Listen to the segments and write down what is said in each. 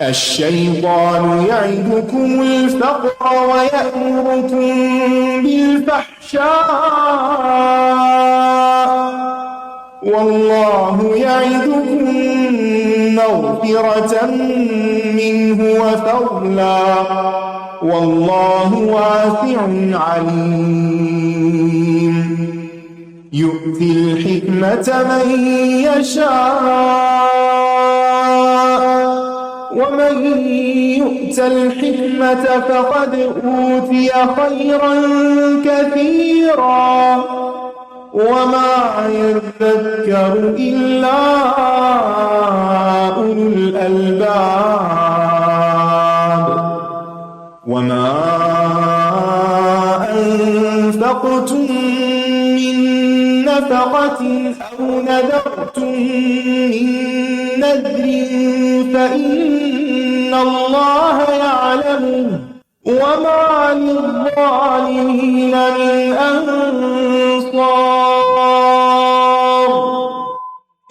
الشيطان يعدكم الفقر ويأمركم بالفحشاء والله يعدكم مغفرة منه وفضلا والله واسع عليم يؤتي الحكمة من يشاء ومن يؤت الحكمة فقد أوتي خيرا كثيرا وما يذكر إلا أولو الألباب وما أنفقتم من نفقة أو نذرتم من نذر فإن الله يعلمه وما للظالمين من أنصار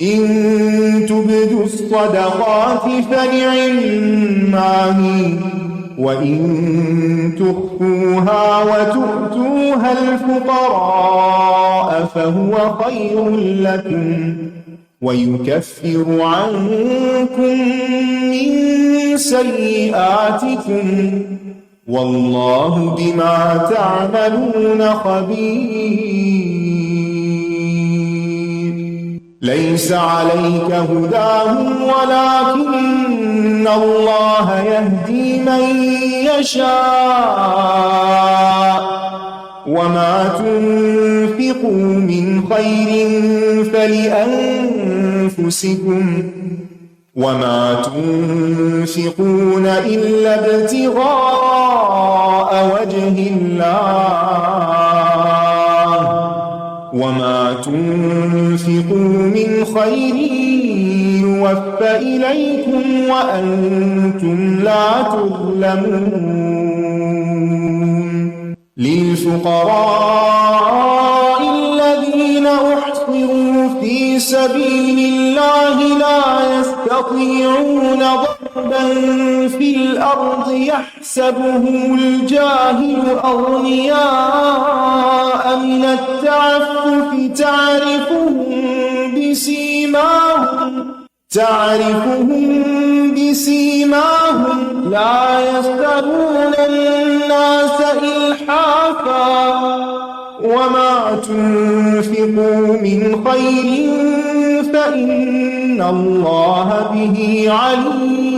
إن تبدوا الصدقات فنعما هي وإن تخفوها وتؤتوها الفقراء فهو خير لكم ويكفر عنكم من سيئاتكم والله بما تعملون خبير ليس عليك هداهم ولكن الله يهدي من يشاء وما تنفقوا من خير فلأنفسكم وما تنفقون إلا ابتغاء وجه الله وما تنفقوا من خير يوفى إليكم وأنتم لا تظلمون للفقراء الذين أحصروا في سبيل الله لا يستطيعون ضربا في الأرض يحسبهم الجاهل أغنياء من التعفف تعرفهم بسيماهم لا يسألون الناس إلحافا وما تنفقوا من خير فإن الله به عليم।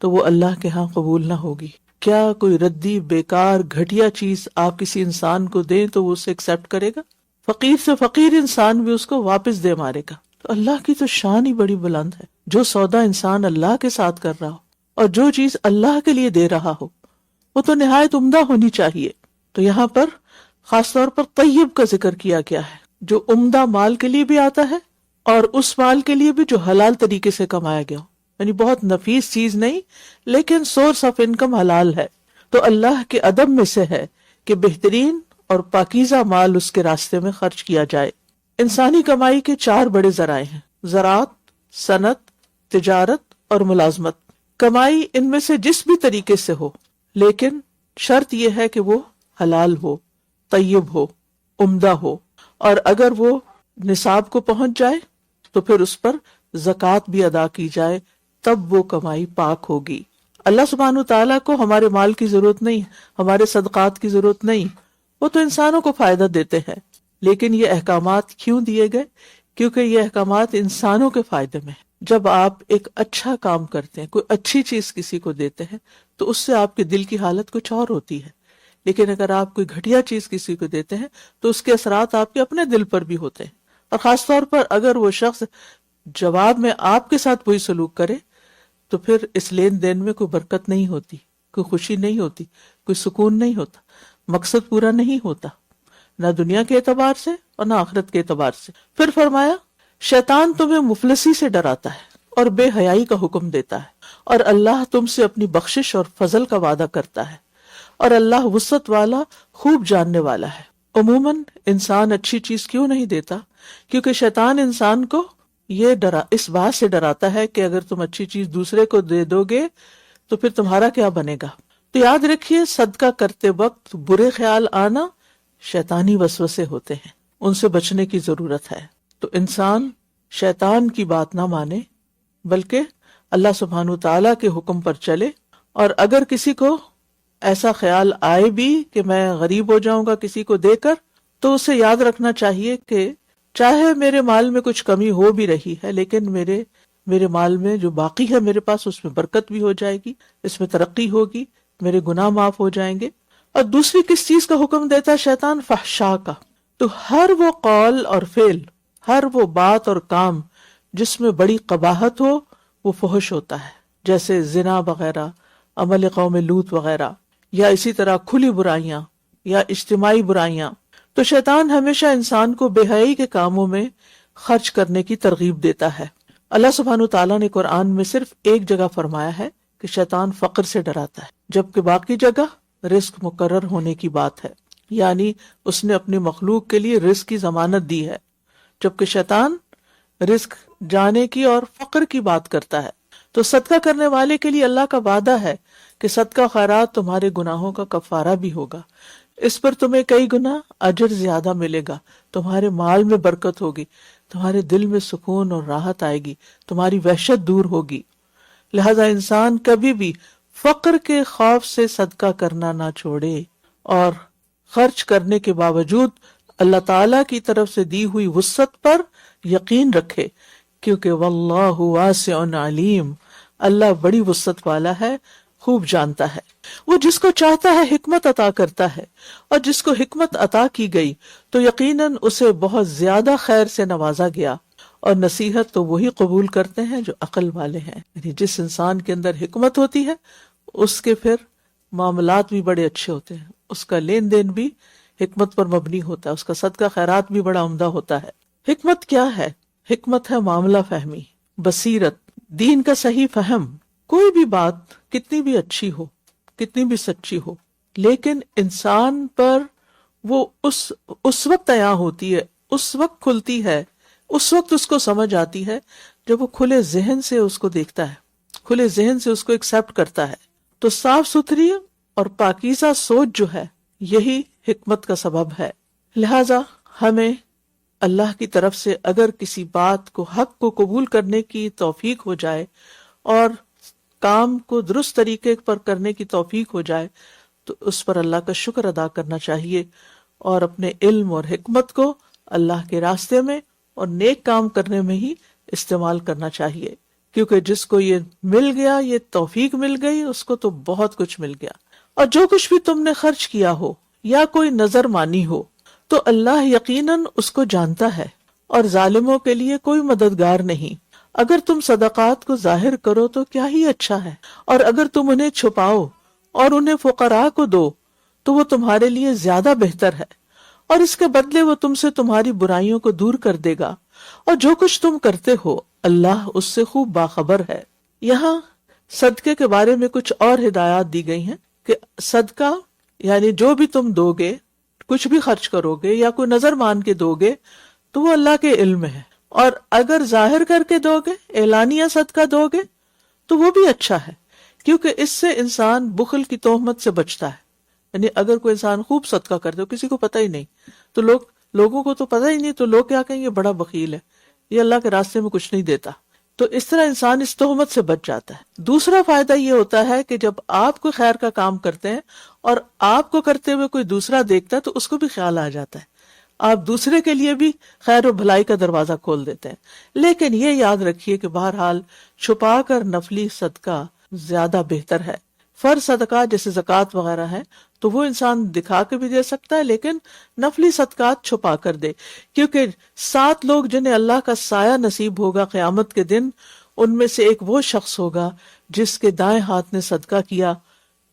تو وہ اللہ کے ہاں قبول نہ ہوگی۔ کیا کوئی ردی بیکار گھٹیا چیز آپ کسی انسان کو دیں تو وہ اسے ایکسپٹ کرے گا؟ فقیر سے فقیر انسان بھی اس کو واپس دے مارے گا۔ تو اللہ کی تو شان ہی بڑی بلند ہے۔ جو سودا انسان اللہ کے ساتھ کر رہا ہو اور جو چیز اللہ کے لیے دے رہا ہو وہ تو نہایت عمدہ ہونی چاہیے۔ تو یہاں پر خاص طور پر طیب کا ذکر کیا گیا ہے، جو عمدہ مال کے لیے بھی آتا ہے اور اس مال کے لیے بھی جو حلال طریقے سے کمایا گیا ہو، یعنی بہت نفیس چیز نہیں لیکن سورس آف انکم حلال ہے۔ تو اللہ کے ادب میں سے ہے کہ بہترین اور پاکیزہ مال اس کے راستے میں خرچ کیا جائے۔ انسانی کمائی کے 4 بڑے ذرائع ہیں: زراعت، صنعت، تجارت اور ملازمت۔ کمائی ان میں سے جس بھی طریقے سے ہو، لیکن شرط یہ ہے کہ وہ حلال ہو، طیب ہو، عمدہ ہو، اور اگر وہ نصاب کو پہنچ جائے تو پھر اس پر زکوٰۃ بھی ادا کی جائے، تب وہ کمائی پاک ہوگی۔ اللہ سبحانہ تعالیٰ کو ہمارے مال کی ضرورت نہیں، ہمارے صدقات کی ضرورت نہیں، وہ تو انسانوں کو فائدہ دیتے ہیں۔ لیکن یہ احکامات کیوں دیے گئے؟ کیونکہ یہ احکامات انسانوں کے فائدے میں ہیں۔ جب آپ ایک اچھا کام کرتے ہیں، کوئی اچھی چیز کسی کو دیتے ہیں، تو اس سے آپ کے دل کی حالت کچھ اور ہوتی ہے، لیکن اگر آپ کوئی گھٹیا چیز کسی کو دیتے ہیں تو اس کے اثرات آپ کے اپنے دل پر بھی ہوتے ہیں، اور خاص طور پر اگر وہ شخص جواب میں آپ کے ساتھ وہی سلوک کرے تو پھر اس لین دین میں کوئی برکت نہیں ہوتی، کوئی خوشی نہیں ہوتی، کوئی سکون نہیں ہوتا، مقصد پورا نہیں ہوتا، نہ دنیا کے اعتبار سے اور نہ آخرت کے اعتبار سے۔ پھر فرمایا شیطان تمہیں مفلسی سے ڈراتا ہے اور بے حیائی کا حکم دیتا ہے، اور اللہ تم سے اپنی بخشش اور فضل کا وعدہ کرتا ہے، اور اللہ وسعت والا، خوب جاننے والا ہے۔ عموماً انسان اچھی چیز کیوں نہیں دیتا؟ کیونکہ شیطان انسان کو اس بات سے ڈراتا ہے کہ اگر تم اچھی چیز دوسرے کو دے دو گے تو پھر تمہارا کیا بنے گا۔ تو یاد رکھیے، صدقہ کرتے وقت برے خیال آنا شیطانی وسوسے ہوتے ہیں، ان سے بچنے کی ضرورت ہے۔ تو انسان شیطان کی بات نہ مانے بلکہ اللہ سبحانہ تعالیٰ کے حکم پر چلے، اور اگر کسی کو ایسا خیال آئے بھی کہ میں غریب ہو جاؤں گا کسی کو دے کر، تو اسے یاد رکھنا چاہیے کہ چاہے میرے مال میں کچھ کمی ہو بھی رہی ہے، لیکن میرے مال میں جو باقی ہے میرے پاس، اس میں برکت بھی ہو جائے گی، اس میں ترقی ہوگی، میرے گناہ معاف ہو جائیں گے۔ اور دوسری کس چیز کا حکم دیتا ہے شیطان؟ فحشاء کا۔ تو ہر وہ قول اور فعل، ہر وہ بات اور کام جس میں بڑی قباحت ہو وہ فحش ہوتا ہے، جیسے زنا وغیرہ، عمل قوم لوط وغیرہ، یا اسی طرح کھلی برائیاں یا اجتماعی برائیاں۔ تو شیطان ہمیشہ انسان کو بے حیائی کے کاموں میں خرچ کرنے کی ترغیب دیتا ہے۔ اللہ سبحانہ تعالیٰ نے قرآن میں صرف ایک جگہ فرمایا ہے کہ شیطان فقر سے ڈراتا ہے، جبکہ باقی جگہ رزق مقرر ہونے کی بات ہے، یعنی اس نے اپنی مخلوق کے لیے رزق کی ضمانت دی ہے، جبکہ شیطان رزق جانے کی اور فقر کی بات کرتا ہے۔ تو صدقہ کرنے والے کے لیے اللہ کا وعدہ ہے کہ صدقہ خیرات تمہارے گناہوں کا کفارہ بھی ہوگا، اس پر تمہیں کئی گنا اجر زیادہ ملے گا، تمہارے مال میں برکت ہوگی، تمہارے دل میں سکون اور راحت آئے گی، تمہاری وحشت دور ہوگی۔ لہذا انسان کبھی بھی فقر کے خوف سے صدقہ کرنا نہ چھوڑے، اور خرچ کرنے کے باوجود اللہ تعالی کی طرف سے دی ہوئی وسعت پر یقین رکھے، کیونکہ واللہ واسع علیم، اللہ بڑی وسعت والا ہے، خوب جانتا ہے۔ وہ جس کو چاہتا ہے حکمت عطا کرتا ہے، اور جس کو حکمت عطا کی گئی تو یقیناً اسے بہت زیادہ خیر سے نوازا گیا، اور نصیحت تو وہی قبول کرتے ہیں جو عقل والے ہیں۔ یعنی جس انسان کے اندر حکمت ہوتی ہے اس کے پھر معاملات بھی بڑے اچھے ہوتے ہیں، اس کا لین دین بھی حکمت پر مبنی ہوتا ہے، اس کا صدقہ خیرات بھی بڑا عمدہ ہوتا ہے۔ حکمت کیا ہے؟ حکمت ہے معاملہ فہمی، بصیرت، دین کا صحیح فہم۔ کوئی بھی بات کتنی بھی اچھی ہو، کتنی بھی سچی ہو، لیکن انسان پر وہ اس وقت عیاں ہوتی ہے، اس وقت کھلتی ہے، اس وقت اس کو سمجھ آتی ہے جب وہ کھلے ذہن سے اس کو دیکھتا ہے، کھلے ذہن سے اس کو ایکسپٹ کرتا ہے۔ تو صاف ستھری اور پاکیزہ سوچ جو ہے یہی حکمت کا سبب ہے۔ لہذا ہمیں اللہ کی طرف سے اگر کسی بات کو، حق کو قبول کرنے کی توفیق ہو جائے اور کام کو درست طریقے پر کرنے کی توفیق ہو جائے تو اس پر اللہ کا شکر ادا کرنا چاہیے، اور اپنے علم اور حکمت کو اللہ کے راستے میں اور نیک کام کرنے میں ہی استعمال کرنا چاہیے، کیونکہ جس کو یہ مل گیا، یہ توفیق مل گئی، اس کو تو بہت کچھ مل گیا۔ اور جو کچھ بھی تم نے خرچ کیا ہو یا کوئی نظر مانی ہو تو اللہ یقیناً اس کو جانتا ہے، اور ظالموں کے لیے کوئی مددگار نہیں۔ اگر تم صدقات کو ظاہر کرو تو کیا ہی اچھا ہے، اور اگر تم انہیں چھپاؤ اور انہیں فقراء کو دو تو وہ تمہارے لیے زیادہ بہتر ہے، اور اس کے بدلے وہ تم سے تمہاری برائیوں کو دور کر دے گا، اور جو کچھ تم کرتے ہو اللہ اس سے خوب باخبر ہے۔ یہاں صدقے کے بارے میں کچھ اور ہدایات دی گئی ہیں کہ صدقہ یعنی جو بھی تم دو گے، کچھ بھی خرچ کرو گے یا کوئی نظر مان کے دو گے تو وہ اللہ کے علم میں ہے، اور اگر ظاہر کر کے دو گے، اعلانیہ صدقہ دو گے تو وہ بھی اچھا ہے، کیونکہ اس سے انسان بخل کی تہمت سے بچتا ہے۔ یعنی اگر کوئی انسان خوب صدقہ کر دے، کسی کو پتہ ہی نہیں، تو لوگوں کو تو پتہ ہی نہیں، تو لوگ کیا کہیں گے، بڑا بخیل ہے، یہ اللہ کے راستے میں کچھ نہیں دیتا، تو اس طرح انسان اس تہمت سے بچ جاتا ہے۔ دوسرا فائدہ یہ ہوتا ہے کہ جب آپ کوئی خیر کا کام کرتے ہیں اور آپ کو کرتے ہوئے کوئی دوسرا دیکھتا ہے تو اس کو بھی خیال آ جاتا ہے، آپ دوسرے کے لیے بھی خیر و بھلائی کا دروازہ کھول دیتے ہیں۔ لیکن یہ یاد رکھیے کہ بہرحال چھپا کر نفلی صدقہ زیادہ بہتر ہے۔ فرض صدقات جیسے زکوٰۃ وغیرہ ہے تو وہ انسان دکھا کے بھی دے سکتا ہے، لیکن نفلی صدقات چھپا کر دے، کیونکہ 7 لوگ جنہیں اللہ کا سایہ نصیب ہوگا قیامت کے دن، ان میں سے ایک وہ شخص ہوگا جس کے دائیں ہاتھ نے صدقہ کیا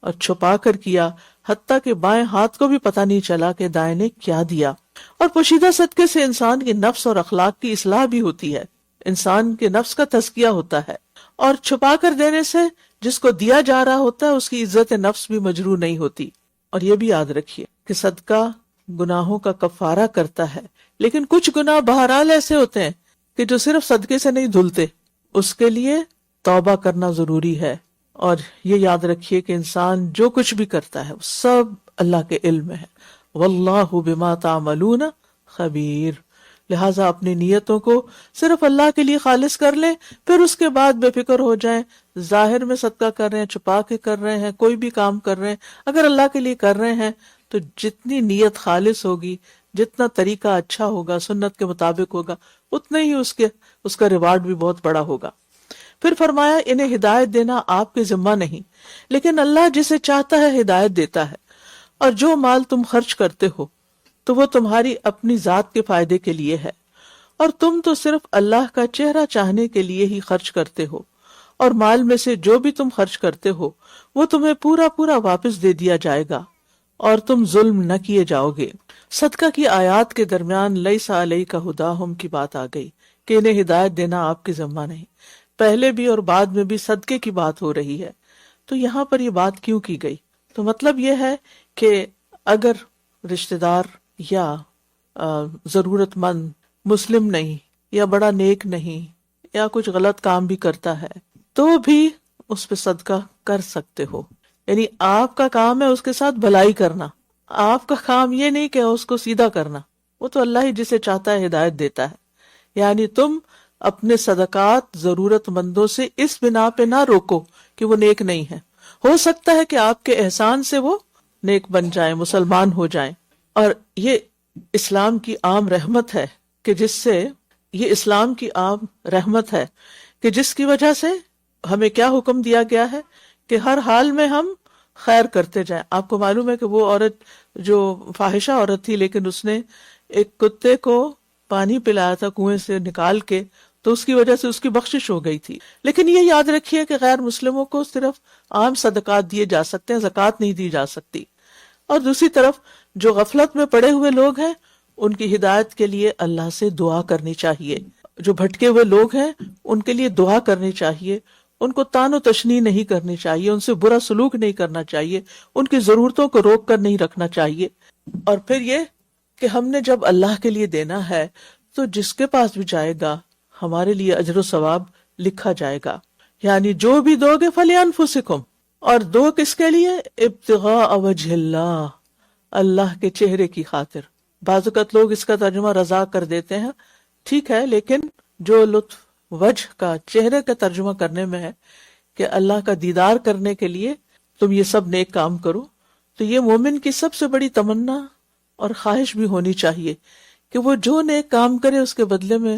اور چھپا کر کیا، حتیٰ کہ بائیں ہاتھ کو بھی پتہ نہیں چلا کہ دائیں نے کیا دیا۔ اور پوشیدہ صدقے سے انسان کے نفس اور اخلاق کی اصلاح بھی ہوتی ہے، انسان کے نفس کا تزکیہ ہوتا ہے، اور چھپا کر دینے سے جس کو دیا جا رہا ہوتا ہے اس کی عزت نفس بھی مجروح نہیں ہوتی۔ اور یہ بھی یاد رکھیے کہ صدقہ گناہوں کا کفارہ کرتا ہے، لیکن کچھ گناہ بہرحال ایسے ہوتے ہیں کہ جو صرف صدقے سے نہیں دھلتے، اس کے لیے توبہ کرنا ضروری ہے۔ اور یہ یاد رکھیے کہ انسان جو کچھ بھی کرتا ہے وہ سب اللہ کے علم میں ہے، واللہ بما تعملون خبیر۔ لہٰذا اپنی نیتوں کو صرف اللہ کے لیے خالص کر لیں، پھر اس کے بعد بے فکر ہو جائیں، ظاہر میں صدقہ کر رہے ہیں، چھپا کے کر رہے ہیں، کوئی بھی کام کر رہے ہیں، اگر اللہ کے لیے کر رہے ہیں تو جتنی نیت خالص ہوگی، جتنا طریقہ اچھا ہوگا، سنت کے مطابق ہوگا، اتنا ہی اس کا ریوارڈ بھی بہت بڑا ہوگا۔ پھر فرمایا انہیں ہدایت دینا آپ کے ذمہ نہیں، لیکن اللہ جسے چاہتا ہے ہدایت دیتا ہے، اور جو مال تم خرچ کرتے ہو تو وہ تمہاری اپنی ذات کے فائدے کے لیے ہے، اور تم تو صرف اللہ کا چہرہ چاہنے کے لیے ہی خرچ کرتے ہو، اور مال میں سے جو بھی تم خرچ کرتے ہو وہ تمہیں پورا پورا واپس دے دیا جائے گا، اور تم ظلم نہ کیے جاؤ گے۔ صدقہ کی آیات کے درمیان لیس علیک ھداھم کی بات آ گئی کہ انہیں ہدایت دینا آپ کے ذمہ نہیں، پہلے بھی اور بعد میں بھی صدقے کی بات ہو رہی ہے، تو یہاں پر یہ بات کیوں کی گئی؟ تو مطلب یہ ہے کہ اگر رشتہ دار یا ضرورت مند مسلم نہیں، یا بڑا نیک نہیں، یا کچھ غلط کام بھی کرتا ہے، تو بھی اس پہ صدقہ کر سکتے ہو۔ یعنی آپ کا کام ہے اس کے ساتھ بھلائی کرنا، آپ کا کام یہ نہیں کہ اس کو سیدھا کرنا، وہ تو اللہ ہی جسے چاہتا ہے ہدایت دیتا ہے۔ یعنی تم اپنے صدقات ضرورت مندوں سے اس بنا پہ نہ روکو کہ وہ نیک نہیں ہے، ہو سکتا ہے کہ آپ کے احسان سے وہ نیک بن جائیں، مسلمان ہو جائیں۔ اور یہ اسلام کی عام رحمت ہے کہ جس کی وجہ سے ہمیں کیا حکم دیا گیا ہے کہ ہر حال میں ہم خیر کرتے جائیں۔ آپ کو معلوم ہے کہ وہ عورت جو فاحشہ عورت تھی، لیکن اس نے ایک کتے کو پانی پلایا تھا کنویں سے نکال کے، تو اس کی وجہ سے اس کی بخشش ہو گئی تھی۔ لیکن یہ یاد رکھیے کہ غیر مسلموں کو صرف عام صدقات دیے جا سکتے ہیں، زکوٰۃ نہیں دی جا سکتی۔ اور دوسری طرف جو غفلت میں پڑے ہوئے لوگ ہیں ان کی ہدایت کے لیے اللہ سے دعا کرنی چاہیے، جو بھٹکے ہوئے لوگ ہیں ان کے لیے دعا کرنی چاہیے، ان کو طعن و تشنیع نہیں کرنی چاہیے، ان سے برا سلوک نہیں کرنا چاہیے، ان کی ضرورتوں کو روک کر نہیں رکھنا چاہیے۔ اور پھر یہ کہ ہم نے جب اللہ کے لیے دینا ہے تو جس کے پاس بھی جائے گا ہمارے لیے اجر و ثواب لکھا جائے گا۔ یعنی جو بھی دو گے فَلِأَنفُسِكُمْ، اور دو کس کے لیے؟ ابتغاء وجہ اللہ، اللہ کے چہرے کی خاطر۔ بعض اوقات لوگ اس کا ترجمہ رضا کر دیتے ہیں، ٹھیک ہے، لیکن جو لطف وجہ کا، چہرے کا ترجمہ کرنے میں ہے کہ اللہ کا دیدار کرنے کے لیے تم یہ سب نیک کام کرو، تو یہ مومن کی سب سے بڑی تمنا اور خواہش بھی ہونی چاہیے کہ وہ جو نیک کام کرے اس کے بدلے میں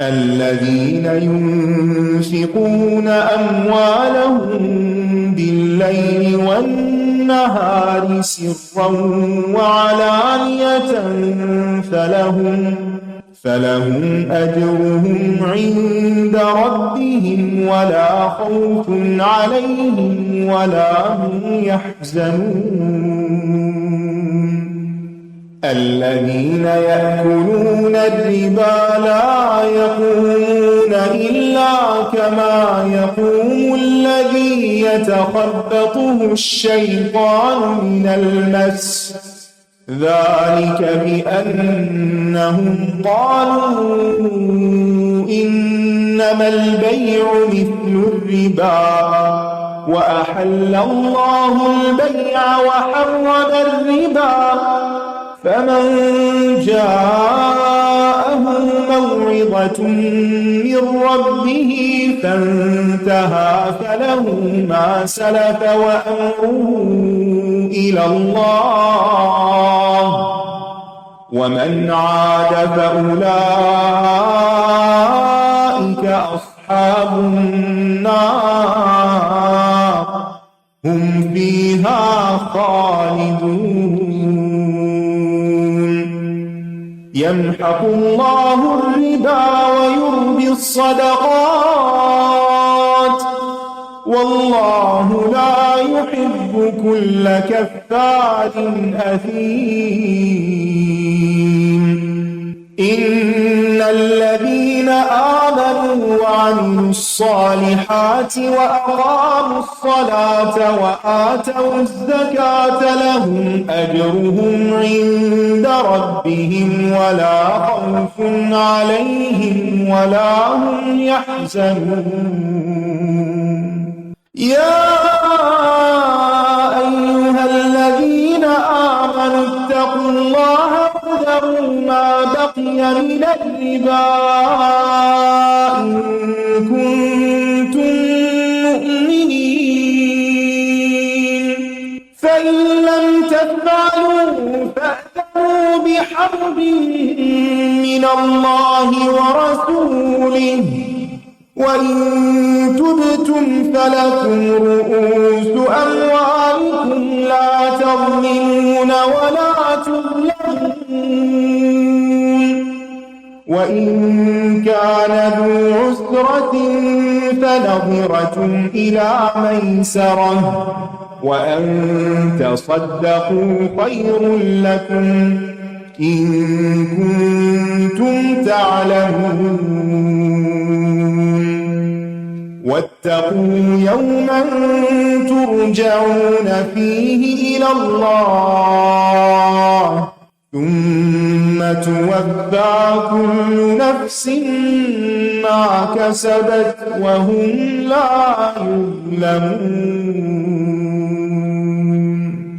الذين ينفقون أموالهم بالليل والنهار سرا وعلانية فلهم أجرهم عند ربهم ولا خوف عليهم ولا هم يحزنون. الذين يأكلون الربا لا يقومون إلا كما يقوم الذي يتخبطه الشيطان من المس، ذلك بأنهم قالوا إنما البيع مثل الربا وأحل الله البيع وحرم الربا، فمن جاءه موعظة من ربه فانتهى فله ما سلف وأمره إلى الله، ومن عاد فأولئك أصحاب النار هم فيها خالدون. يمحق الله الربا ويربي الصدقات والله لا يحب كل كفار أثيم. إن الذين آمنوا وعملوا الصالحات وأقاموا الصلاة وآتوا الزكاة لهم أجرهم عند ربهم ولا خوف عليهم ولا هم يحزنون. يا أيها الذين آمنوا اتقوا الله وذروا ما بقي من الربا إن كنتم مؤمنين، فإن لم تفعلوا فأذنوا بحرب من الله ورسوله، وإن تبتم فلكم رؤوس أموالكم لا تظلمون ولا تظلمون. وإن كان ذو عسرة فنظرة إلى ميسرة وأن تصدقوا خير لكم إن كنتم تعلمون. واتقوا يوما ترجعون فيه إلى الله ثم توفى كل نفس ما كسبت وهم لا يظلمون.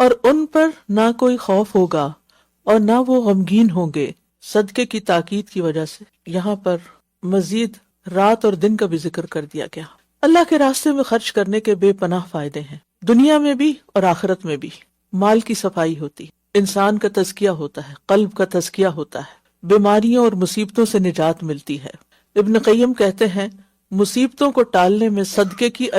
اور ان پر نہ کوئی خوف ہوگا اور نہ وہ غمگین ہوں گے۔ صدقے کی تاکید کی وجہ سے یہاں پر مزید رات اور دن کا بھی ذکر کر دیا گیا۔ اللہ کے راستے میں خرچ کرنے کے بے پناہ فائدے ہیں، دنیا میں بھی اور آخرت میں بھی۔ مال کی صفائی ہوتی، انسان کا تزکیہ ہوتا ہے، قلب کا تزکیہ ہوتا ہے، بیماریوں اور مصیبتوں سے نجات ملتی ہے۔ ابن قیم کہتے ہیں مصیبتوں کو ٹالنے میں صدقے کی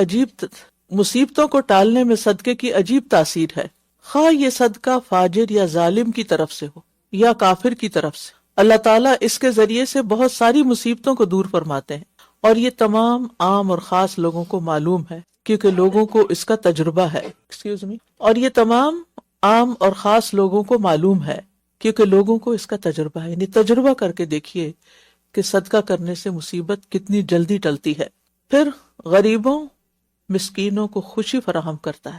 عجیب تاثیر ہے، خواہ یہ صدقہ فاجر یا ظالم کی طرف سے ہو یا کافر کی طرف سے، اللہ تعالیٰ اس کے ذریعے سے بہت ساری مصیبتوں کو دور فرماتے ہیں، اور یہ تمام عام اور خاص لوگوں کو معلوم ہے کیونکہ لوگوں کو اس کا تجربہ ہے۔ اور یہ تمام عام اور خاص لوگوں کو معلوم ہے کیونکہ لوگوں کو اس کا تجربہ ہے، یعنی تجربہ کر کے دیکھیے کہ صدقہ کرنے سے مصیبت کتنی جلدی ٹلتی ہے۔ پھر غریبوں مسکینوں کو خوشی فراہم کرتا ہے،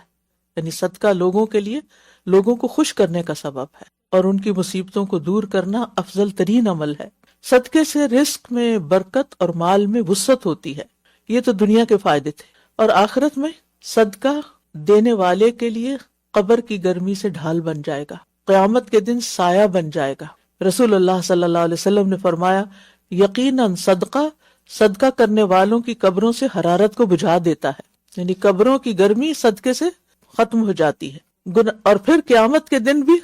یعنی صدقہ لوگوں کے لیے لوگوں کو خوش کرنے کا سبب ہے اور ان کی مصیبتوں کو دور کرنا افضل ترین عمل ہے۔ صدقے سے رزق میں برکت اور مال میں وسعت ہوتی ہے، یہ تو دنیا کے فائدے تھے، اور آخرت میں صدقہ دینے والے کے لیے قبر کی گرمی سے ڈھال بن جائے گا، قیامت کے دن سایہ بن جائے گا۔ رسول اللہ صلی اللہ علیہ وسلم نے فرمایا یقیناً صدقہ کرنے والوں کی قبروں سے حرارت کو بجھا دیتا ہے، یعنی قبروں کی گرمی صدقے سے ختم ہو جاتی ہے۔ اور پھر قیامت کے دن بھی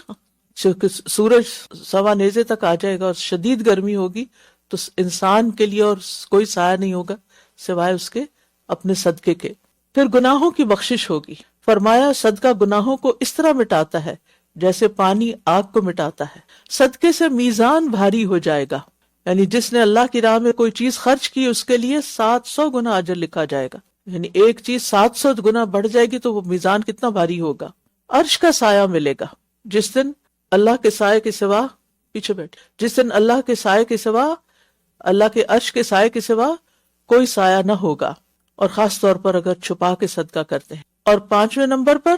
سورج سوا نیزے تک آ جائے گا اور شدید گرمی ہوگی تو انسان کے لیے اور کوئی سایہ نہیں ہوگا سوائے اس کے اپنے صدقے کے۔ پھر گناہوں کی بخشش ہوگی، فرمایا صدقہ گناہوں کو اس طرح مٹاتا ہے جیسے پانی آگ کو مٹاتا ہے۔ صدقے سے میزان بھاری ہو جائے گا، یعنی جس نے اللہ کی راہ میں کوئی چیز خرچ کی اس کے لیے 700 گنا اجر لکھا جائے گا، یعنی ایک چیز 700 گنا بڑھ جائے گی تو وہ میزان کتنا بھاری ہوگا۔ عرش کا سایہ ملے گا، جس دن اللہ کے سائے کے سوا جس دن اللہ کے سائے کے سوا اللہ کے عرش کے سائے کے سوا کوئی سایہ نہ ہوگا، اور خاص طور پر اگر چھپا کے صدقہ کرتے ہیں۔ اور 5ویں نمبر پر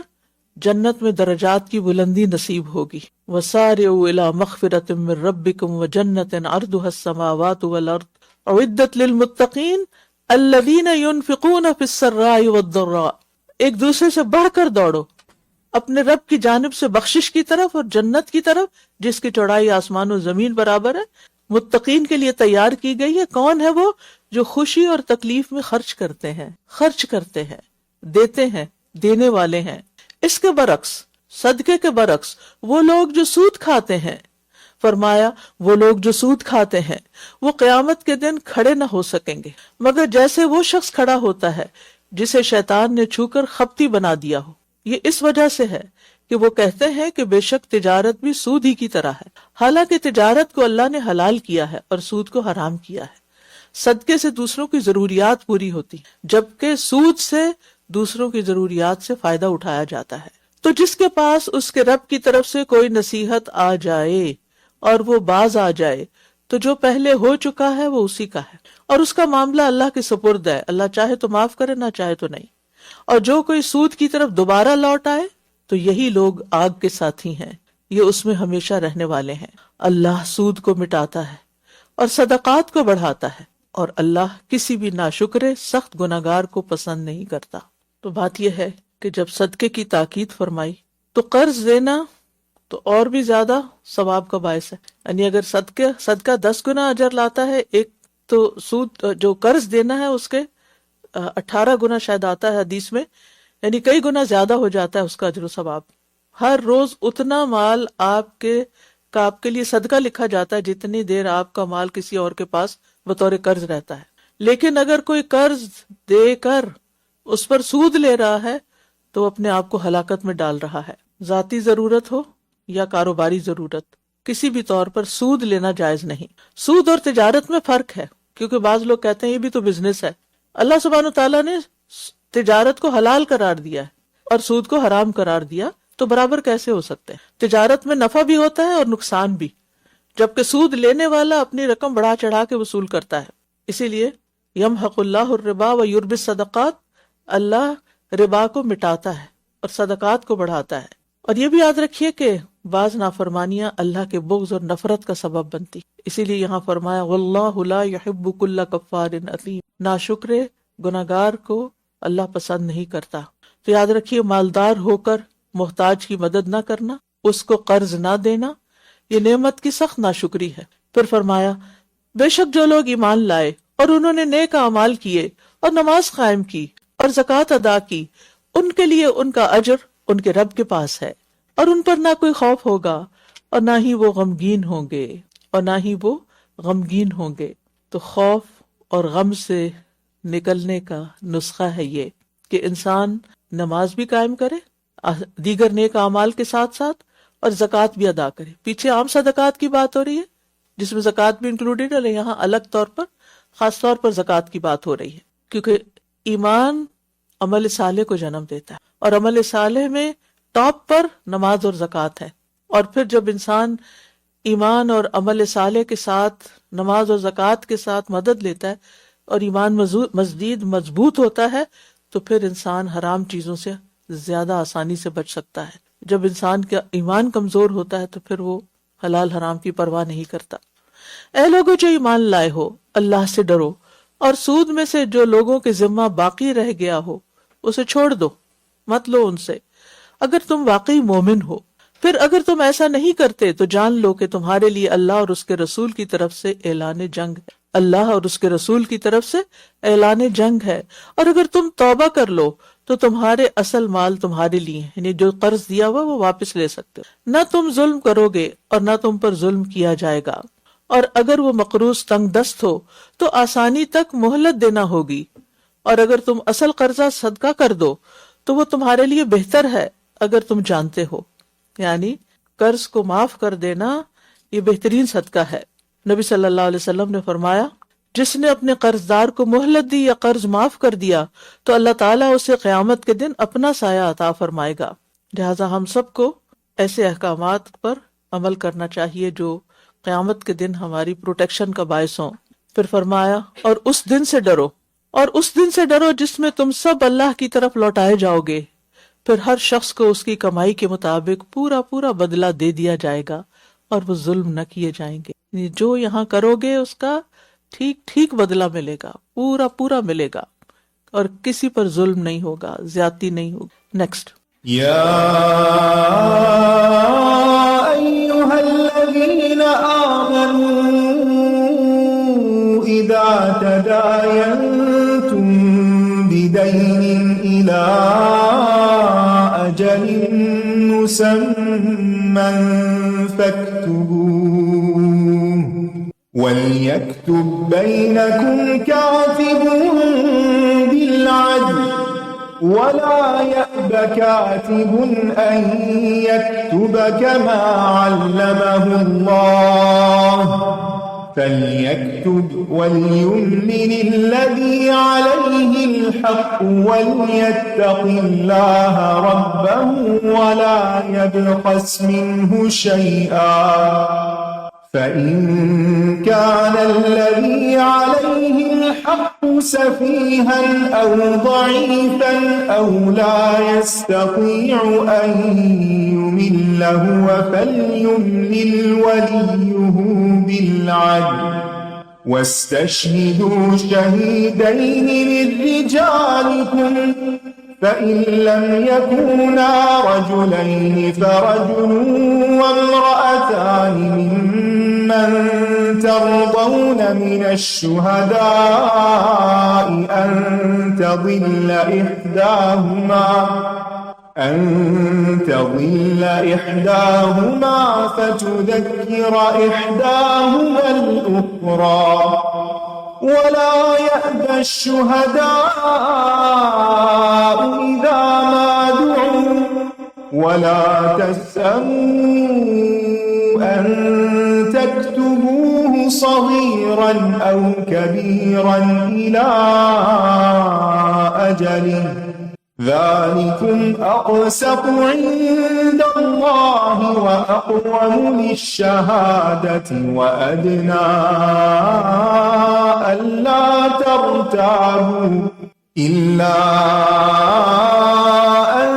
جنت میں درجات کی بلندی نصیب ہوگی۔ وَسَارِعُوا إِلَىٰ مَغْفِرَةٍ مِّن رَّبِّكُمْ وَجَنَّةٍ عَرْضُهَا السَّمَاوَاتُ وَالْأَرْضُ أُعِدَّتْ لِلْمُتَّقِينَ الَّذِينَ يُنفِقُونَ فِي السَّرَّاءِ وَالضَّرَّاءِ۔ ایک دوسرے سے بڑھ کر دوڑو اپنے رب کی جانب سے بخشش کی طرف اور جنت کی طرف جس کی چوڑائی آسمان و زمین برابر ہے، متقین کے لیے تیار کی گئی ہے۔ کون ہے وہ؟ جو خوشی اور تکلیف میں خرچ کرتے ہیں، دیتے ہیں، دینے والے ہیں۔ اس کے برعکس، صدقے کے برعکس، وہ لوگ جو سود کھاتے ہیں، فرمایا وہ لوگ جو سود کھاتے ہیں وہ قیامت کے دن کھڑے نہ ہو سکیں گے مگر جیسے وہ شخص کھڑا ہوتا ہے جسے شیطان نے چھو کر خپتی بنا دیا ہو۔ یہ اس وجہ سے ہے کہ وہ کہتے ہیں کہ بے شک تجارت بھی سود ہی کی طرح ہے، حالانکہ تجارت کو اللہ نے حلال کیا ہے اور سود کو حرام کیا ہے۔ صدقے سے دوسروں کی ضروریات پوری ہوتی جبکہ سود سے دوسروں کی ضروریات سے فائدہ اٹھایا جاتا ہے۔ تو جس کے پاس اس کے رب کی طرف سے کوئی نصیحت آ جائے اور وہ باز آ جائے تو جو پہلے ہو چکا ہے وہ اسی کا ہے، اور اس کا معاملہ اللہ کے سپرد ہے، اللہ چاہے تو معاف کرے، نہ چاہے تو نہیں۔ اور جو کوئی سود کی طرف دوبارہ لوٹ آئے تو یہی لوگ آگ کے ساتھی ہیں، یہ اس میں ہمیشہ رہنے والے ہیں۔ اللہ سود کو مٹاتا ہے اور صدقات کو بڑھاتا ہے، اور اللہ کسی بھی ناشکرے سخت گناہگار کو پسند نہیں کرتا۔ تو بات یہ ہے کہ جب صدقے کی تاکید فرمائی تو قرض دینا تو اور بھی زیادہ ثواب کا باعث ہے، یعنی اگر صدقہ 10 گنا اجر لاتا ہے، ایک تو سود جو قرض دینا ہے اس کے 18 گنا شاید آتا ہے حدیث میں، یعنی کئی گنا زیادہ ہو جاتا ہے اس کا اجر و ثواب۔ ہر روز اتنا مال آپ کے لیے صدقہ لکھا جاتا ہے جتنی دیر آپ کا مال کسی اور کے پاس بطور قرض رہتا ہے۔ لیکن اگر کوئی قرض دے کر اس پر سود لے رہا ہے تو اپنے آپ کو ہلاکت میں ڈال رہا ہے۔ ذاتی ضرورت ہو یا کاروباری ضرورت، کسی بھی طور پر سود لینا جائز نہیں۔ سود اور تجارت میں فرق ہے، کیونکہ بعض لوگ کہتے ہیں یہ بھی تو بزنس ہے۔ اللہ سبحانہ تعالیٰ نے تجارت کو حلال قرار دیا ہے اور سود کو حرام قرار دیا، تو برابر کیسے ہو سکتے ہیں؟ تجارت میں نفع بھی ہوتا ہے اور نقصان بھی، جبکہ سود لینے والا اپنی رقم بڑھا چڑھا کے وصول کرتا ہے۔ اسی لیے یمحق اللہ الربا ویربی الصدقات، اللہ ربا کو مٹاتا ہے اور صدقات کو بڑھاتا ہے۔ اور یہ بھی یاد رکھیے کہ بعض نافرمانیاں اللہ کے بغض اور نفرت کا سبب بنتی، اسی لیے یہاں فرمایا واللہ لا یحب کل کفار اثیم، ناشکرے گناہگار کو اللہ پسند نہیں کرتا۔ تو یاد رکھیے مالدار ہو کر محتاج کی مدد نہ کرنا، اس کو قرض نہ دینا، یہ نعمت کی سخت ناشکری ہے۔ پھر فرمایا بے شک جو لوگ ایمان لائے اور انہوں نے نیک اعمال کیے اور نماز قائم کی اور زکوٰۃ ادا کی، ان کے لیے ان کا اجر ان کے رب کے پاس ہے، اور ان پر نہ کوئی خوف ہوگا اور نہ ہی وہ غمگین ہوں گے۔ تو خوف اور غم سے نکلنے کا نسخہ ہے یہ کہ انسان نماز بھی قائم کرے دیگر نیک اعمال کے ساتھ ساتھ، اور زکوٰۃ بھی ادا کرے۔ پیچھے عام صدقات کی بات ہو رہی ہے جس میں زکوٰۃ بھی انکلوڈیڈ ہے، یہاں الگ طور پر خاص طور پر زکوٰۃ کی بات ہو رہی ہے، کیونکہ ایمان عمل صالح کو جنم دیتا ہے، اور عمل صالح میں ٹاپ پر نماز اور زکوٰۃ ہے۔ اور پھر جب انسان ایمان اور عمل صالح کے ساتھ نماز اور زکوٰۃ کے ساتھ مدد لیتا ہے اور ایمان مزید مضبوط ہوتا ہے، تو پھر انسان حرام چیزوں سے زیادہ آسانی سے بچ سکتا ہے۔ جب انسان کا ایمان کمزور ہوتا ہے تو پھر وہ حلال حرام کی پرواہ نہیں کرتا۔ اے لوگو جو ایمان لائے ہو، اللہ سے ڈرو، اور سود میں سے جو لوگوں کے ذمہ باقی رہ گیا ہو اسے چھوڑ دو، مت لو ان سے، اگر تم واقعی مومن ہو۔ پھر اگر تم ایسا نہیں کرتے تو جان لو کہ تمہارے لیے اللہ اور اس کے رسول کی طرف سے اعلان جنگ ہے، اللہ اور اس کے رسول کی طرف سے اعلان جنگ ہے۔ اور اگر تم توبہ کر لو تو تمہارے اصل مال تمہارے لیے ہیں، یعنی جو قرض دیا ہوا وہ واپس لے سکتے ہو، نہ تم ظلم کرو گے اور نہ تم پر ظلم کیا جائے گا۔ اور اگر وہ مقروض تنگ دست ہو تو آسانی تک مہلت دینا ہوگی، اور اگر تم اصل قرضہ صدقہ کر دو تو وہ تمہارے لیے بہتر ہے اگر تم جانتے ہو، یعنی قرض کو معاف کر دینا یہ بہترین صدقہ ہے۔ نبی صلی اللہ علیہ وسلم نے فرمایا جس نے اپنے قرض دار کو مہلت دی یا قرض معاف کر دیا تو اللہ تعالیٰ اسے قیامت کے دن اپنا سایہ عطا فرمائے گا۔ لہٰذا ہم سب کو ایسے احکامات پر عمل کرنا چاہیے جو قیامت کے دن ہماری پروٹیکشن کا باعث ہوں۔ پھر فرمایا اور اس دن سے ڈرو جس میں تم سب اللہ کی طرف لوٹائے جاؤ گے، پھر ہر شخص کو اس کی کمائی کے مطابق پورا پورا بدلہ دے دیا جائے گا اور وہ ظلم نہ کیے جائیں گے، یعنی جو یہاں کرو گے اس کا ٹھیک ٹھیک بدلہ ملے گا، پورا پورا ملے گا، اور کسی پر ظلم نہیں ہوگا، زیادتی نہیں ہوگی۔ نیکسٹ يا أيها الذين آمنوا إذا تداينتم بدين إلى أجل مسمى فاكتبوه وليكتب بينكم كاتب بالعدل ولا يأب كاتب أن يكتب كما علمه الله فليكتب وليملل الذي عليه الحق وليتق الله ربه ولا يبخس منه شيئا فإن كان الذي عليه الحق سفيها أو ضعيفا أو لا يستطيع أن يمل هو فليملل وليه بالعدل واستشهدوا شهيدين من رجالكم فإن لم يكونا رجلين فرجل وامرأتان ممن ترضون من الشهداء أن تضل إحداهما فتذكر إحداهما الأخرى ولا يأبى الشهداء إذا ما دعوا ولا تسأموا أن تكتبوه صغيرا أو كبيرا إلى أجله ذلكم أقسط عند الله وأقوم للشهادة وأدنى ألا ترتابوا إلا أن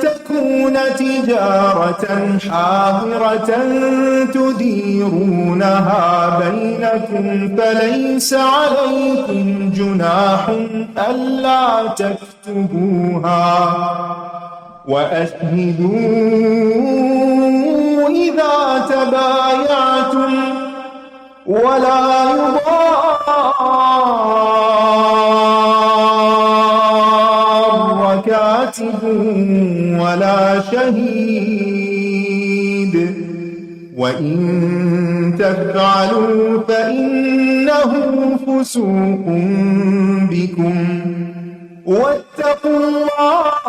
تكون تجارة حاضرة تديرونها بينكم فليس عليكم جناح ألا تكتبوها وأشهدوا إذا تبايعتم ولا يضار كاتب ولا شهيد وإن تفعلوا فإنه فسوق بكم واتقوا الله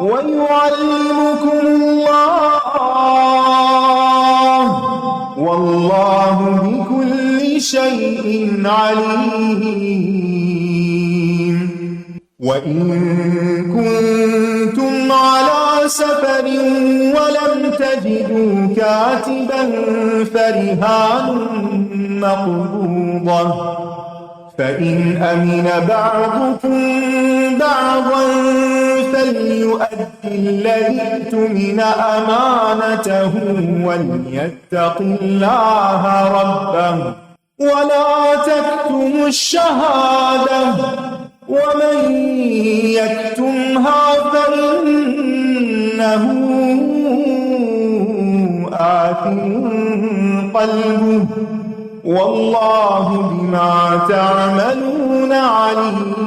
ويعلمكم الله والله بكل شيء عليم وإن كنتم على سفر ولم تجدوا كاتبا فرهان مقبوضة فإن أمن بعضكم بعضا فليؤد الذي اؤتمن أمانته وليتق الله ربه ولا تكتموا الشهادة ومن يكتمها فإنه آثم قلبه واللہ بما تعملون علیم۔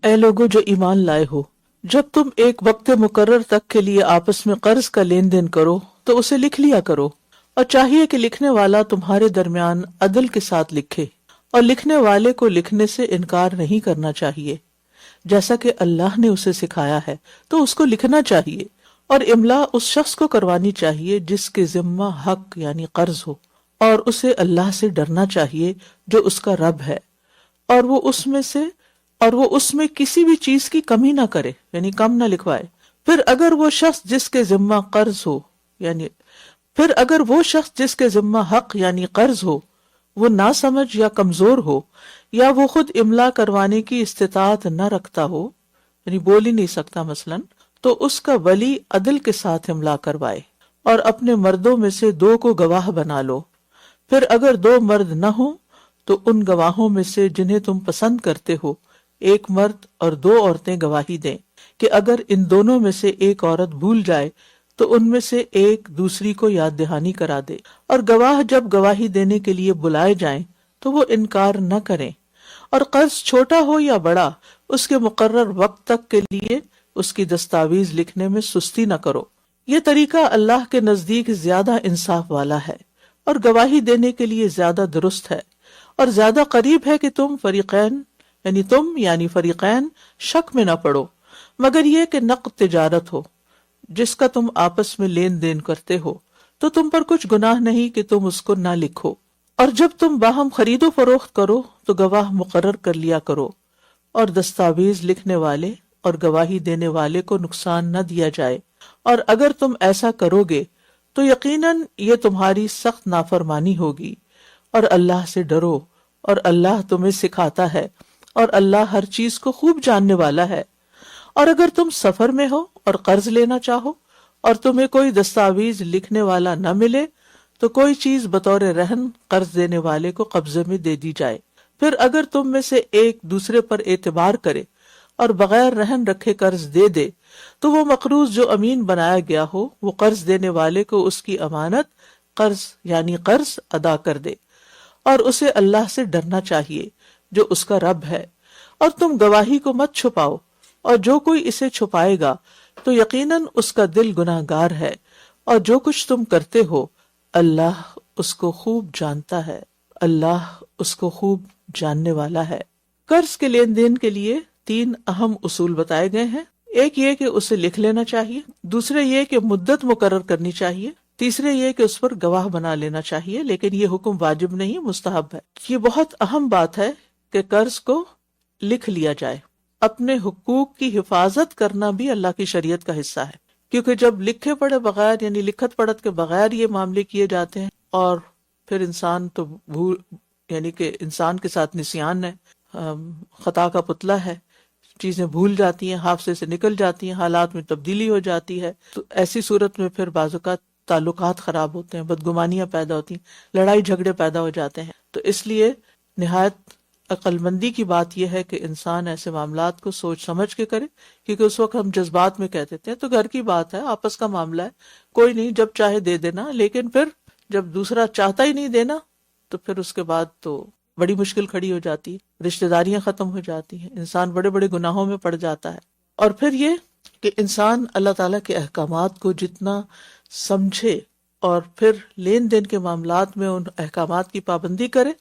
اے لوگو جو ایمان لائے ہو، جب تم ایک وقت مقرر تک کے لیے آپس میں قرض کا لین دین کرو تو اسے لکھ لیا کرو، اور چاہیے کہ لکھنے والا تمہارے درمیان عدل کے ساتھ لکھے، اور لکھنے والے کو لکھنے سے انکار نہیں کرنا چاہیے، جیسا کہ اللہ نے اسے سکھایا ہے تو اس کو لکھنا چاہیے، اور املا اس شخص کو کروانی چاہیے جس کے ذمہ حق یعنی قرض ہو، اور اسے اللہ سے ڈرنا چاہیے جو اس کا رب ہے، اور وہ اس میں کسی بھی چیز کی کمی نہ کرے یعنی کم نہ لکھوائے۔ پھر اگر وہ شخص جس کے ذمہ حق یعنی قرض ہو وہ ناسمجھ یا کمزور ہو، یا وہ خود املا کروانے کی استطاعت نہ رکھتا ہو یعنی بول ہی نہیں سکتا مثلاً، تو اس کا ولی عدل کے ساتھ املا کروائے، اور اپنے مردوں میں سے 2 کو گواہ بنا لو۔ پھر اگر 2 مرد نہ ہوں تو ان گواہوں میں سے جنہیں تم پسند کرتے ہو 1 مرد اور 2 عورتیں گواہی دیں، کہ اگر ان دونوں میں سے ایک عورت بھول جائے تو ان میں سے ایک دوسری کو یاد دہانی کرا دے، اور گواہ جب گواہی دینے کے لیے بلائے جائیں تو وہ انکار نہ کریں، اور قرض چھوٹا ہو یا بڑا اس کے مقرر وقت تک کے لیے اس کی دستاویز لکھنے میں سستی نہ کرو۔ یہ طریقہ اللہ کے نزدیک زیادہ انصاف والا ہے اور گواہی دینے کے لیے زیادہ درست ہے، اور زیادہ قریب ہے کہ تم فریقین شک میں نہ پڑو، مگر یہ کہ نقد تجارت ہو جس کا تم آپس میں لین دین کرتے ہو، تو تم پر کچھ گناہ نہیں کہ تم اس کو نہ لکھو۔ اور جب تم باہم خرید و فروخت کرو تو گواہ مقرر کر لیا کرو، اور دستاویز لکھنے والے اور گواہی دینے والے کو نقصان نہ دیا جائے، اور اگر تم ایسا کرو گے تو یقیناً یہ تمہاری سخت نافرمانی ہوگی، اور اللہ سے ڈرو، اور اللہ تمہیں سکھاتا ہے، اور اللہ ہر چیز کو خوب جاننے والا ہے۔ اور اگر تم سفر میں ہو اور قرض لینا چاہو اور تمہیں کوئی دستاویز لکھنے والا نہ ملے تو کوئی چیز بطور رہن قرض دینے والے کو قبضے میں دے دی جائے۔ پھر اگر تم میں سے ایک دوسرے پر اعتبار کرے اور بغیر رہن رکھے قرض دے دے تو وہ مقروض جو امین بنایا گیا ہو وہ قرض دینے والے کو اس کی امانت قرض ادا کر دے، اور اسے اللہ سے ڈرنا چاہیے جو اس کا رب ہے۔ اور تم گواہی کو مت چھپاؤ، اور جو کوئی اسے چھپائے گا تو یقیناً اس کا دل گناہ گار ہے، اور جو کچھ تم کرتے ہو اللہ اس کو خوب جانتا ہے، اللہ اس کو خوب جاننے والا ہے۔ قرض کے لین دین کے لیے 3 اہم اصول بتائے گئے ہیں۔ ایک یہ کہ اسے لکھ لینا چاہیے، دوسرے یہ کہ مدت مقرر کرنی چاہیے، تیسرے یہ کہ اس پر گواہ بنا لینا چاہیے، لیکن یہ حکم واجب نہیں، مستحب ہے۔ یہ بہت اہم بات ہے کہ قرض کو لکھ لیا جائے۔ اپنے حقوق کی حفاظت کرنا بھی اللہ کی شریعت کا حصہ ہے، کیونکہ جب لکھے پڑھے بغیر یعنی لکھت پڑھت کے بغیر یہ معاملے کیے جاتے ہیں، اور پھر انسان تو یعنی کہ انسان کے ساتھ نسیان ہے، خطا کا پتلا ہے، چیزیں بھول جاتی ہیں، حافظے سے نکل جاتی ہیں، حالات میں تبدیلی ہو جاتی ہے، تو ایسی صورت میں پھر بعض اوقات تعلقات خراب ہوتے ہیں، بدگمانیاں پیدا ہوتی ہیں، لڑائی جھگڑے پیدا ہو جاتے ہیں۔ تو اس لیے نہایت عقل مندی کی بات یہ ہے کہ انسان ایسے معاملات کو سوچ سمجھ کے کرے، کیونکہ اس وقت ہم جذبات میں کہہ دیتے ہیں تو گھر کی بات ہے، آپس کا معاملہ ہے، کوئی نہیں، جب چاہے دے دینا، لیکن پھر جب دوسرا چاہتا ہی نہیں دینا تو پھر اس کے بعد تو بڑی مشکل کھڑی ہو جاتی ہے، رشتہ داریاں ختم ہو جاتی ہیں، انسان بڑے بڑے گناہوں میں پڑ جاتا ہے۔ اور پھر یہ کہ انسان اللہ تعالیٰ کے احکامات کو جتنا سمجھے اور پھر لین دین کے معاملات میں ان احکامات کی پابندی کرے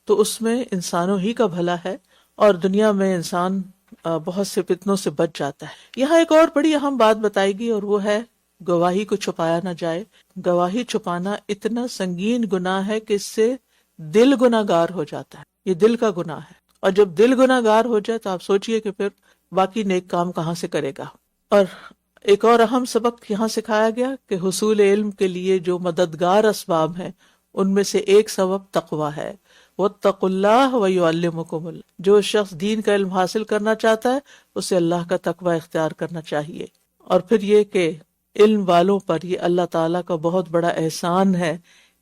تو اس میں انسانوں ہی کا بھلا ہے، اور دنیا میں انسان بہت سے فتنوں سے بچ جاتا ہے۔ یہاں ایک اور بڑی اہم بات بتائی گئی، اور وہ ہے گواہی کو چھپایا نہ جائے۔ گواہی چھپانا اتنا سنگین گناہ ہے کہ اس سے دل گناہ گار ہو جاتا ہے، یہ دل کا گناہ ہے، اور جب دل گناہ گار ہو جائے تو آپ سوچئے کہ پھر باقی نیک کام کہاں سے کرے گا۔ اور ایک اور اہم سبق یہاں سکھایا گیا کہ حصول علم کے لیے جو مددگار اسباب ہیں ان میں سے ایک سبب تقویٰ ہے۔ واتقوا اللہ ویعلمکم اللہ، جو شخص دین کا علم حاصل کرنا چاہتا ہے اسے اللہ کا تقویٰ اختیار کرنا چاہیے۔ اور پھر یہ کہ علم والوں پر یہ اللہ تعالیٰ کا بہت بڑا احسان ہے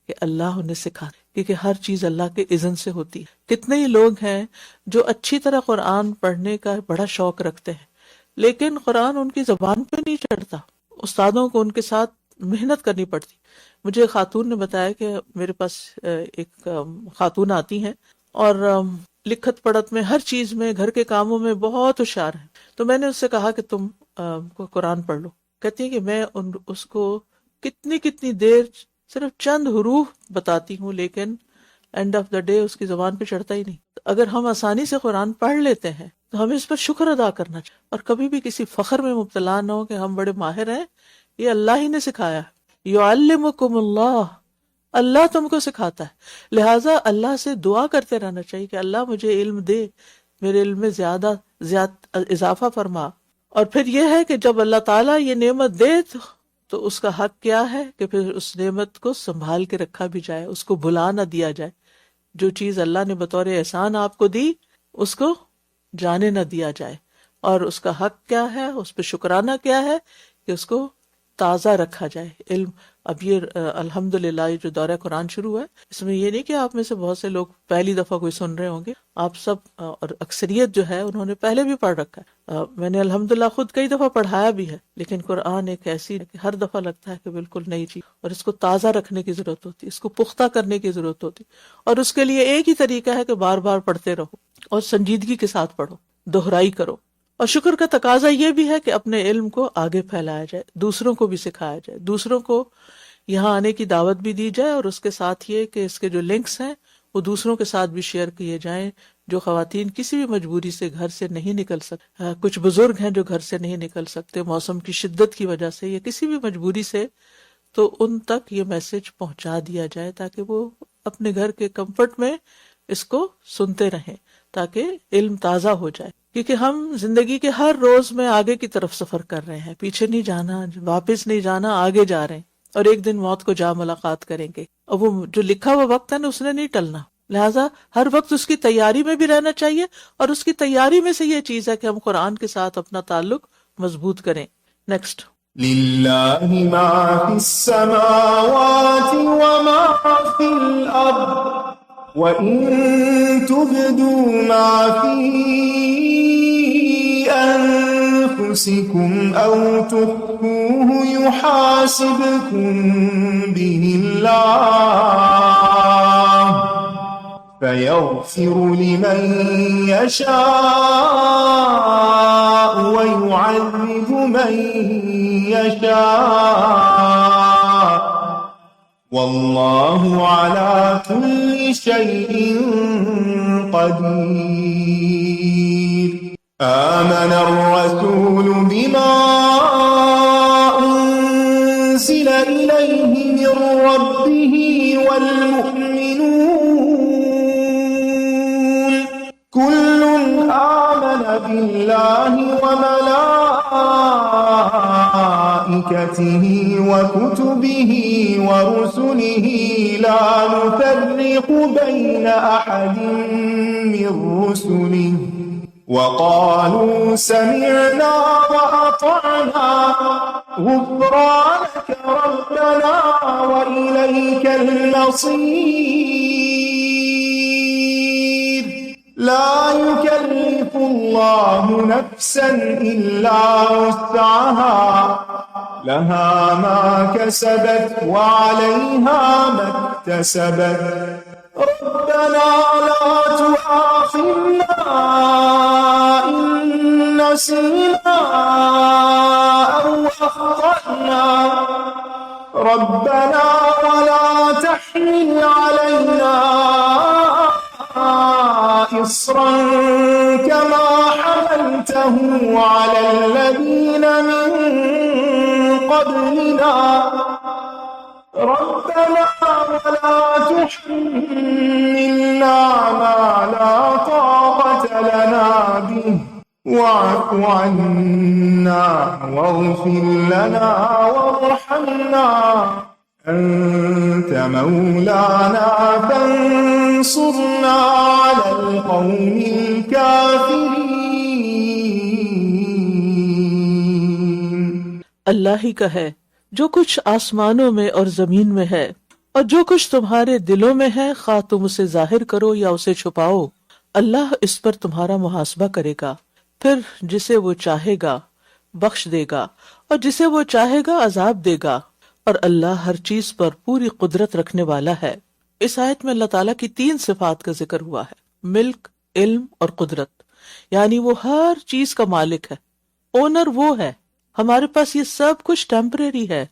کہ اللہ انہیں سکھاتے، کیونکہ ہر چیز اللہ کے اذن سے ہوتی ہے۔ کتنے ہی لوگ ہیں جو اچھی طرح قرآن پڑھنے کا بڑا شوق رکھتے ہیں لیکن قرآن ان کی زبان پہ نہیں چڑھتا، استادوں کو ان کے ساتھ محنت کرنی پڑتی۔ مجھے ایک خاتون نے بتایا کہ میرے پاس ایک خاتون آتی ہیں اور لکھت پڑھت میں ہر چیز میں گھر کے کاموں میں بہت ہوشیار ہیں، تو میں نے اس سے کہا کہ تم قرآن پڑھ لو۔ کہتی ہے کہ میں اس کو کتنی دیر صرف چند حروف بتاتی ہوں لیکن اینڈ آف دا ڈے اس کی زبان پہ چڑھتا ہی نہیں۔ اگر ہم آسانی سے قرآن پڑھ لیتے ہیں تو ہمیں اس پر شکر ادا کرنا چاہیے، اور کبھی بھی کسی فخر میں مبتلا نہ ہو کہ ہم بڑے ماہر ہیں، یہ اللہ ہی نے سکھایا ہے۔ یعلمکم اللہ، اللہ تم کو سکھاتا ہے، لہٰذا اللہ سے دعا کرتے رہنا چاہیے کہ اللہ مجھے علم دے، میرے علم میں زیادہ اضافہ فرما۔ اور پھر یہ ہے کہ جب اللہ تعالیٰ یہ نعمت دے تو اس کا حق کیا ہے کہ پھر اس نعمت کو سنبھال کے رکھا بھی جائے، اس کو بھلا نہ دیا جائے۔ جو چیز اللہ نے بطور احسان آپ کو دی اس کو جانے نہ دیا جائے، اور اس کا حق کیا ہے، اس پہ شکرانہ کیا ہے کہ اس کو تازہ رکھا جائے۔ علم اب یہ الحمدللہ یہ جو دورہ قرآن شروع ہوا ہے، اس میں یہ نہیں کہ آپ میں سے بہت سے لوگ پہلی دفعہ کوئی سن رہے ہوں گے، آپ سب اور اکثریت جو ہے انہوں نے پہلے بھی پڑھ رکھا ہے۔ میں نے الحمدللہ خود کئی دفعہ پڑھایا بھی ہے، لیکن قرآن ایک ایسی کہ ہر دفعہ لگتا ہے کہ بالکل نئی چیز، اور اس کو تازہ رکھنے کی ضرورت ہوتی ہے، اس کو پختہ کرنے کی ضرورت ہوتی، اور اس کے لیے ایک ہی طریقہ ہے کہ بار بار پڑھتے رہو اور سنجیدگی کے ساتھ پڑھو، دہرائی کرو۔ اور شکر کا تقاضا یہ بھی ہے کہ اپنے علم کو آگے پھیلایا جائے، دوسروں کو بھی سکھایا جائے، دوسروں کو یہاں آنے کی دعوت بھی دی جائے، اور اس کے ساتھ یہ کہ اس کے جو لنکس ہیں وہ دوسروں کے ساتھ بھی شیئر کیے جائیں، جو خواتین کسی بھی مجبوری سے گھر سے نہیں نکل سکتے، کچھ بزرگ ہیں جو گھر سے نہیں نکل سکتے موسم کی شدت کی وجہ سے یا کسی بھی مجبوری سے، تو ان تک یہ میسج پہنچا دیا جائے تاکہ وہ اپنے گھر کے کمفرٹ میں اس کو سنتے رہیں، تاکہ علم تازہ ہو جائے۔ کیونکہ ہم زندگی کے ہر روز میں آگے کی طرف سفر کر رہے ہیں، پیچھے نہیں جانا، واپس نہیں جانا، آگے جا رہے ہیں، اور ایک دن موت کو جا ملاقات کریں گے، اور وہ جو لکھا ہوا وقت ہے نا اس نے نہیں ٹلنا، لہٰذا ہر وقت اس کی تیاری میں بھی رہنا چاہیے، اور اس کی تیاری میں سے یہ چیز ہے کہ ہم قرآن کے ساتھ اپنا تعلق مضبوط کریں۔ نیکسٹ، للہ ما فی السماوات وما فی الارض وَإِن تُبْدُوا مَا فِي أَنفُسِكُمْ أَوْ تُخْفُوهُ يُحَاسِبْكُم بِهِ اللَّهُ فَيَغْفِرُ لِمَن يَشَاءُ وَيُعَذِّبُ مَن يَشَاءُ واللہ علی کل شیء قدیر۔ آمن الرسول بما انزل الیہ من ربہ والمؤمنون کل آمن باللہ وملائکته وكتبه ورسله لا نفرق بين أحد من رسله وقالوا سمعنا وأطعنا غفرانك ربنا وإليك المصير لا يكلف الله نفسا إلا وسعها لها ما كسبت وعليها ما اكتسبت ربنا لا تؤاخذنا إن نسينا أو أخطأنا ربنا ولا تحمل علينا إصرا كما حملته على الذين من قبلنا ربنا ولا تحملنا ما لا طاقة لنا به واعف عنا واغفر لنا وارحمنا أنت مولانا فانصرنا على القوم الكافرين. اللہ ہی کا ہے جو کچھ آسمانوں میں اور زمین میں ہے، اور جو کچھ تمہارے دلوں میں ہے، خواہ تم اسے ظاہر کرو یا اسے چھپاؤ، اللہ اس پر تمہارا محاسبہ کرے گا، پھر جسے وہ چاہے گا بخش دے گا اور جسے وہ چاہے گا عذاب دے گا، اور اللہ ہر چیز پر پوری قدرت رکھنے والا ہے. اس آیت میں اللہ تعالیٰ کی 3 صفات کا ذکر ہوا ہے: ملک، علم اور قدرت. یعنی وہ ہر چیز کا مالک ہے، اونر وہ ہے. ہمارے پاس یہ سب کچھ ٹیمپریری ہے،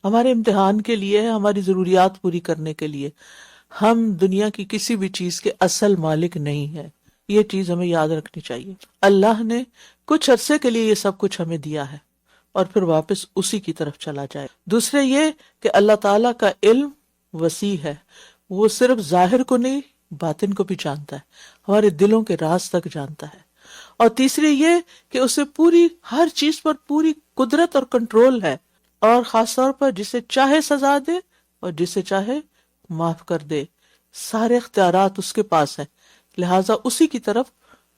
ہمارے امتحان کے لیے ہے، ہماری ضروریات پوری کرنے کے لیے. ہم دنیا کی کسی بھی چیز کے اصل مالک نہیں ہے، یہ چیز ہمیں یاد رکھنی چاہیے. اللہ نے کچھ عرصے کے لیے یہ سب کچھ ہمیں دیا ہے اور پھر واپس اسی کی طرف چلا جائے. دوسرے یہ کہ اللہ تعالیٰ کا علم وسیع ہے، وہ صرف ظاہر کو نہیں باطن کو بھی جانتا ہے، ہمارے دلوں کے راز تک جانتا ہے. اور تیسری یہ کہ اسے پوری ہر چیز پر پوری قدرت اور کنٹرول ہے، اور خاص طور پر جسے چاہے سزا دے اور جسے چاہے معاف کر دے. سارے اختیارات اس کے پاس ہیں، لہٰذا اسی کی طرف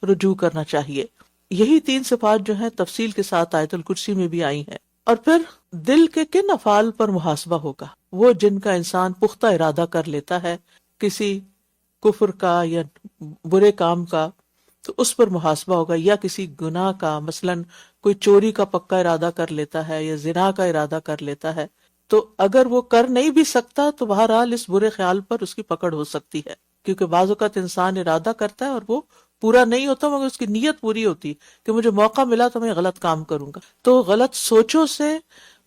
رجوع کرنا چاہیے. یہی 3 صفات جو ہیں تفصیل کے ساتھ آیت الکرسی میں بھی آئی ہیں. اور پھر دل کے کن افعال پر محاسبہ ہوگا؟ وہ جن کا انسان پختہ ارادہ کر لیتا ہے کسی کفر کا یا برے کام کا، تو اس پر محاسبہ ہوگا. یا کسی گناہ کا، مثلاً کوئی چوری کا پکا ارادہ کر لیتا ہے یا زنا کا ارادہ کر لیتا ہے، تو اگر وہ کر نہیں بھی سکتا تو بہرحال اس برے خیال پر اس کی پکڑ ہو سکتی ہے، کیونکہ بعض اوقات انسان ارادہ کرتا ہے اور وہ پورا نہیں ہوتا، مگر اس کی نیت پوری ہوتی کہ مجھے موقع ملا تو میں غلط کام کروں گا. تو غلط سوچوں سے،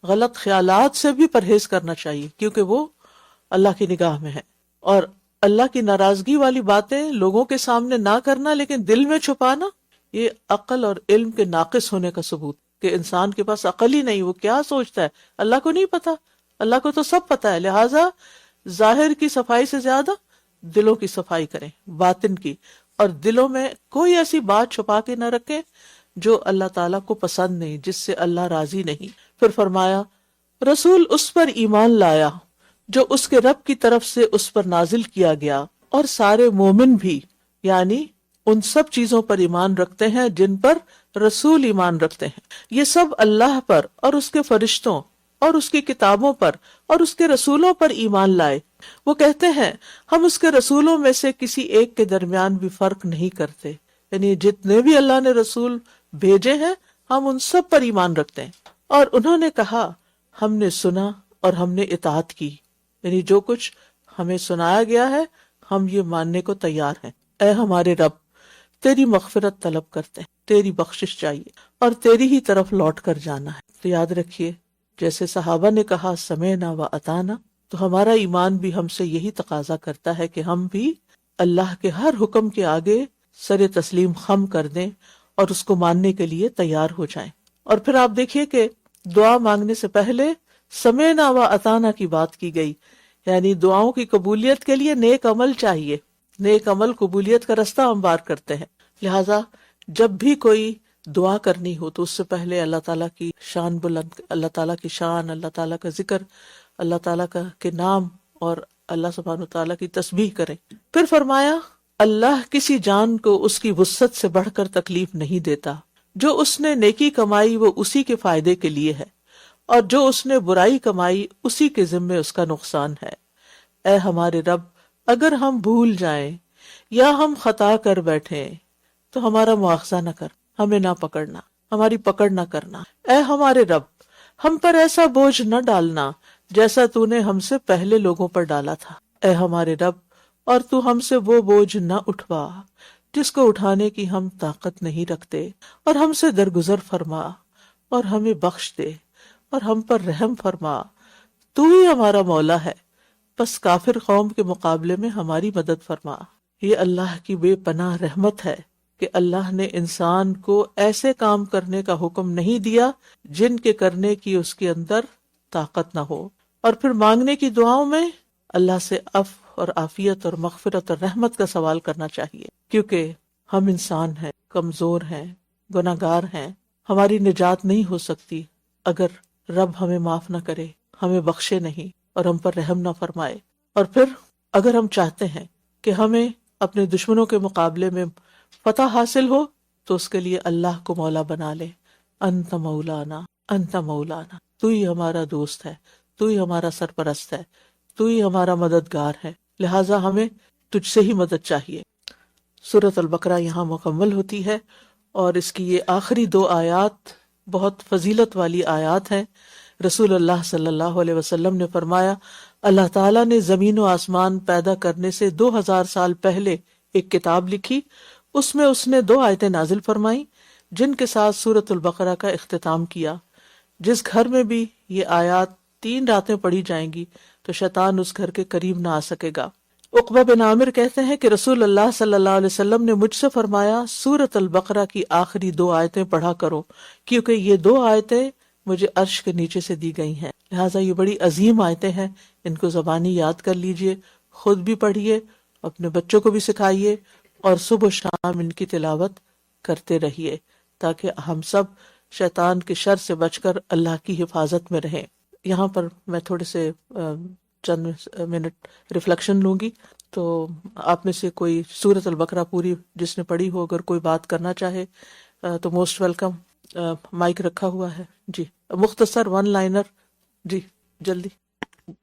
غلط خیالات سے بھی پرہیز کرنا چاہیے، کیونکہ وہ اللہ کی نگاہ میں ہے. اور اللہ کی ناراضگی والی باتیں لوگوں کے سامنے نہ کرنا لیکن دل میں چھپانا، یہ عقل اور علم کے ناقص ہونے کا ثبوت کہ انسان کے پاس عقل ہی نہیں. وہ کیا سوچتا ہے اللہ کو نہیں پتا، اللہ کو تو سب پتا ہے. لہٰذا ظاہر کی صفائی سے زیادہ دلوں کی صفائی کریں، باطن کی، اور دلوں میں کوئی ایسی بات چھپا کے نہ رکھیں جو اللہ تعالیٰ کو پسند نہیں، جس سے اللہ راضی نہیں. پھر فرمایا رسول اس پر ایمان لایا جو اس کے رب کی طرف سے اس پر نازل کیا گیا، اور سارے مومن بھی، یعنی ان سب چیزوں پر ایمان رکھتے ہیں جن پر رسول ایمان رکھتے ہیں. یہ سب اللہ پر اور اس کے فرشتوں اور اس کی کتابوں پر اور اس کے رسولوں پر ایمان لائے. وہ کہتے ہیں ہم اس کے رسولوں میں سے کسی ایک کے درمیان بھی فرق نہیں کرتے، یعنی جتنے بھی اللہ نے رسول بھیجے ہیں ہم ان سب پر ایمان رکھتے ہیں. اور انہوں نے کہا ہم نے سنا اور ہم نے اطاعت کی، یعنی جو کچھ ہمیں سنایا گیا ہے ہم یہ ماننے کو تیار ہیں. اے ہمارے رب، تیری مغفرت طلب کرتے ہیں، تیری بخشش چاہیے اور تیری ہی طرف لوٹ کر جانا ہے. تو یاد رکھیے جیسے صحابہ نے کہا سمعنا و اطعنا، تو ہمارا ایمان بھی ہم سے یہی تقاضا کرتا ہے کہ ہم بھی اللہ کے ہر حکم کے آگے سر تسلیم خم کر دیں اور اس کو ماننے کے لیے تیار ہو جائیں. اور پھر آپ دیکھیے کہ دعا مانگنے سے پہلے سمعنا و اطعنا کی بات کی گئی، یعنی دعاؤں کی قبولیت کے لیے نیک عمل چاہیے. نیک عمل قبولیت کا رستہ ہموار کرتے ہیں. لہٰذا جب بھی کوئی دعا کرنی ہو تو اس سے پہلے اللہ تعالیٰ کی شان بلند، اللہ تعالیٰ کی شان، اللہ تعالیٰ کا ذکر، اللہ تعالیٰ کے نام اور اللہ سبحانہ وتعالیٰ کی تسبیح کریں. پھر فرمایا اللہ کسی جان کو اس کی وسعت سے بڑھ کر تکلیف نہیں دیتا. جو اس نے نیکی کمائی وہ اسی کے فائدے کے لیے ہے، اور جو اس نے برائی کمائی اسی کے ذمے اس کا نقصان ہے. اے ہمارے رب، اگر ہم بھول جائیں یا ہم خطا کر بیٹھیں تو ہمارا مواخذہ نہ کر، ہمیں نہ پکڑنا، ہماری پکڑ نہ کرنا۔ اے ہمارے رب، ہم پر ایسا بوجھ نہ ڈالنا جیسا تو نے ہم سے پہلے لوگوں پر ڈالا تھا۔ اے ہمارے رب، اور تو ہم سے وہ بوجھ نہ اٹھوا جس کو اٹھانے کی ہم طاقت نہیں رکھتے، اور ہم سے درگزر فرما اور ہمیں بخش دے اور ہم پر رحم فرما۔ تو ہی ہمارا مولا ہے، بس کافر قوم کے مقابلے میں ہماری مدد فرما۔ یہ اللہ کی بے پناہ رحمت ہے کہ اللہ نے انسان کو ایسے کام کرنے کا حکم نہیں دیا جن کے کرنے کی اس کے اندر طاقت نہ ہو، اور پھر مانگنے کی دعاؤں میں اللہ سے عفو اور عافیت اور مغفرت اور رحمت کا سوال کرنا چاہیے، کیونکہ ہم انسان ہیں، کمزور ہیں، گناہگار ہیں۔ ہماری نجات نہیں ہو سکتی اگر رب ہمیں معاف نہ کرے، ہمیں بخشے نہیں اور ہم پر رحم نہ فرمائے۔ اور پھر اگر ہم چاہتے ہیں کہ ہمیں اپنے دشمنوں کے مقابلے میں فتح حاصل ہو تو اس کے لیے اللہ کو مولا بنا لے۔ انت مولانا، انت مولانا، تو ہی ہمارا دوست ہے، تو ہی ہمارا سرپرست ہے، تو ہی ہمارا مددگار ہے، لہٰذا ہمیں تجھ سے ہی مدد چاہیے۔ سورۃ البقرہ یہاں مکمل ہوتی ہے، اور اس کی یہ آخری 2 آیات بہت فضیلت والی آیات ہیں۔ رسول اللہ صلی اللہ علیہ وسلم نے فرمایا، اللہ تعالیٰ نے زمین و آسمان پیدا کرنے سے 2000 سال پہلے ایک کتاب لکھی، اس میں اس نے 2 آیتیں نازل فرمائیں جن کے ساتھ سورۃ البقرہ کا اختتام کیا۔ جس گھر میں بھی یہ آیات 3 راتیں پڑھی جائیں گی تو شیطان اس گھر کے قریب نہ آ سکے گا۔ عقبہ بن عامر کہتے ہیں کہ رسول اللہ صلی اللہ علیہ وسلم نے مجھ سے فرمایا، سورۃ البقرہ کی آخری 2 آیتیں پڑھا کرو، کیونکہ یہ 2 آیتیں مجھے عرش کے نیچے سے دی گئی ہیں۔ لہٰذا یہ بڑی عظیم آیتیں ہیں، ان کو زبانی یاد کر لیجئے، خود بھی پڑھیے، اپنے بچوں کو بھی سکھائیے، اور صبح و شام ان کی تلاوت کرتے رہیے تاکہ ہم سب شیطان کے شر سے بچ کر اللہ کی حفاظت میں رہیں۔ یہاں پر میں تھوڑے سے چند منٹ ریفلیکشن لوں گی، تو آپ میں سے کوئی سورۃ البقرہ پوری جس نے پڑھی ہو اگر کوئی بات کرنا چاہے تو موسٹ ویلکم۔ مائک رکھا ہوا ہے، جی مختصر 1 لائنر، جی جلدی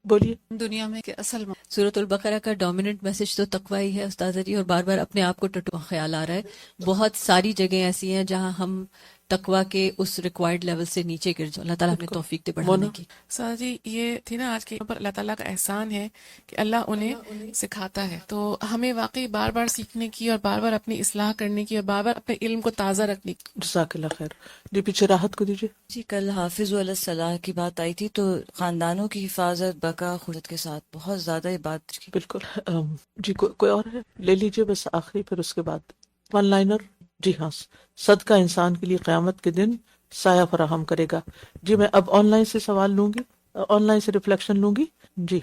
بولیے۔ دنیا میں کہ اصل سورۃ البقرہ کا ڈومیننٹ میسج تو تقوی ہی ہے استاذہ جی، اور بار بار اپنے آپ کو ٹٹو خیال آ رہا ہے۔ بہت ساری جگہیں ایسی ہیں جہاں ہم تقوی کے اس ریکوائرڈ لیول سے نیچے گر جاؤ۔ اللہ تعالیٰ ہمیں توفیق دے بڑھانے کی۔ سر جی یہ تھی نا آج کے اوپر اللہ تعالیٰ کا احسان ہے کہ اللہ انہیں سکھاتا ہے، تو ہمیں واقعی بار بار سیکھنے کی اور بار بار اپنی اصلاح کرنے کی اور بار بار اپنے علم کو تازہ رکھنے کی۔ جزاک اللہ خیر۔ جی پیچھے راحت کو دیجیے۔ جی کل حافظ علیہ الصلاح کی بات آئی تھی، تو خاندانوں کی حفاظت بقا خودت کے ساتھ بہت زیادہ یہ بات کی۔ بالکل۔ جی کوئی اور ہے؟ لے لیجیے بس آخری، پھر اس کے بعد 1 لائنر۔ جی ہاں، صدقہ انسان کے لیے قیامت کے دن سایہ فراہم کرے گا۔ جی میں اب آن لائن سے سوال لوں گی، آن لائن سے ریفلیکشن لوں گی۔ جی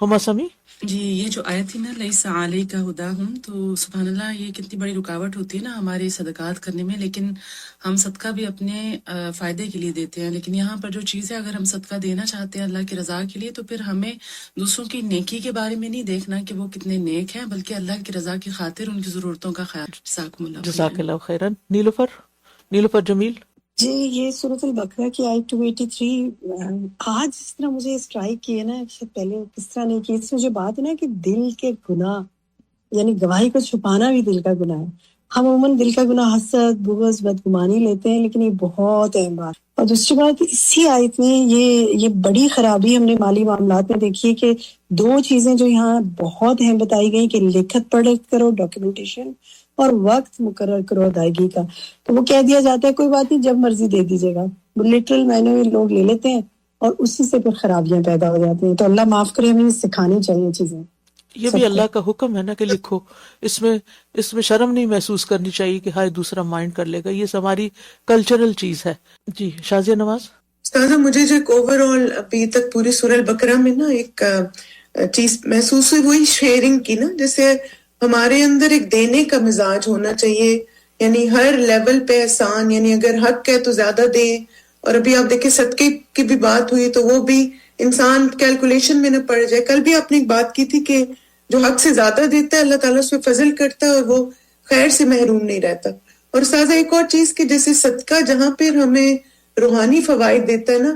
ہما سمی۔ جی یہ جو آیت تھی نا لیس علیک ہداہم، تو سبحان اللہ یہ کتنی بڑی رکاوٹ ہوتی ہے نا ہمارے صدقات کرنے میں، لیکن ہم صدقہ بھی اپنے فائدے کے لیے دیتے ہیں، لیکن یہاں پر جو چیز ہے اگر ہم صدقہ دینا چاہتے ہیں اللہ کی رضا کے لیے تو پھر ہمیں دوسروں کی نیکی کے بارے میں نہیں دیکھنا کہ وہ کتنے نیک ہیں، بلکہ اللہ کی رضا کی خاطر ان کی ضرورتوں کا خیال۔ جزاکم اللہ۔ جزاک اللہ خیرن۔ نیلوفر جمیل۔ جی یہ سورۃ البقرہ کی آیت 283 آج جس طرح مجھے اسٹرائک کی ہے نا، شاید پہلے اس طرح نہیں کی۔ اس میں جو بات ہے نا کہ دل کے گناہ، یعنی گواہی کو چھپانا بھی دل کا گناہ ہے۔ ہم عموماً دل کا گناہ حسد، بغض، بدگمانی لیتے ہیں، لیکن یہ بہت اہم بات۔ اور دوسری بات اسی آیت میں یہ بڑی خرابی ہم نے مالی معاملات میں دیکھی ہے کہ 2 چیزیں جو یہاں بہت اہم بتائی گئی کہ لکھت پڑھت کرو، ڈاکیومنٹیشن، اور وقت مقرر کرو ادائیگی کا۔ تو وہ کہہ دیا جاتا ہے کوئی بات نہیں جب مرضی دے دیجیے گا، لٹرل معنی میں لوگ لے لیتے ہیں اور اسی سے پھر خرابیاں پیدا ہو جاتی ہیں۔ تو اللہ معاف کرے، ہمیں سکھانی چاہیے چیزیں۔ یہ بھی اللہ کا حکم ہے نا کہ لکھو، اس میں شرم نہیں محسوس کرنی چاہیے کہ ہائے دوسرا مائنڈ کر لے گا، یہ ہماری کلچرل چیز ہے۔ جی شازیہ نواز۔ استاذہ مجھے جو اوور آل ابھی تک پوری سورہ البقرہ میں نا ایک چیز محسوس ہوئی، وہی شیئرنگ کی نا، جیسے ہمارے اندر ایک دینے کا مزاج ہونا چاہیے، یعنی ہر لیول پہ احسان، یعنی اگر حق ہے تو زیادہ دیں۔ اور ابھی آپ دیکھیں صدقے کی بھی بات ہوئی تو وہ بھی انسان کیلکولیشن میں نہ پڑ جائے۔ کل بھی آپ نے ایک بات کی تھی کہ جو حق سے زیادہ دیتا ہے اللہ تعالیٰ اس پہ فضل کرتا ہے اور وہ خیر سے محروم نہیں رہتا۔ اور سازا ایک اور چیز کہ جیسے صدقہ جہاں پہ ہمیں روحانی فوائد دیتا ہے نا،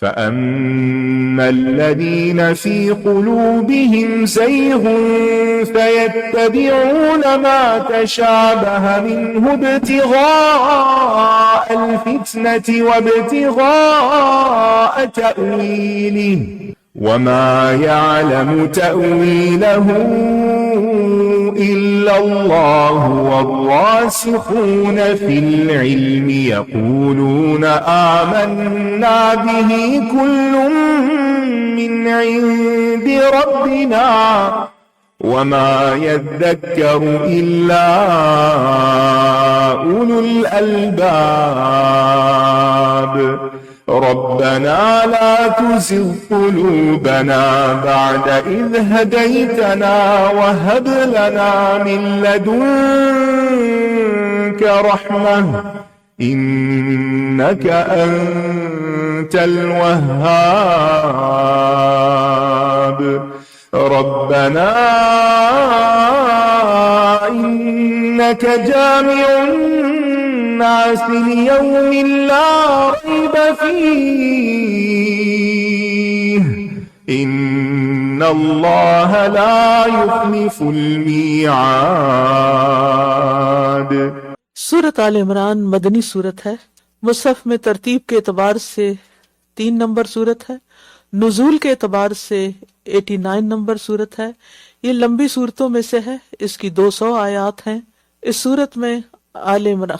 فأما الذين في قلوبهم زيغ فيتبعون ما تشابه منه ابتغاء الفتنة وابتغاء تأويله وما يعلم تأويله إلا الله والراسخون في العلم يقولون آمنا به كل من عند ربنا وما يذكر إلا أولو الألباب ربنا لا تزغ قلوبنا بعد إذ هديتنا وهب لنا من لدنك رحمة إنك أنت الوهاب ربنا إنك جامع الناس ليوم لا ريب فيه إن الله لا يخلف الميعاد. سورت آل عمران مدنی سورت ہے. مصحف میں ترتیب کے اعتبار سے 3 نمبر سورت ہے. نزول کے اعتبار سے 89 نمبر سورت ہے. یہ لمبی صورتوں میں سے ہے. اس کی 200 آیات ہیں. اس صورت میں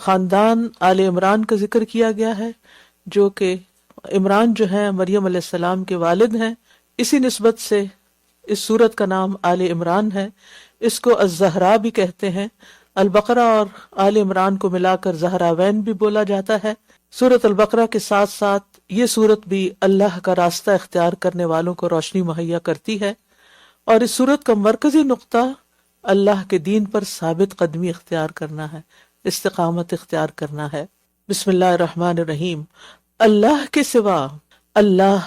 خاندان آل عمران کا ذکر کیا گیا ہے، جو کہ عمران جو ہیں مریم علیہ السلام کے والد ہیں. اسی نسبت سے اس صورت کا نام آل عمران ہے. اس کو الزہرا بھی کہتے ہیں. البقرہ اور آل عمران کو ملا کر زہراوین بھی بولا جاتا ہے. سورت البقرہ کے ساتھ ساتھ یہ سورت بھی اللہ کا راستہ اختیار کرنے والوں کو روشنی مہیا کرتی ہے، اور اس سورت کا مرکزی نقطہ اللہ کے دین پر ثابت قدمی اختیار کرنا ہے، استقامت اختیار کرنا ہے. بسم اللہ الرحمن الرحیم. اللہ کے سوا، اللہ،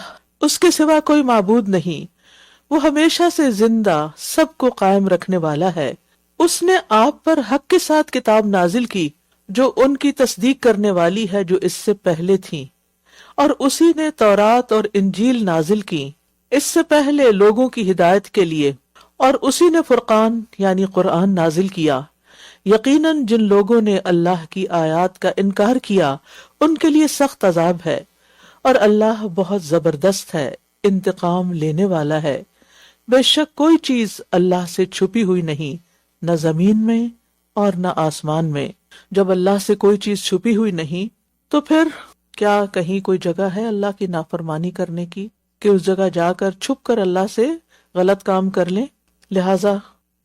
اس کے سوا کوئی معبود نہیں. وہ ہمیشہ سے زندہ، سب کو قائم رکھنے والا ہے. اس نے آپ پر حق کے ساتھ کتاب نازل کی جو ان کی تصدیق کرنے والی ہے جو اس سے پہلے تھیں، اور اسی نے تورات اور انجیل نازل کی اس سے پہلے لوگوں کی ہدایت کے لیے، اور اسی نے فرقان یعنی قرآن نازل کیا. یقیناً جن لوگوں نے اللہ کی آیات کا انکار کیا ان کے لیے سخت عذاب ہے، اور اللہ بہت زبردست ہے، انتقام لینے والا ہے. بے شک کوئی چیز اللہ سے چھپی ہوئی نہیں، نہ زمین میں اور نہ آسمان میں. جب اللہ سے کوئی چیز چھپی ہوئی نہیں تو پھر کیا کہیں کوئی جگہ ہے اللہ کی نافرمانی کرنے کی کہ اس جگہ جا کر چھپ کر اللہ سے غلط کام کر لیں؟ لہٰذا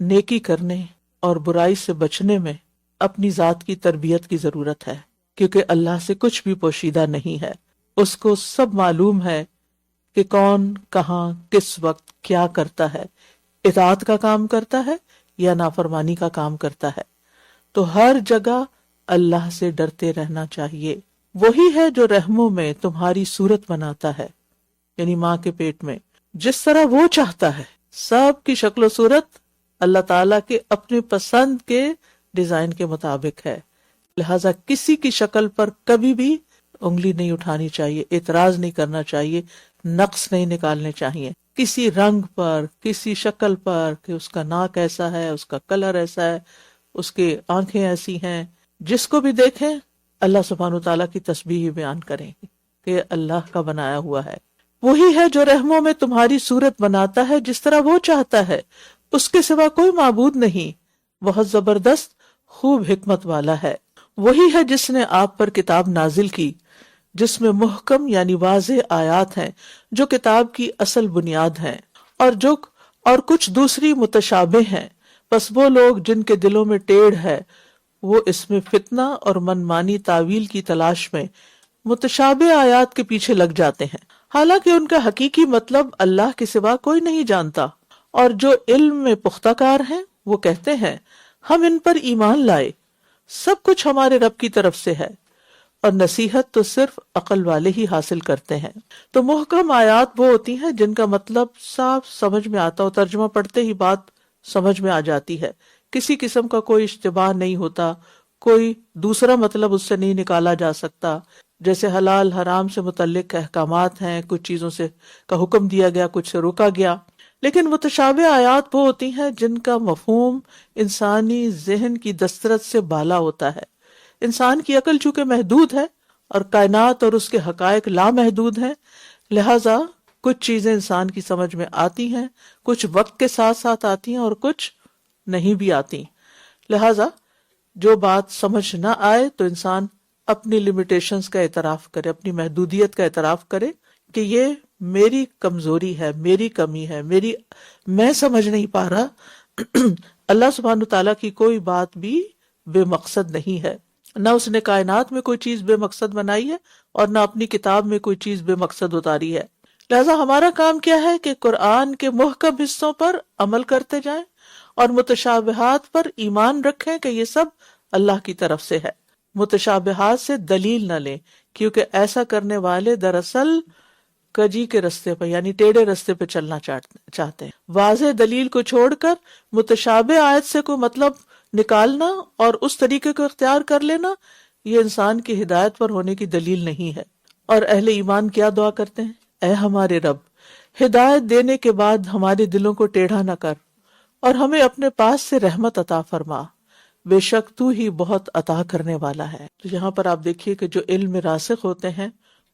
نیکی کرنے اور برائی سے بچنے میں اپنی ذات کی تربیت کی ضرورت ہے، کیونکہ اللہ سے کچھ بھی پوشیدہ نہیں ہے. اس کو سب معلوم ہے کہ کون کہاں کس وقت کیا کرتا ہے، اطاعت کا کام کرتا ہے یا نافرمانی کا کام کرتا ہے. تو ہر جگہ اللہ سے ڈرتے رہنا چاہیے. وہی ہے جو رحموں میں تمہاری صورت بناتا ہے، یعنی ماں کے پیٹ میں، جس طرح وہ چاہتا ہے. سب کی شکل و صورت اللہ تعالیٰ کے اپنے پسند کے ڈیزائن کے مطابق ہے. لہٰذا کسی کی شکل پر کبھی بھی انگلی نہیں اٹھانی چاہیے، اعتراض نہیں کرنا چاہیے، نقص نہیں نکالنے چاہیے کسی رنگ پر، کسی شکل پر، کہ اس کا ناک ایسا ہے، اس کا کلر ایسا ہے، اس کے آنکھیں ایسی ہیں. جس کو بھی دیکھیں اللہ سبحانہ تعالیٰ کی تسبیح بیان کریں کہ اللہ کا بنایا ہوا ہے. وہی ہے جو رحموں میں تمہاری صورت بناتا ہے جس طرح وہ چاہتا ہے. اس کے سوا کوئی معبود نہیں، بہت زبردست خوب حکمت والا ہے. وہی ہے جس نے آپ پر کتاب نازل کی جس میں محکم یعنی واضح آیات ہیں جو کتاب کی اصل بنیاد ہیں، اور کچھ دوسری متشابہ ہیں. پس وہ لوگ جن کے دلوں میں ٹیڑھ ہے وہ اس میں فتنہ اور منمانی تعویل کی تلاش میں متشابہ آیات کے پیچھے لگ جاتے ہیں، حالانکہ ان کا حقیقی مطلب اللہ کے سوا کوئی نہیں جانتا. اور جو علم میں پختہ کار ہیں وہ کہتے ہیں ہم ان پر ایمان لائے، سب کچھ ہمارے رب کی طرف سے ہے، اور نصیحت تو صرف عقل والے ہی حاصل کرتے ہیں. تو محکم آیات وہ ہوتی ہیں جن کا مطلب صاف سمجھ میں آتا ہو، ترجمہ پڑھتے ہی بات سمجھ میں آ جاتی ہے، کسی قسم کا کوئی اشتباہ نہیں ہوتا، کوئی دوسرا مطلب اس سے نہیں نکالا جا سکتا. جیسے حلال حرام سے متعلق احکامات ہیں، کچھ چیزوں سے کا حکم دیا گیا، کچھ سے روکا گیا. لیکن متشابہ آیات وہ ہوتی ہیں جن کا مفہوم انسانی ذہن کی دسترس سے بالا ہوتا ہے. انسان کی عقل چونکہ محدود ہے اور کائنات اور اس کے حقائق لامحدود ہیں، لہٰذا کچھ چیزیں انسان کی سمجھ میں آتی ہیں، کچھ وقت کے ساتھ ساتھ آتی ہیں اور کچھ نہیں بھی آتی. لہٰذا جو بات سمجھ نہ آئے تو انسان اپنی لمیٹیشنز کا اعتراف کرے، اپنی محدودیت کا اعتراف کرے کہ یہ میری کمزوری ہے، میری کمی ہے، میں سمجھ نہیں پا رہا. اللہ سبحانہ تعالیٰ کی کوئی بات بھی بے مقصد نہیں ہے. نہ اس نے کائنات میں کوئی چیز بے مقصد بنائی ہے اور نہ اپنی کتاب میں کوئی چیز بے مقصد اتاری ہے. لہذا ہمارا کام کیا ہے کہ قرآن کے محکم حصوں پر عمل کرتے جائیں اور متشابہات پر ایمان رکھیں کہ یہ سب اللہ کی طرف سے ہے. متشابہات سے دلیل نہ لیں، کیونکہ ایسا کرنے والے دراصل کجی کے رستے پہ یعنی ٹیڑھے رستے پہ چلنا چاہتے ہیں. واضح دلیل کو چھوڑ کر متشابہ آیت سے کوئی مطلب نکالنا اور اس طریقے کو اختیار کر لینا، یہ انسان کی ہدایت پر ہونے کی دلیل نہیں ہے. اور اہل ایمان کیا دعا کرتے ہیں؟ اے ہمارے رب، ہدایت دینے کے بعد ہمارے دلوں کو ٹیڑھا نہ کر اور ہمیں اپنے پاس سے رحمت عطا فرما، بے شک تو ہی بہت عطا کرنے والا ہے. تو یہاں پر آپ دیکھیے کہ جو علم میں راسخ ہوتے ہیں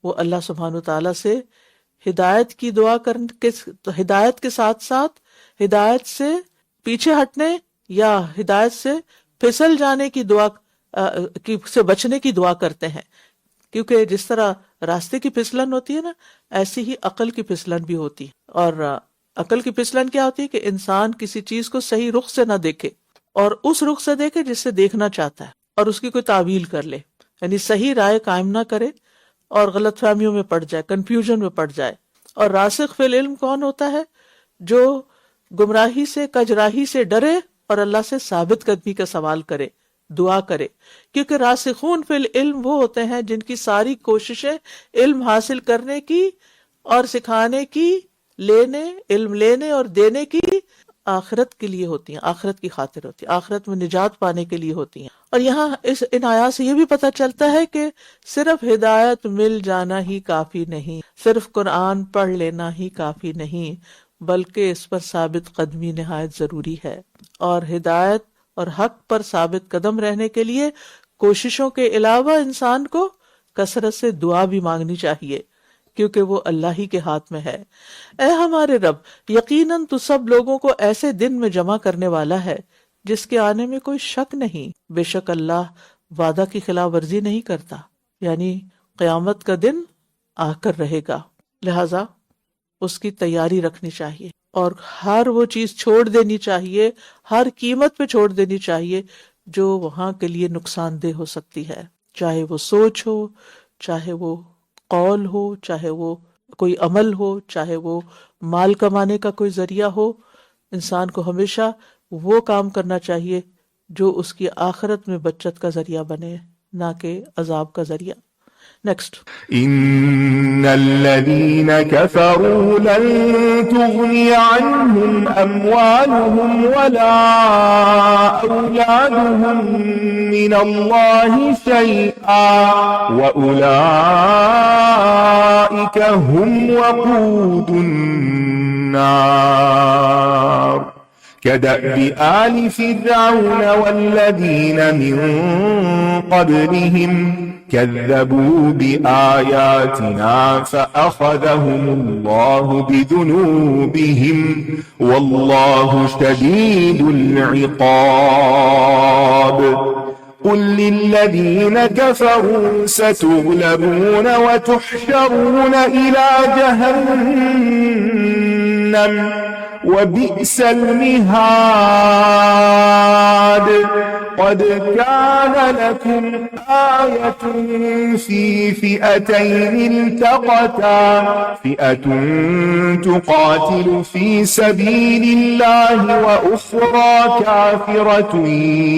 وہ اللہ سبحانہ وتعالیٰ سے ہدایت کی دعا ہدایت کے ساتھ ساتھ ہدایت سے پیچھے ہٹنے یا ہدایت سے پھسل جانے کی دعا سے بچنے کی دعا کرتے ہیں. کیونکہ جس طرح راستے کی پھسلن ہوتی ہے نا، ایسی ہی عقل کی پھسلن بھی ہوتی ہے. اور عقل کی پھسلن کیا ہوتی ہے کہ انسان کسی چیز کو صحیح رخ سے نہ دیکھے اور اس رخ سے دیکھے جس سے دیکھنا چاہتا ہے اور اس کی کوئی تعویل کر لے، یعنی صحیح رائے قائم نہ کرے اور غلط فہمیوں میں پڑ جائے، کنفیوژن میں پڑ جائے. اور راسخ فی العلم کون ہوتا ہے؟ جو گمراہی سے کجراہی سے ڈرے اور اللہ سے ثابت قدمی کا سوال کرے، دعا کرے. کیونکہ راسخون فی العلم وہ ہوتے ہیں جن کی ساری کوششیں علم حاصل کرنے کی اور سکھانے کی، علم لینے اور دینے کی آخرت کے لیے ہوتی ہیں، آخرت کی خاطر ہوتی ہیں، آخرت میں نجات پانے کے لیے ہوتی ہیں. اور یہاں ان آیات سے یہ بھی پتہ چلتا ہے کہ صرف ہدایت مل جانا ہی کافی نہیں، صرف قرآن پڑھ لینا ہی کافی نہیں، بلکہ اس پر ثابت قدمی نہایت ضروری ہے. اور ہدایت اور حق پر ثابت قدم رہنے کے لیے کوششوں کے علاوہ انسان کو کثرت سے دعا بھی مانگنی چاہیے، کیونکہ وہ اللہ ہی کے ہاتھ میں ہے. اے ہمارے رب، یقیناً تو سب لوگوں کو ایسے دن میں جمع کرنے والا ہے جس کے آنے میں کوئی شک نہیں. بے شک اللہ وعدہ کی خلاف ورزی نہیں کرتا، یعنی قیامت کا دن آ کر رہے گا، لہذا اس کی تیاری رکھنی چاہیے اور ہر وہ چیز چھوڑ دینی چاہیے، ہر قیمت پہ چھوڑ دینی چاہیے جو وہاں کے لیے نقصان دہ ہو سکتی ہے، چاہے وہ سوچ ہو، چاہے وہ قول ہو، چاہے وہ کوئی عمل ہو، چاہے وہ مال کمانے کا کوئی ذریعہ ہو. انسان کو ہمیشہ وہ کام کرنا چاہیے جو اس کی آخرت میں بچت کا ذریعہ بنے، نہ کہ عذاب کا ذریعہ. نیکسٹ. إن الذين كفروا لن تغني عنهم أموالهم ولا أولادهم من الله شيئا وأولئك هم وقود النار كدأب آل فرعون والذين من قبلهم كذبوا بآياتنا فأخذهم الله بذنوبهم والله شديد العقاب. قل للذين كفروا ستغلبون وتحشرون إلى جهنم وبئس المهاد. قد كان لكم آية في فئتين التقتا فئة تقاتل في سبيل الله وأخرى كافرة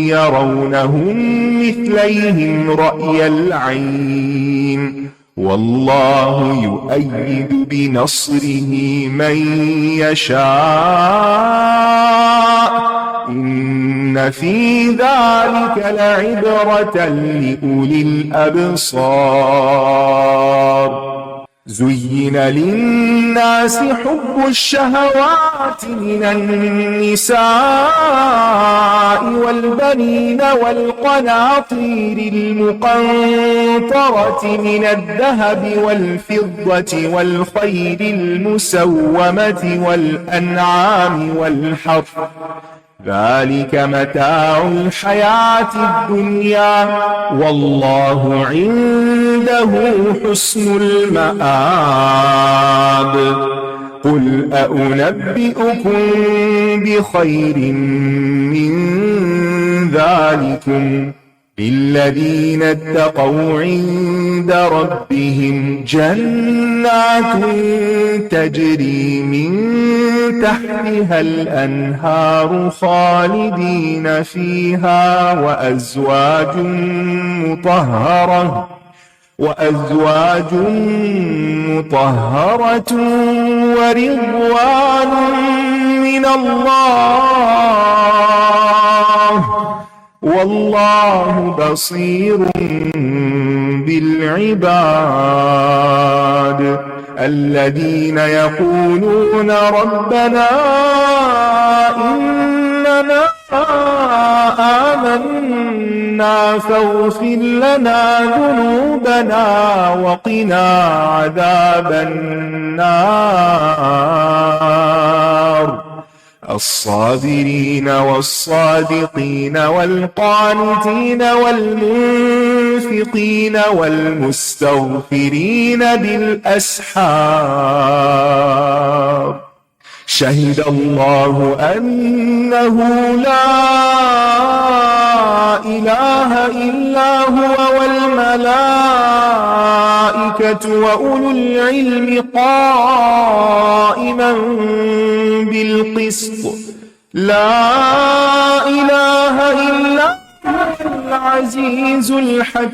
يرونهم مثليهم رأي العين والله يؤيد بنصره من يشاء إن في ذلك لعبرة لأولي الأبصار. زين للناس حب الشهوات من النساء والبنين والقناطير المقنطرة من الذهب والفضة والخيل المسومة والأنعام والحرث ذلك متاع الحياة الدنيا والله عنده حسن المآب. قل أنبئكم بخير من ذلكم للذين اتقوا عند ربهم جنات تجري من تحتها الأنهار خالدين فيها وأزواج مطهرة ورضوان من الله والله بصير بالعباد الذين يقولون ربنا إننا آمنا فاغفر لنا ذنوبنا وقنا عذاب النار الصابرين والصادقين والقانتين والمنفقين والمستغفرين بالأسحار شهد الله أنه لا إله إلا هو والملائكة وأولو العلم قائما بالقسط لا إله إلا هو العزيز الحكيم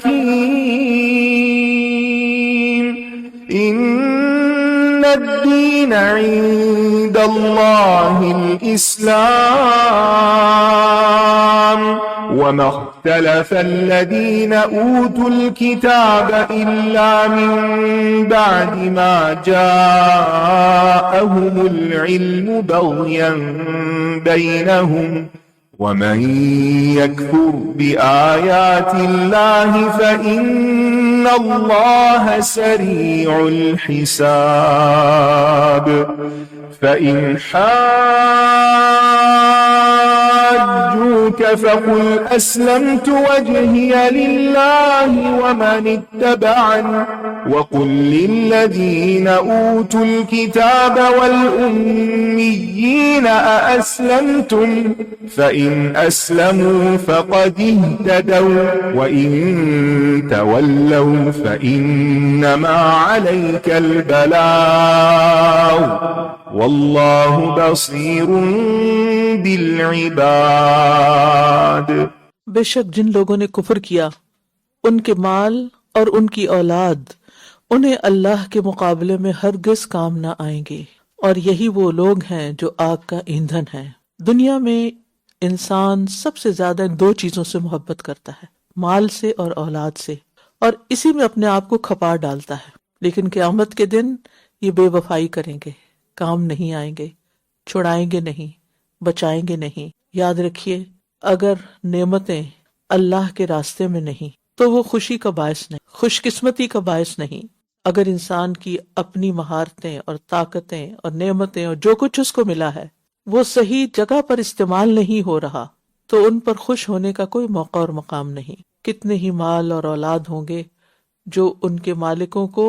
إن الدين عند الله الإسلام وما اختلف الذين أوتوا الكتاب إلا من بعد ما جاءهم العلم بغيا بينهم ومن يكفر بآيات الله فإن الله سريع الحساب فإن حاجوك فقل أسلمت وجهي لله ومن اتبعني وقل للذين أوتوا الكتاب والأميين أأسلمتم فإن أسلموا فقد اهتدوا وإن تولوا فإنما عليك البلاغ والله بصير بالعباد. بے شک جن لوگوں نے کفر کیا ان کے مال اور ان کی اولاد انہیں اللہ کے مقابلے میں ہرگز کام نہ آئیں گے، اور یہی وہ لوگ ہیں جو آگ کا ایندھن ہے. دنیا میں انسان سب سے زیادہ ان دو چیزوں سے محبت کرتا ہے، مال سے اور اولاد سے، اور اسی میں اپنے آپ کو کھپا ڈالتا ہے. لیکن قیامت کے دن یہ بے وفائی کریں گے، کام نہیں آئیں گے، چھڑائیں گے نہیں، بچائیں گے نہیں. یاد رکھیے اگر نعمتیں اللہ کے راستے میں نہیں تو وہ خوشی کا باعث نہیں، خوش قسمتی کا باعث نہیں. اگر انسان کی اپنی مہارتیں اور طاقتیں اور نعمتیں اور جو کچھ اس کو ملا ہے وہ صحیح جگہ پر استعمال نہیں ہو رہا تو ان پر خوش ہونے کا کوئی موقع اور مقام نہیں. کتنے ہی مال اور اولاد ہوں گے جو ان کے مالکوں کو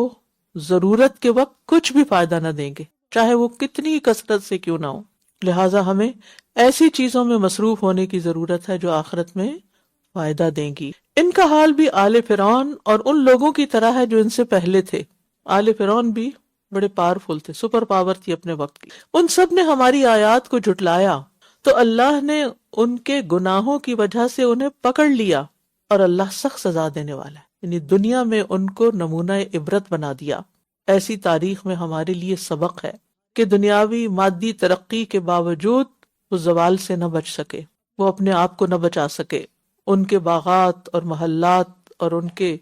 ضرورت کے وقت کچھ بھی فائدہ نہ دیں گے، چاہے وہ کتنی کثرت سے کیوں نہ ہو. لہٰذا ہمیں ایسی چیزوں میں مصروف ہونے کی ضرورت ہے جو آخرت میں فائدہ دیں گی. ان کا حال بھی آل فرعون اور ان لوگوں کی طرح ہے جو ان سے پہلے تھے. آل فرعون بھی بڑے پاورفل تھے، سپر پاور تھی اپنے وقت کی. ان سب نے ہماری آیات کو جھٹلایا تو اللہ نے ان کے گناہوں کی وجہ سے انہیں پکڑ لیا، اور اللہ سخت سزا دینے والا ہے. یعنی دنیا میں ان کو نمونہ عبرت بنا دیا. ایسی تاریخ میں ہمارے لیے سبق ہے کہ دنیاوی مادی ترقی کے باوجود وہ زوال سے نہ بچ سکے، وہ اپنے آپ کو نہ بچا سکے. ان کے باغات اور محلات اور ان کے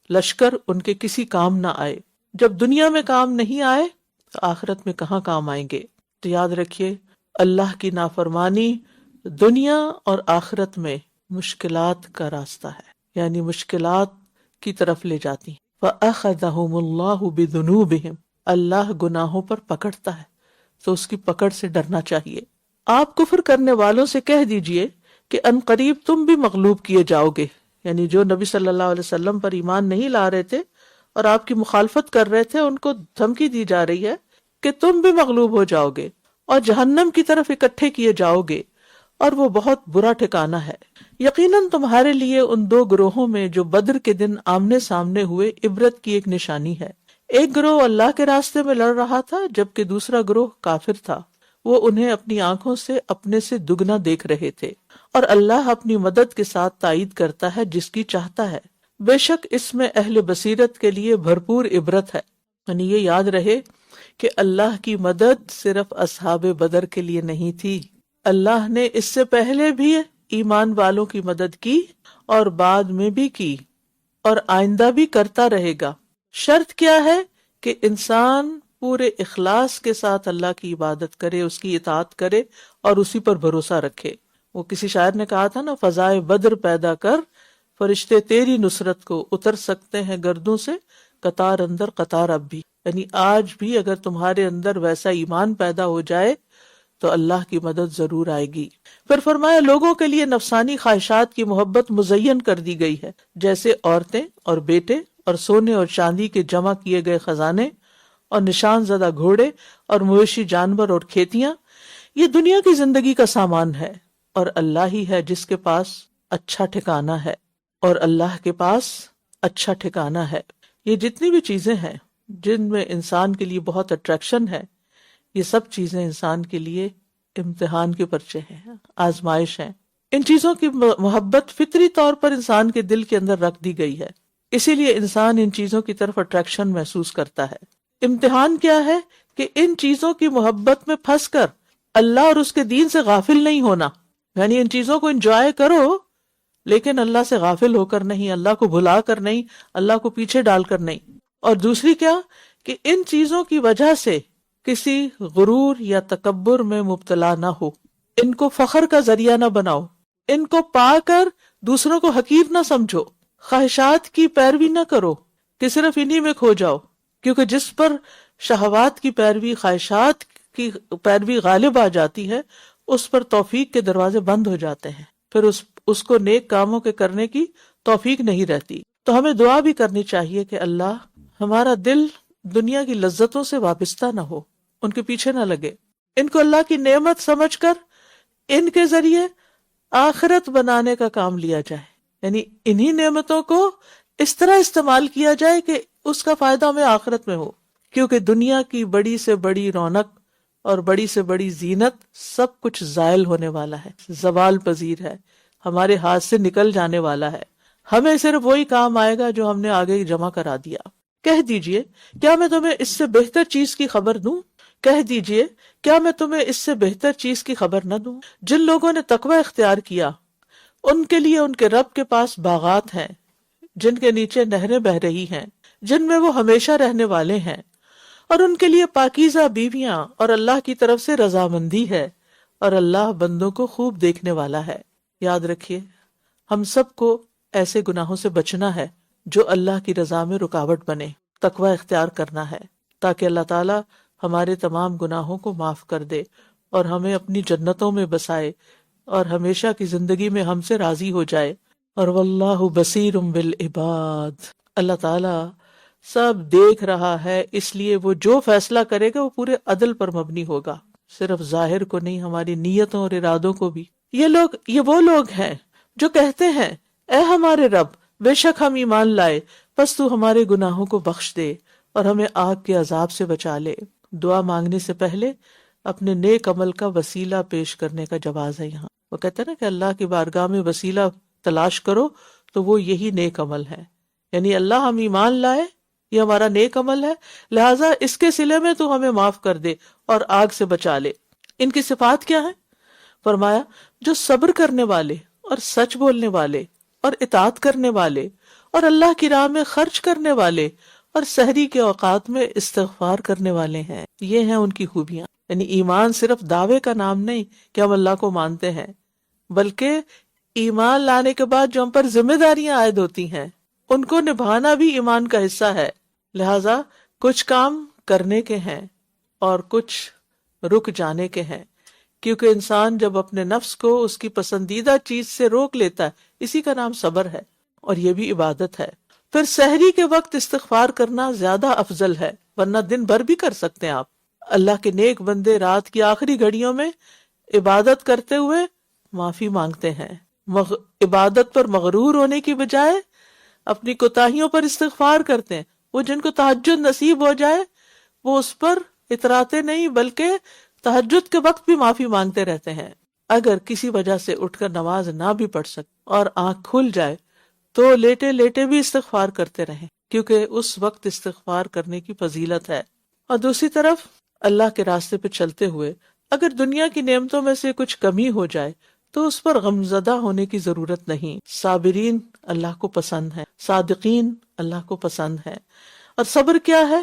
لشکر ان کے کسی کام نہ آئے. جب دنیا میں کام نہیں آئے تو آخرت میں کہاں کام آئیں گے؟ تو یاد رکھیے اللہ کی نافرمانی دنیا اور آخرت میں مشکلات کا راستہ ہے، یعنی مشکلات کی طرف لے جاتی. فَأَخَذَهُمُ اللَّهُ بِذُنُوبِهِمْ، اللہ گناہوں پر پکڑتا ہے تو اس کی پکڑ سے ڈرنا چاہیے. آپ کفر کرنے والوں سے کہہ دیجئے کہ ان قریب تم بھی مغلوب کیے جاؤ گے. یعنی جو نبی صلی اللہ علیہ وسلم پر ایمان نہیں لا رہے تھے اور آپ کی مخالفت کر رہے تھے، ان کو دھمکی دی جا رہی ہے کہ تم بھی مغلوب ہو جاؤ گے اور جہنم کی طرف اکٹھے کیے جاؤ گے، اور وہ بہت برا ٹھکانہ ہے۔ یقیناً تمہارے لیے ان دو گروہوں میں جو بدر کے دن آمنے سامنے ہوئے عبرت کی ایک نشانی ہے۔ ایک گروہ اللہ کے راستے میں لڑ رہا تھا جبکہ دوسرا گروہ کافر تھا۔ وہ انہیں اپنی آنکھوں سے اپنے سے دگنا دیکھ رہے تھے، اور اللہ اپنی مدد کے ساتھ تائید کرتا ہے جس کی چاہتا ہے۔ بے شک اس میں اہل بصیرت کے لیے بھرپور عبرت ہے۔ یعنی یہ یاد رہے کہ اللہ کی مدد صرف اصحاب بدر کے لیے نہیں تھی، اللہ نے اس سے پہلے بھی ایمان والوں کی مدد کی اور بعد میں بھی کی، اور آئندہ بھی کرتا رہے گا۔ شرط کیا ہے کہ انسان پورے اخلاص کے ساتھ اللہ کی عبادت کرے، اس کی اطاعت کرے اور اسی پر بھروسہ رکھے۔ وہ کسی شاعر نے کہا تھا نا، فضائے بدر پیدا کر فرشتے تیری نصرت کو، اتر سکتے ہیں گردوں سے قطار اندر قطار اب بھی۔ یعنی آج بھی اگر تمہارے اندر ویسا ایمان پیدا ہو جائے تو اللہ کی مدد ضرور آئے گی۔ پھر فرمایا لوگوں کے لیے نفسانی خواہشات کی محبت مزین کر دی گئی ہے، جیسے عورتیں اور بیٹے اور سونے اور چاندی کے جمع کیے گئے خزانے اور نشان زدہ گھوڑے اور مویشی جانور اور کھیتیاں۔ یہ دنیا کی زندگی کا سامان ہے، اور اللہ ہی ہے جس کے پاس اچھا ٹھکانہ ہے، اور اللہ کے پاس اچھا ٹھکانہ ہے۔ یہ جتنی بھی چیزیں ہیں جن میں انسان کے لیے بہت اٹریکشن ہے، یہ سب چیزیں انسان کے لیے امتحان کے پرچے ہیں، آزمائش ہیں۔ ان چیزوں کی محبت فطری طور پر انسان کے دل کے اندر رکھ دی گئی ہے، اسی لیے انسان ان چیزوں کی طرف اٹریکشن محسوس کرتا ہے۔ امتحان کیا ہے کہ ان چیزوں کی محبت میں پھنس کر اللہ اور اس کے دین سے غافل نہیں ہونا، یعنی ان چیزوں کو انجوائے کرو لیکن اللہ سے غافل ہو کر نہیں، اللہ کو بھلا کر نہیں، اللہ کو پیچھے ڈال کر نہیں۔ اور دوسری کیا کہ ان چیزوں کی وجہ سے کسی غرور یا تکبر میں مبتلا نہ ہو، ان کو فخر کا ذریعہ نہ بناؤ، ان کو پا کر دوسروں کو حقیر نہ سمجھو، خواہشات کی پیروی نہ کرو کہ صرف انہی میں کھو جاؤ، کیونکہ جس پر شہوات کی پیروی، خواہشات کی پیروی غالب آ جاتی ہے، اس پر توفیق کے دروازے بند ہو جاتے ہیں، پھر اس کو نیک کاموں کے کرنے کی توفیق نہیں رہتی۔ تو ہمیں دعا بھی کرنی چاہیے کہ اللہ ہمارا دل دنیا کی لذتوں سے وابستہ نہ ہو، ان کے پیچھے نہ لگے، ان کو اللہ کی نعمت سمجھ کر ان کے ذریعے آخرت بنانے کا کام لیا جائے، یعنی انہی نعمتوں کو اس طرح استعمال کیا جائے کہ اس کا فائدہ ہمیں آخرت میں ہو، کیونکہ دنیا کی بڑی سے بڑی رونق اور بڑی سے بڑی زینت سب کچھ زائل ہونے والا ہے، زوال پذیر ہے، ہمارے ہاتھ سے نکل جانے والا ہے۔ ہمیں صرف وہی کام آئے گا جو ہم نے آگے جمع کرا دیا۔ کہہ دیجئے کیا میں تمہیں اس سے بہتر چیز کی خبر دوں؟ کہہ دیجئے کیا میں تمہیں اس سے بہتر چیز کی خبر نہ دوں؟ جن لوگوں نے تقوی اختیار کیا ان کے لیے ان کے رب کے پاس باغات ہیں جن کے نیچے نہریں بہ رہی ہیں، جن میں وہ ہمیشہ رہنے والے ہیں، اور ان کے لیے پاکیزہ بیویاں اور اللہ کی طرف سے رضامندی ہے، اور اللہ بندوں کو خوب دیکھنے والا ہے۔ یاد رکھیے ہم سب کو ایسے گناہوں سے بچنا ہے جو اللہ کی رضا میں رکاوٹ بنے، تقوی اختیار کرنا ہے تاکہ اللہ تعالی ہمارے تمام گناہوں کو معاف کر دے اور ہمیں اپنی جنتوں میں بسائے اور ہمیشہ کی زندگی میں ہم سے راضی ہو جائے۔ اور واللہ بصیر بالعباد، اللہ تعالی سب دیکھ رہا ہے، اس لیے وہ جو فیصلہ کرے گا وہ پورے عدل پر مبنی ہوگا، صرف ظاہر کو نہیں، ہماری نیتوں اور ارادوں کو بھی۔ یہ وہ لوگ ہیں جو کہتے ہیں اے ہمارے رب، بے شک ہم ایمان لائے، پس تو ہمارے گناہوں کو بخش دے اور ہمیں آگ کے عذاب سے بچا لے۔ دعا مانگنے سے پہلے اپنے نیک عمل کا وسیلہ پیش کرنے کا جواز ہے یہاں۔ وہ کہتے ہیں نا کہ اللہ کی بارگاہ میں وسیلہ تلاش کرو، تو وہ یہی نیک عمل ہے، یعنی اللہ ہم ایمان لائے، یہ ہمارا نیک عمل ہے، لہٰذا اس کے صلے میں تو ہمیں معاف کر دے اور آگ سے بچا لے۔ ان کی صفات کیا ہے؟ فرمایا جو صبر کرنے والے اور سچ بولنے والے اور اطاعت کرنے والے اور اللہ کی راہ میں خرچ کرنے والے اور سحری کے اوقات میں استغفار کرنے والے ہیں، یہ ہیں ان کی خوبیاں۔ یعنی ایمان صرف دعوے کا نام نہیں کہ ہم اللہ کو مانتے ہیں، بلکہ ایمان لانے کے بعد جو ہم پر ذمہ داریاں عائد ہوتی ہیں ان کو نبھانا بھی ایمان کا حصہ ہے۔ لہٰذا کچھ کام کرنے کے ہیں اور کچھ رک جانے کے ہیں، کیونکہ انسان جب اپنے نفس کو اس کی پسندیدہ چیز سے روک لیتا ہے، اسی کا نام صبر ہے، اور یہ بھی عبادت ہے۔ پھر سحری کے وقت استغفار کرنا زیادہ افضل ہے، ورنہ دن بھر بھی کر سکتے ہیں آپ۔ اللہ کے نیک بندے رات کی آخری گھڑیوں میں عبادت کرتے ہوئے معافی مانگتے ہیں، عبادت پر مغرور ہونے کی بجائے اپنی کوتاہیوں پر استغفار کرتے ہیں. وہ جن کو تہجد نصیب ہو جائے وہ اس پر اتراتے نہیں بلکہ تہجد کے وقت بھی معافی مانگتے رہتے ہیں. اگر کسی وجہ سے اٹھ کر نماز نہ بھی پڑھ سکے اور آنکھ کھل جائے تو لیٹے لیٹے بھی استغفار کرتے رہیں، کیونکہ اس وقت استغفار کرنے کی فضیلت ہے. اور دوسری طرف اللہ کے راستے پہ چلتے ہوئے اگر دنیا کی نعمتوں میں سے کچھ کمی ہو جائے تو اس پر غمزدہ ہونے کی ضرورت نہیں. صابرین اللہ کو پسند ہے، صادقین اللہ کو پسند ہے. اور صبر کیا ہے؟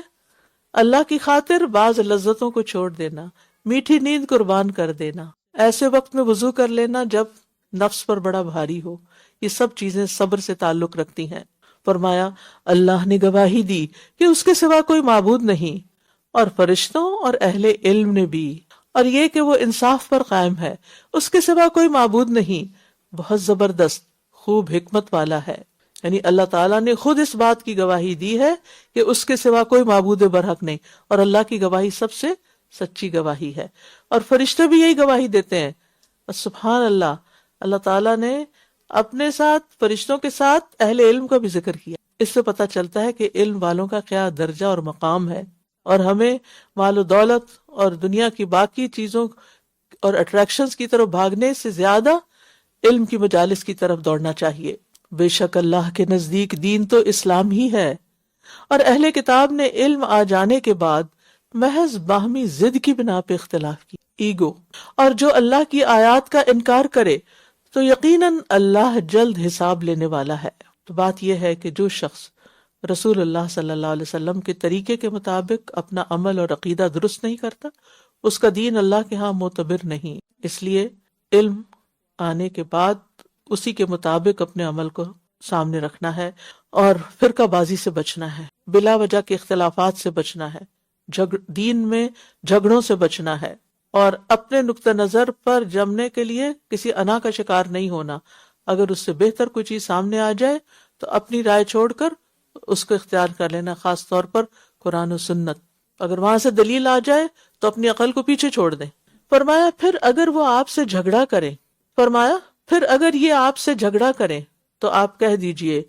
اللہ کی خاطر بعض لذتوں کو چھوڑ دینا، میٹھی نیند قربان کر دینا، ایسے وقت میں وضو کر لینا جب نفس پر بڑا بھاری ہو. یہ سب چیزیں صبر سے تعلق رکھتی ہیں. فرمایا اللہ نے گواہی دی کہ اس کے سوا کوئی معبود نہیں، اور فرشتوں اور اہل علم نے بھی، اور یہ کہ وہ انصاف پر قائم ہے، اس کے سوا کوئی معبود نہیں، بہت زبردست خوب حکمت والا ہے. یعنی اللہ تعالیٰ نے خود اس بات کی گواہی دی ہے کہ اس کے سوا کوئی معبود برحق نہیں، اور اللہ کی گواہی سب سے سچی گواہی ہے. اور فرشتے بھی یہی گواہی دیتے ہیں. سبحان اللہ، اللہ تعالیٰ نے اپنے ساتھ فرشتوں کے ساتھ اہل علم کا بھی ذکر کیا. اس سے پتہ چلتا ہے کہ علم والوں کا کیا درجہ اور مقام ہے، اور ہمیں مال و دولت اور دنیا کی باقی چیزوں اور اٹریکشنز کی طرف بھاگنے سے زیادہ علم کی مجالس کی طرف دوڑنا چاہیے. بے شک اللہ کے نزدیک دین تو اسلام ہی ہے، اور اہل کتاب نے علم آ جانے کے بعد محض باہمی ضد کی بنا پہ اختلاف کی، ایگو. اور جو اللہ کی آیات کا انکار کرے تو یقیناً اللہ جلد حساب لینے والا ہے. تو بات یہ ہے کہ جو شخص رسول اللہ صلی اللہ علیہ وسلم کے طریقے کے مطابق اپنا عمل اور عقیدہ درست نہیں کرتا، اس کا دین اللہ کے ہاں معتبر نہیں. اس لیے علم آنے کے بعد اسی کے مطابق اپنے عمل کو سامنے رکھنا ہے، اور فرقہ بازی سے بچنا ہے، بلا وجہ کے اختلافات سے بچنا ہے، دین میں جھگڑوں سے بچنا ہے، اور اپنے نقطہ نظر پر جمنے کے لیے کسی انا کا شکار نہیں ہونا. اگر اس سے بہتر کوئی چیز سامنے آ جائے تو اپنی رائے چھوڑ کر اس کو اختیار کر لینا، خاص طور پر قرآن و سنت. اگر وہاں سے دلیل آ جائے تو اپنی عقل کو پیچھے چھوڑ دیں. فرمایا پھر اگر وہ آپ سے جھگڑا کریں، پھر اگر یہ آپ سے جھگڑا کریں تو آپ کہہ دیجئے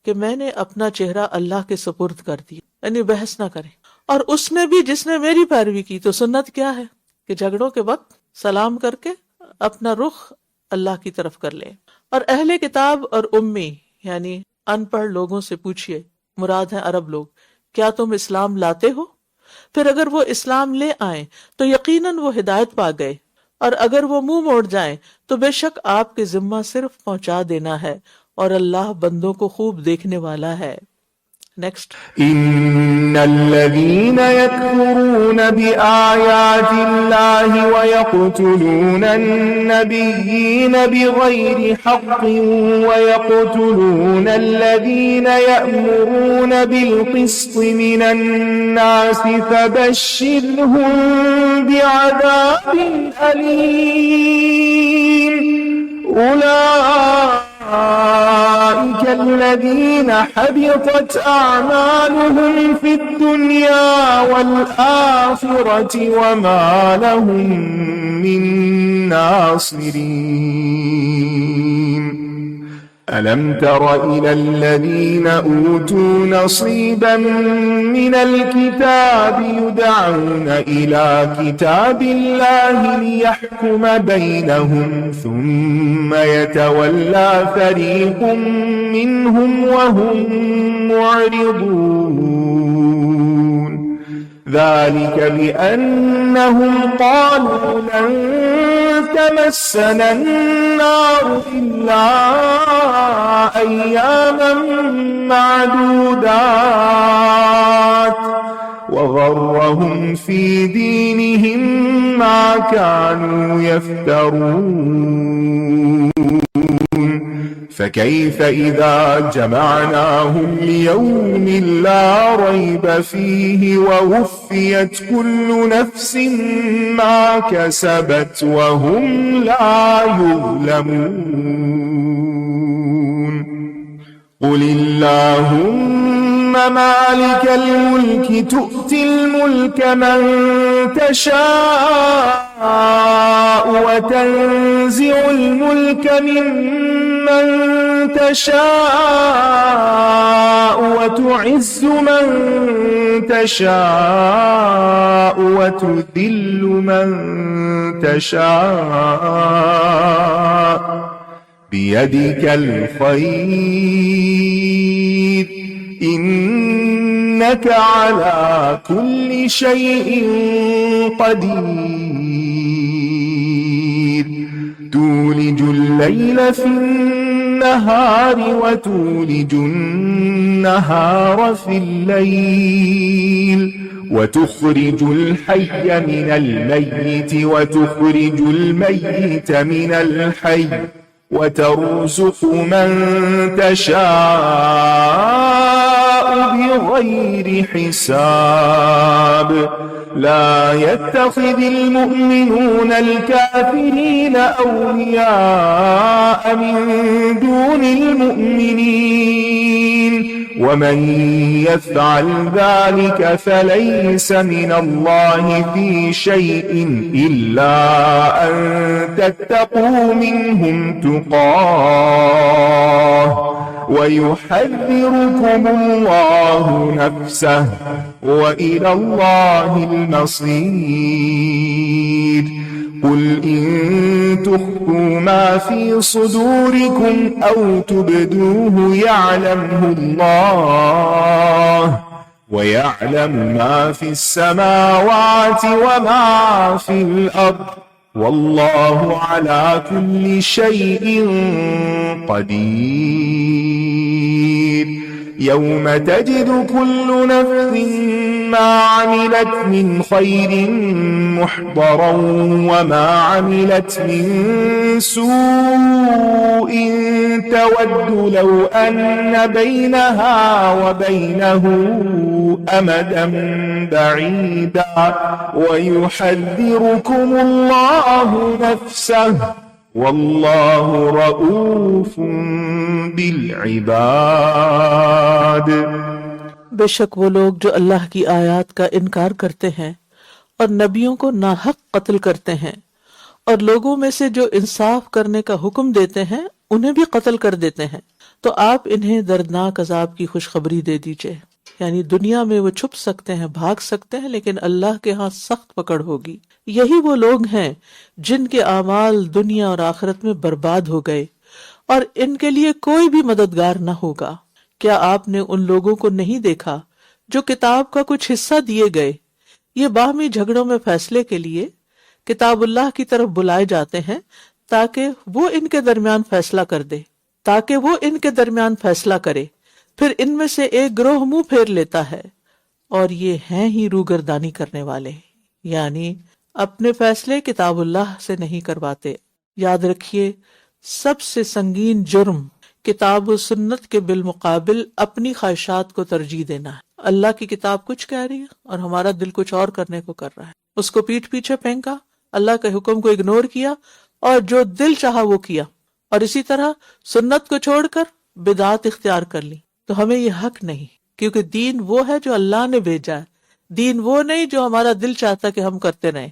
کہ میں نے اپنا چہرہ اللہ کے سپرد کر دیا، یعنی بحث نہ کریں. اور اس میں بھی جس نے میری پیروی کی، تو سنت کیا ہے کہ جھگڑوں کے وقت سلام کر کے اپنا رخ اللہ کی طرف کر لیں. اور اہل کتاب اور امی یعنی ان پڑھ لوگوں سے پوچھئے، مراد ہے عرب لوگ، کیا تم اسلام لاتے ہو؟ پھر اگر وہ اسلام لے آئیں تو یقیناً وہ ہدایت پا گئے، اور اگر وہ منہ موڑ جائیں تو بے شک آپ کے ذمہ صرف پہنچا دینا ہے، اور اللہ بندوں کو خوب دیکھنے والا ہے. نیکسٹ. إن الذين يكفرون بآيات الله ويقتلون النبيين بغير حق ويقتلون الذين يأمرون بالقسط من الناس فبشرهم بعذاب أليم. أولئك الذين حبطت أعمالهم في الدنيا والآخرة وما لهم من ناصرين. ألم تر إلى الذين أوتوا نصيبا من الكتاب يدعون إلى كتاب الله ليحكم بينهم ثم يتولى فريق منهم وهم معرضون. ذلك بأنهم قالوا لن تمسنا النار إلا أياما معدودات وغرهم في دينهم ما كانوا يفترون. فكيف إذا جمعناهم ليوم لا ريب فيه ووفيت كل نفس ما كسبت وهم لا يظلمون. قل اللهم مالك الملك تؤتي الملك من تشاء وتنزع الملك ممن تشاء وتعز من تشاء وتذل من تشاء بيدك الخير إنك على كل شيء قدير تولج الليل في النهار وتولج النهار في الليل وتخرج الحي من الميت وتخرج الميت من الحي وترزق من تشاء بغير حساب لا يتخذ المؤمنون الكافرين أولياء من دون المؤمنين ومن يفعل ذلك فليس من الله في شيء إلا أن تتقوا منهم تقاه ويحذركم الله نفسه وإلى الله المصير قل إن تخفوا ما في صدوركم أو تبدوه يعلمه الله ويعلم ما في السماوات وما في الأرض والله على كل شيء قدير يوم تجد كل نفس ما عملت من خير محضرا وما عملت من سوء تود لو أن بينها وبينه أمدا بعيدا ويحذركم الله نفسه والله رؤوف بالعباد بے شک وہ لوگ جو اللہ کی آیات کا انکار کرتے ہیں اور نبیوں کو ناحق قتل کرتے ہیں اور لوگوں میں سے جو انصاف کرنے کا حکم دیتے ہیں انہیں بھی قتل کر دیتے ہیں تو آپ انہیں دردناک عذاب کی خوشخبری دے دیجئے. یعنی دنیا میں وہ چھپ سکتے ہیں، بھاگ سکتے ہیں، لیکن اللہ کے ہاں سخت پکڑ ہوگی. یہی وہ لوگ ہیں جن کے اعمال دنیا اور آخرت میں برباد ہو گئے اور ان کے لیے کوئی بھی مددگار نہ ہوگا. کیا آپ نے ان لوگوں کو نہیں دیکھا جو کتاب کا کچھ حصہ دیے گئے، یہ باہمی جھگڑوں میں فیصلے کے لیے کتاب اللہ کی طرف بلائے جاتے ہیں تاکہ وہ ان کے درمیان فیصلہ کرے. پھر ان میں سے ایک گروہ منہ پھیر لیتا ہے اور یہ ہیں ہی روگردانی کرنے والے، یعنی اپنے فیصلے کتاب اللہ سے نہیں کرواتے. یاد رکھیے سب سے سنگین جرم کتاب و سنت کے بالمقابل اپنی خواہشات کو ترجیح دینا ہے. اللہ کی کتاب کچھ کہہ رہی ہے اور ہمارا دل کچھ اور کرنے کو کر رہا ہے. اس کو پیٹھ پیچھے پھینکا، اللہ کے حکم کو اگنور کیا اور جو دل چاہا وہ کیا، اور اسی طرح سنت کو چھوڑ کر بدعات اختیار کر لی. تو ہمیں یہ حق نہیں، کیونکہ دین وہ ہے جو اللہ نے بھیجا ہے، دین وہ نہیں جو ہمارا دل چاہتا کہ ہم کرتے رہیں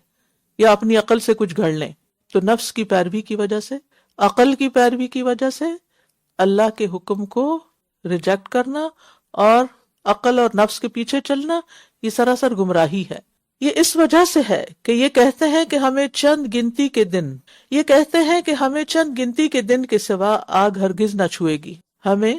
یا اپنی عقل سے کچھ گھڑ لیں. تو نفس کی پیروی کی وجہ سے، عقل کی پیروی کی وجہ سے اللہ کے حکم کو ریجیکٹ کرنا اور عقل اور نفس کے پیچھے چلنا، یہ سراسر گمراہی ہے. یہ اس وجہ سے ہے کہ یہ کہتے ہیں کہ ہمیں چند گنتی کے دن کے سوا آگ ہرگز نہ چھوئے گی. ہمیں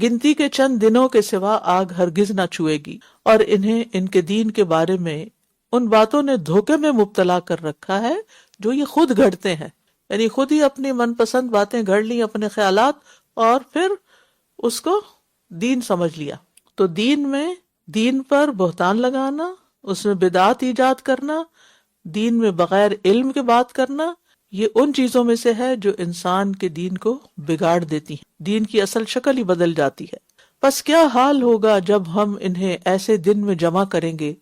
گنتی کے چند دنوں کے سوا آگ ہرگز نہ چھوئے گی. اور انہیں ان کے دین کے بارے میں ان باتوں نے دھوکے میں مبتلا کر رکھا ہے جو یہ خود گھڑتے ہیں. یعنی خود ہی اپنی من پسند باتیں گھڑ لی، اپنے خیالات، اور پھر اس کو دین سمجھ لیا. تو دین پر بہتان لگانا، اس میں بدعات ایجاد کرنا، دین میں بغیر علم کے بات کرنا، یہ ان چیزوں میں سے ہے جو انسان کے دین کو بگاڑ دیتی ہیں، دین کی اصل شکل ہی بدل جاتی ہے. پس کیا حال ہوگا جب ہم انہیں ایسے دن میں جمع کریں گے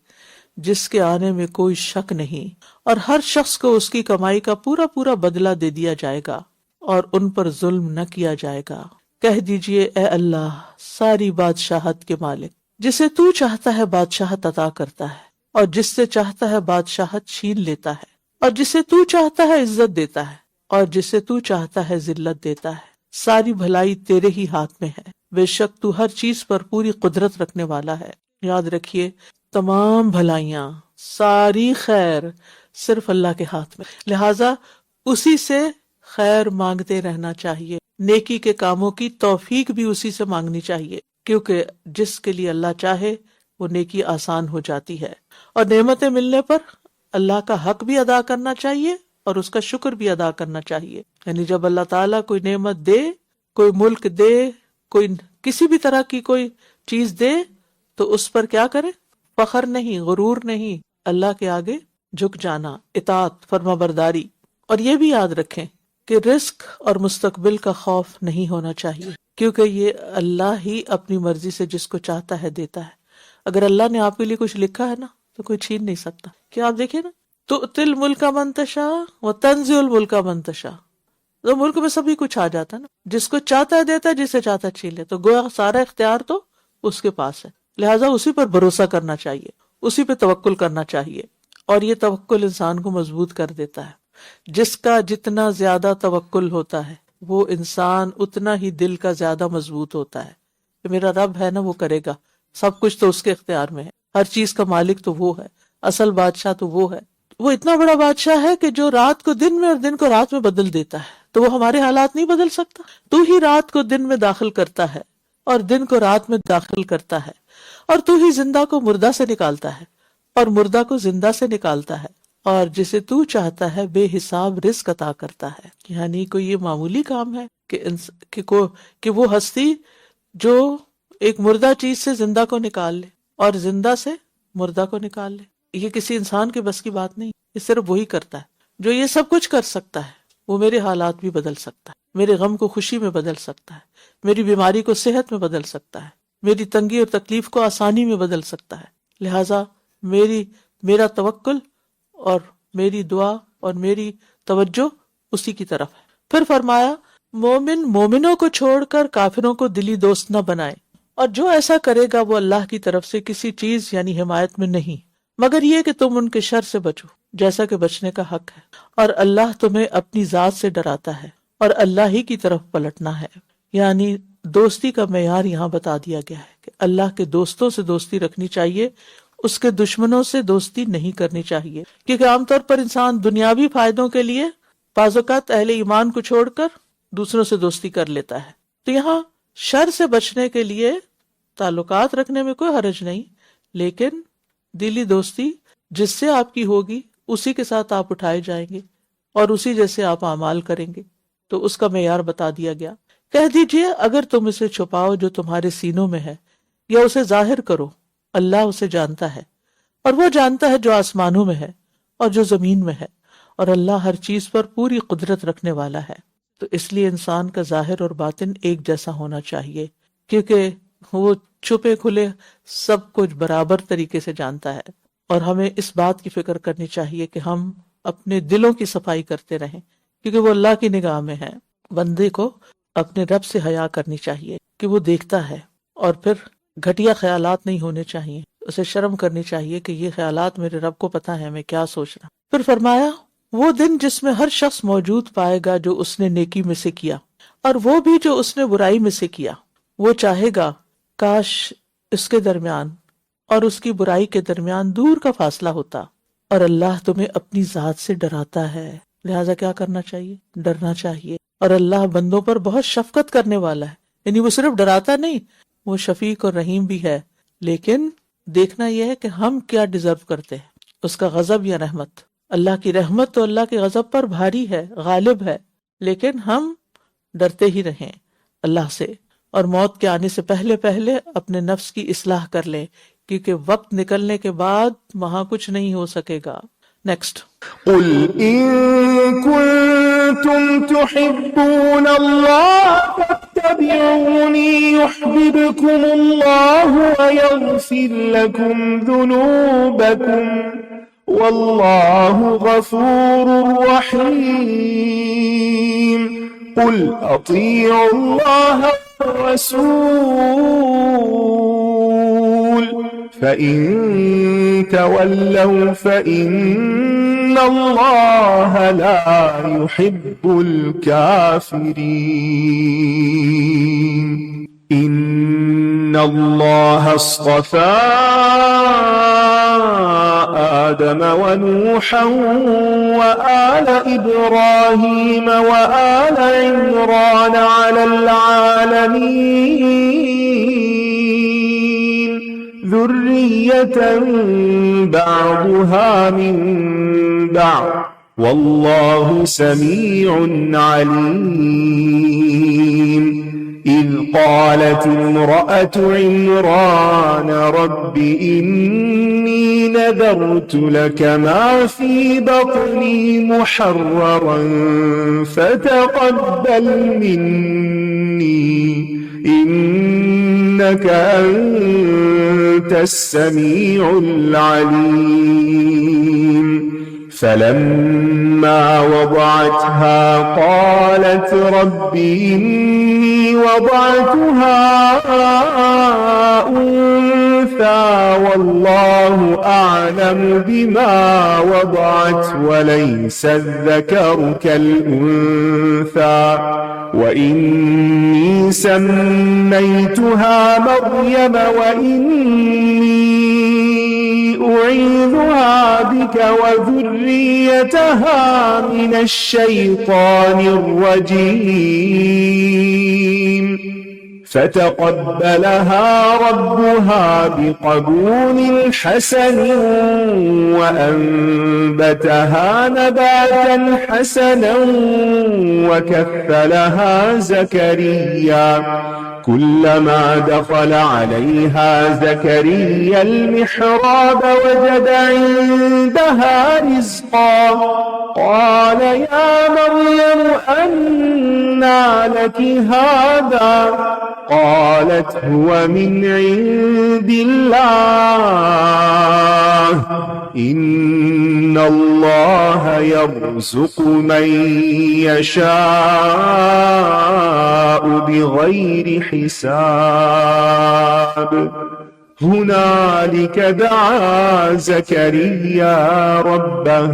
جس کے آنے میں کوئی شک نہیں، اور ہر شخص کو اس کی کمائی کا پورا پورا بدلہ دے دیا جائے گا اور ان پر ظلم نہ کیا جائے گا. کہہ دیجئے اے اللہ ساری بادشاہت کے مالک، جسے تو چاہتا ہے بادشاہت عطا کرتا ہے، اور جس سے چاہتا ہے بادشاہت چھین لیتا ہے، اور جسے تو چاہتا ہے عزت دیتا ہے، اور جسے تو چاہتا ہے ذلت دیتا ہے۔ ساری بھلائی تیرے ہی ہاتھ میں ہے، بے شک تو ہر چیز پر پوری قدرت رکھنے والا ہے۔ یاد رکھیے تمام بھلائیاں، ساری خیر صرف اللہ کے ہاتھ میں، لہٰذا اسی سے خیر مانگتے رہنا چاہیے۔ نیکی کے کاموں کی توفیق بھی اسی سے مانگنی چاہیے، کیونکہ جس کے لیے اللہ چاہے وہ نیکی آسان ہو جاتی ہے۔ اور نعمتیں ملنے پر اللہ کا حق بھی ادا کرنا چاہیے اور اس کا شکر بھی ادا کرنا چاہیے۔ یعنی جب اللہ تعالیٰ کوئی نعمت دے، کوئی ملک دے، کوئی کسی بھی طرح کی کوئی چیز دے تو اس پر کیا کرے؟ فخر نہیں، غرور نہیں، اللہ کے آگے جھک جانا، اطاعت، فرما برداری۔ اور یہ بھی یاد رکھیں کہ رزق اور مستقبل کا خوف نہیں ہونا چاہیے، کیونکہ یہ اللہ ہی اپنی مرضی سے جس کو چاہتا ہے دیتا ہے۔ اگر اللہ نے آپ کے لیے کچھ لکھا ہے نا تو کوئی چھین نہیں سکتا۔ کیا آپ دیکھیں نا، تؤتی الملک من تشاء وتنزع الملک من تشاء، تو ملک میں سبھی کچھ آ جاتا ہے نا، جس کو چاہتا ہے دیتا ہے، جسے چاہتا ہے چھین لے، تو گویا سارا اختیار تو اس کے پاس ہے، لہٰذا اسی پر بھروسہ کرنا چاہیے، اسی پہ توکل کرنا چاہیے، اور یہ توکل انسان کو مضبوط کر دیتا ہے۔ جس کا جتنا زیادہ توکل ہوتا ہے وہ انسان اتنا ہی دل کا زیادہ مضبوط ہوتا ہے کہ میرا رب ہے نا، وہ کرے گا، سب کچھ تو اس کے اختیار میں ہے، ہر چیز کا مالک تو وہ ہے، اصل بادشاہ تو وہ ہے، وہ اتنا بڑا بادشاہ ہے کہ جو رات کو دن میں اور دن کو رات میں بدل دیتا ہے، تو وہ ہمارے حالات نہیں بدل سکتا؟ تو ہی رات کو دن میں داخل کرتا ہے اور دن کو رات میں داخل کرتا ہے، اور تو ہی زندہ کو مردہ سے نکالتا ہے اور مردہ کو زندہ سے نکالتا ہے، اور جسے تو چاہتا ہے بے حساب رزق عطا کرتا ہے۔ یعنی کوئی یہ معمولی کام ہے کہ وہ ہستی جو ایک مردہ چیز سے زندہ کو نکال لے اور زندہ سے مردہ کو نکال لے؟ یہ کسی انسان کے بس کی بات نہیں، یہ صرف وہی کرتا ہے جو یہ سب کچھ کر سکتا ہے۔ وہ میرے حالات بھی بدل سکتا ہے، میرے غم کو خوشی میں بدل سکتا ہے، میری بیماری کو صحت میں بدل سکتا ہے، میری تنگی اور تکلیف کو آسانی میں بدل سکتا ہے۔ لہٰذا میرا توکل اور میری دعا اور میری توجہ اسی کی طرف ہے۔ پھر فرمایا مومن مومنوں کو چھوڑ کر کافروں کو دلی دوست نہ بنائے، اور جو ایسا کرے گا وہ اللہ کی طرف سے کسی چیز یعنی حمایت میں نہیں، مگر یہ کہ تم ان کے شر سے بچو جیسا کہ بچنے کا حق ہے، اور اللہ تمہیں اپنی ذات سے ڈراتا ہے اور اللہ ہی کی طرف پلٹنا ہے۔ یعنی دوستی کا معیار یہاں بتا دیا گیا ہے کہ اللہ کے دوستوں سے دوستی رکھنی چاہیے، اس کے دشمنوں سے دوستی نہیں کرنی چاہیے، کیونکہ عام طور پر انسان دنیاوی فائدوں کے لیے بعض اوقات اہل ایمان کو چھوڑ کر دوسروں سے دوستی کر لیتا ہے۔ تو یہاں شر سے بچنے کے لیے تعلقات رکھنے میں کوئی حرج نہیں، لیکن دلی دوستی جس سے آپ کی ہوگی اسی کے ساتھ آپ اٹھائے جائیں گے اور اسی جیسے آپ اعمال کریں گے، تو اس کا معیار بتا دیا گیا۔ کہہ دیجئے اگر تم اسے چھپاؤ جو تمہارے سینوں میں ہے یا اسے ظاہر کرو، اللہ اسے جانتا ہے، اور وہ جانتا ہے جو آسمانوں میں ہے اور جو زمین میں ہے، اور اللہ ہر چیز پر پوری قدرت رکھنے والا ہے۔ تو اس لیے انسان کا ظاہر اور باطن ایک جیسا ہونا چاہیے، کیونکہ وہ چھپے کھلے سب کچھ برابر طریقے سے جانتا ہے، اور ہمیں اس بات کی فکر کرنی چاہیے کہ ہم اپنے دلوں کی صفائی کرتے رہیں، کیونکہ وہ اللہ کی نگاہ میں ہے۔ بندے کو اپنے رب سے حیا کرنی چاہیے کہ وہ دیکھتا ہے، اور پھر گھٹیا خیالات نہیں ہونے چاہیے، اسے شرم کرنی چاہیے کہ یہ خیالات میرے رب کو پتا ہے میں کیا سوچ رہا۔ پھر فرمایا وہ دن جس میں ہر شخص موجود پائے گا جو اس نے نیکی میں سے کیا، اور وہ بھی جو اس نے برائی میں سے کیا، وہ چاہے گا کاش اس کے درمیان اور اس کی برائی کے درمیان دور کا فاصلہ ہوتا، اور اللہ تمہیں اپنی ذات سے ڈراتا ہے، لہٰذا کیا کرنا چاہیے؟ ڈرنا چاہیے۔ اور اللہ بندوں پر بہت شفقت کرنے والا ہے، یعنی وہ صرف ڈراتا نہیں، وہ شفیق اور رحیم بھی ہے، لیکن دیکھنا یہ ہے کہ ہم کیا ڈیزرو کرتے ہیں، اس کا غضب یا رحمت۔ اللہ کی رحمت تو اللہ کے غضب پر بھاری ہے، غالب ہے، لیکن ہم ڈرتے ہی رہیں اللہ سے، اور موت کے آنے سے پہلے پہلے اپنے نفس کی اصلاح کر لیں، کیونکہ وقت نکلنے کے بعد وہاں کچھ نہیں ہو سکے گا۔ نیکسٹ قل إن كنتم تحبون الله فاتبعوني يحببكم الله ويغفر لكم ذنوبكم والله غفور رحيم قل أطيعوا الله والرسول فإن تولوا فإن الله لا يحب الكافرين إن الله اصطفى آدم ونوحا وآل إبراهيم وآل عمران على العالمين ذرية بعضها من بعض والله سميع عليم إذ قالت امرأة عمران رب إني نذرت لك ما في بطني محررا فتقبل مني إنك أنت السميع العليم فلما وضعتها قالت رب إني وضعتها أنثى والله أعلم بما وضعت وليس الذكر كالأنثى وإني سميتها مريم وإني أعيذها بك وذريتها من الشيطان الرجيم فتقبلها ربها بقبول حسن وأنبتها نباتا حسنا وكفلها زكريا كلما دخل عليها زكريا المحراب وجد عندها رزقا قال يا مريم أنى لك هذا قالت هو من عند الله إن الله يرزق من يشاء بغير حساب هنالك دعا زكريا ربه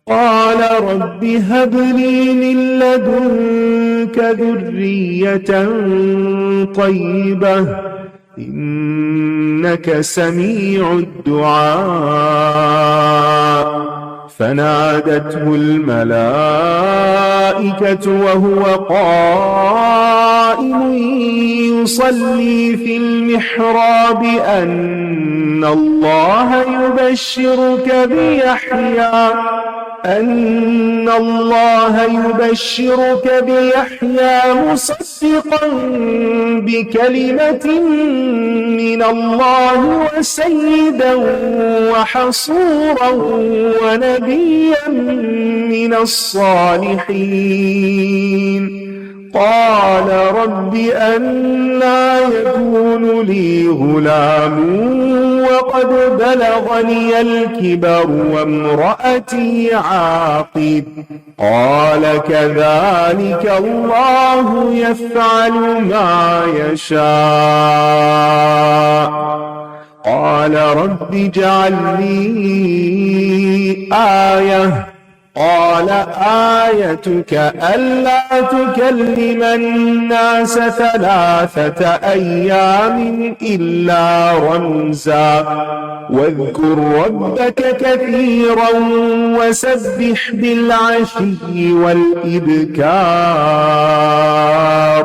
قال رب هب لي من لدنك ذرية طيبة إنك سميع الدعاء فنادته الملائكة وهو قائم يصلي في المحراب أن الله يبشرك بيحيى مصدقا بكلمة من الله وسيدا وحصورا ونبيا من الصالحين قال رب أنى يكون لي غلام وقد بلغني الكبر وامرأتي عاقر قال كذلك الله يفعل ما يشاء قال رب اجعل لي آية قال آيتك ألا تكلم الناس 3 أيام إلا رمزا واذكر ربك كثيرا وسبح بالعشي والإبكار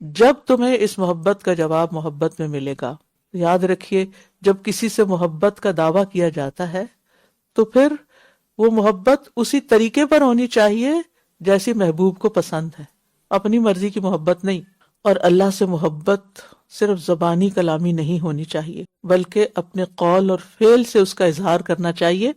جب تمہیں اس محبت کا جواب محبت میں ملے گا. یاد رکھیے جب کسی سے محبت کا دعویٰ کیا جاتا ہے تو پھر وہ محبت اسی طریقے پر ہونی چاہیے جیسی محبوب کو پسند ہے، اپنی مرضی کی محبت نہیں. اور اللہ سے محبت صرف زبانی کلامی نہیں ہونی چاہیے بلکہ اپنے قول اور فعل سے اس کا اظہار کرنا چاہیے،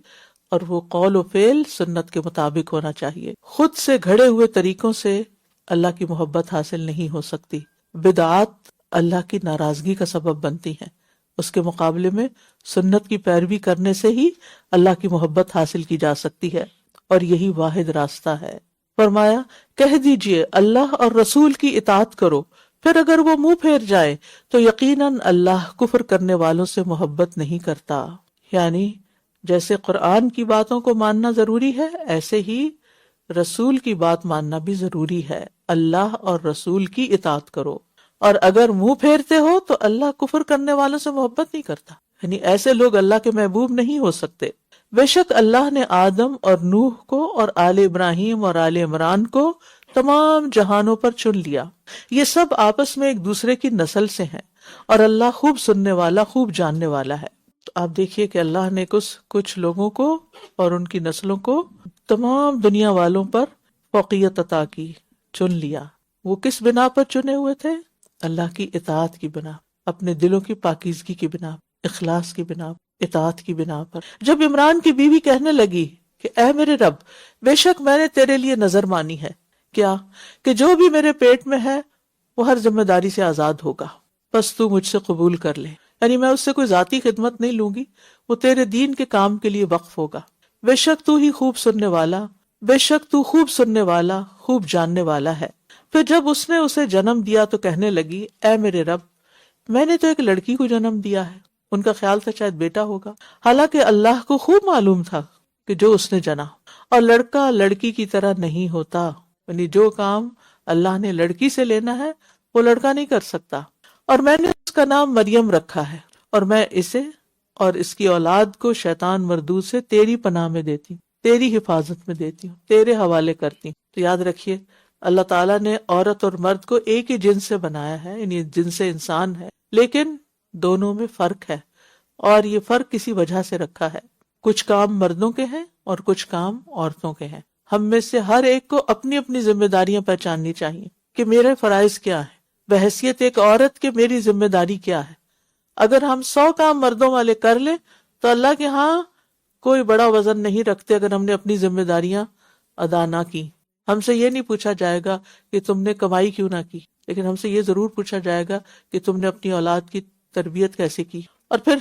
اور وہ قول و فعل سنت کے مطابق ہونا چاہیے. خود سے گھڑے ہوئے طریقوں سے اللہ کی محبت حاصل نہیں ہو سکتی. بدعات اللہ کی ناراضگی کا سبب بنتی ہیں، اس کے مقابلے میں سنت کی پیروی کرنے سے ہی اللہ کی محبت حاصل کی جا سکتی ہے، اور یہی واحد راستہ ہے. فرمایا کہہ دیجئے اللہ اور رسول کی اطاعت کرو، پھر اگر وہ منہ پھیر جائے تو یقیناً اللہ کفر کرنے والوں سے محبت نہیں کرتا. یعنی جیسے قرآن کی باتوں کو ماننا ضروری ہے، ایسے ہی رسول کی بات ماننا بھی ضروری ہے. اللہ اور رسول کی اطاعت کرو، اور اگر منہ پھیرتے ہو تو اللہ کفر کرنے والوں سے محبت نہیں کرتا. یعنی ایسے لوگ اللہ کے محبوب نہیں ہو سکتے. بے شک اللہ نے آدم اور نوح کو اور آل ابراہیم اور آل عمران کو تمام جہانوں پر چن لیا. یہ سب آپس میں ایک دوسرے کی نسل سے ہیں، اور اللہ خوب سننے والا خوب جاننے والا ہے. تو آپ دیکھیے کہ اللہ نے کچھ لوگوں کو اور ان کی نسلوں کو تمام دنیا والوں پر فوقیت عطا کی، چن لیا. وہ کس بنا پر چنے ہوئے تھے؟ اللہ کی اطاعت کی بنا، اپنے دلوں کی پاکیزگی کی بنا، اخلاص کی بنا، اطاعت کی بنا پر. جب عمران کی بیوی کہنے لگی کہ اے میرے رب، بے شک میں نے تیرے لیے نظر مانی ہے، کیا کہ جو بھی میرے پیٹ میں ہے وہ ہر ذمہ داری سے آزاد ہوگا، بس تو مجھ سے قبول کر لے. یعنی میں اس سے کوئی ذاتی خدمت نہیں لوں گی، وہ تیرے دین کے کام کے لیے وقف ہوگا. بے شک تو ہی خوب سننے والا، بے شک تو خوب سننے والا خوب جاننے والا ہے. پھر جب اس نے اسے جنم دیا تو کہنے لگی اے میرے رب، میں نے تو ایک لڑکی کو جنم دیا ہے. ان کا خیال تھا شاید بیٹا ہوگا، حالانکہ اللہ کو خوب معلوم تھا کہ جو اس نے جنا، اور لڑکا لڑکی کی طرح نہیں ہوتا. یعنی جو کام اللہ نے لڑکی سے لینا ہے وہ لڑکا نہیں کر سکتا. اور میں نے اس کا نام مریم رکھا ہے، اور میں اسے اور اس کی اولاد کو شیطان مردود سے تیری پناہ میں دیتی ہوں، تیری حفاظت میں دیتی ہوں، تیرے حوالے کرتی ہوں. تو یاد رکھیے اللہ تعالیٰ نے عورت اور مرد کو ایک ہی جنس سے بنایا ہے، یعنی جنس سے انسان ہے، لیکن دونوں میں فرق ہے، اور یہ فرق کسی وجہ سے رکھا ہے. کچھ کام مردوں کے ہیں اور کچھ کام عورتوں کے ہیں. ہم میں سے ہر ایک کو اپنی اپنی ذمہ داریاں پہچاننی چاہیے کہ میرے فرائض کیا ہیں، بحیثیت ایک عورت کے میری ذمہ داری کیا ہے. اگر ہم 100 کام مردوں والے کر لیں تو اللہ کے ہاں کوئی بڑا وزن نہیں رکھتے اگر ہم نے اپنی ذمہ داریاں ادا نہ کی. ہم سے یہ نہیں پوچھا جائے گا کہ تم نے کمائی کیوں نہ کی، لیکن ہم سے یہ ضرور پوچھا جائے گا کہ تم نے اپنی اولاد کی تربیت کیسے کی. اور پھر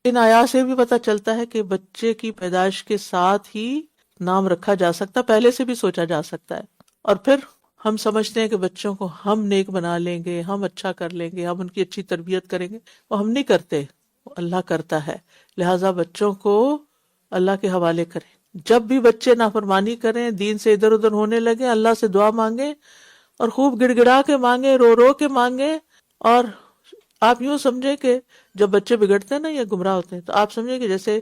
ان آیات سے بھی پتہ چلتا ہے کہ بچے کی پیدائش کے ساتھ ہی نام رکھا جا سکتا، پہلے سے بھی سوچا جا سکتا ہے. اور پھر ہم سمجھتے ہیں کہ بچوں کو ہم نیک بنا لیں گے، ہم اچھا کر لیں گے، ہم ان کی اچھی تربیت کریں گے. وہ ہم نہیں کرتے، وہ اللہ کرتا ہے. لہٰذا بچوں کو اللہ کے حوالے کریں. جب بھی بچے نافرمانی کریں، دین سے ادھر ادھر ہونے لگے، اللہ سے دعا مانگیں، اور خوب گڑ گڑا کے مانگیں، رو رو کے مانگیں. اور آپ یوں سمجھیں کہ جب بچے بگڑتے ہیں نا یا گمراہ ہوتے ہیں تو آپ سمجھیں کہ جیسے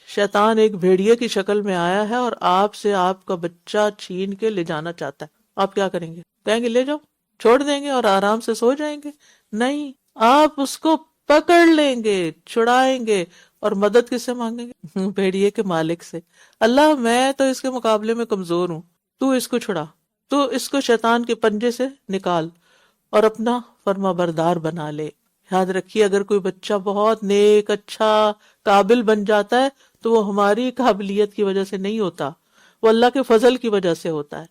شیطان ایک بھیڑیے کی شکل میں آیا ہے اور آپ سے آپ کا بچہ چھین کے لے جانا چاہتا ہے. آپ کیا کریں گے؟ کہیں گے لے جاؤ، چھوڑ دیں گے اور آرام سے سو جائیں گے؟ نہیں، آپ اس کو پکڑ لیں گے، چھڑائیں گے. اور مدد کس سے مانگیں گے؟ بھیڑیے کے مالک سے. اللہ میں تو اس کے مقابلے میں کمزور ہوں، تو اس کو چھڑا، تو اس کو شیطان کے پنجے سے نکال اور اپنا فرما بردار بنا لے. یاد رکھیے اگر کوئی بچہ بہت نیک، اچھا، قابل بن جاتا ہے تو وہ ہماری قابلیت کی وجہ سے نہیں ہوتا، وہ اللہ کے فضل کی وجہ سے ہوتا ہے.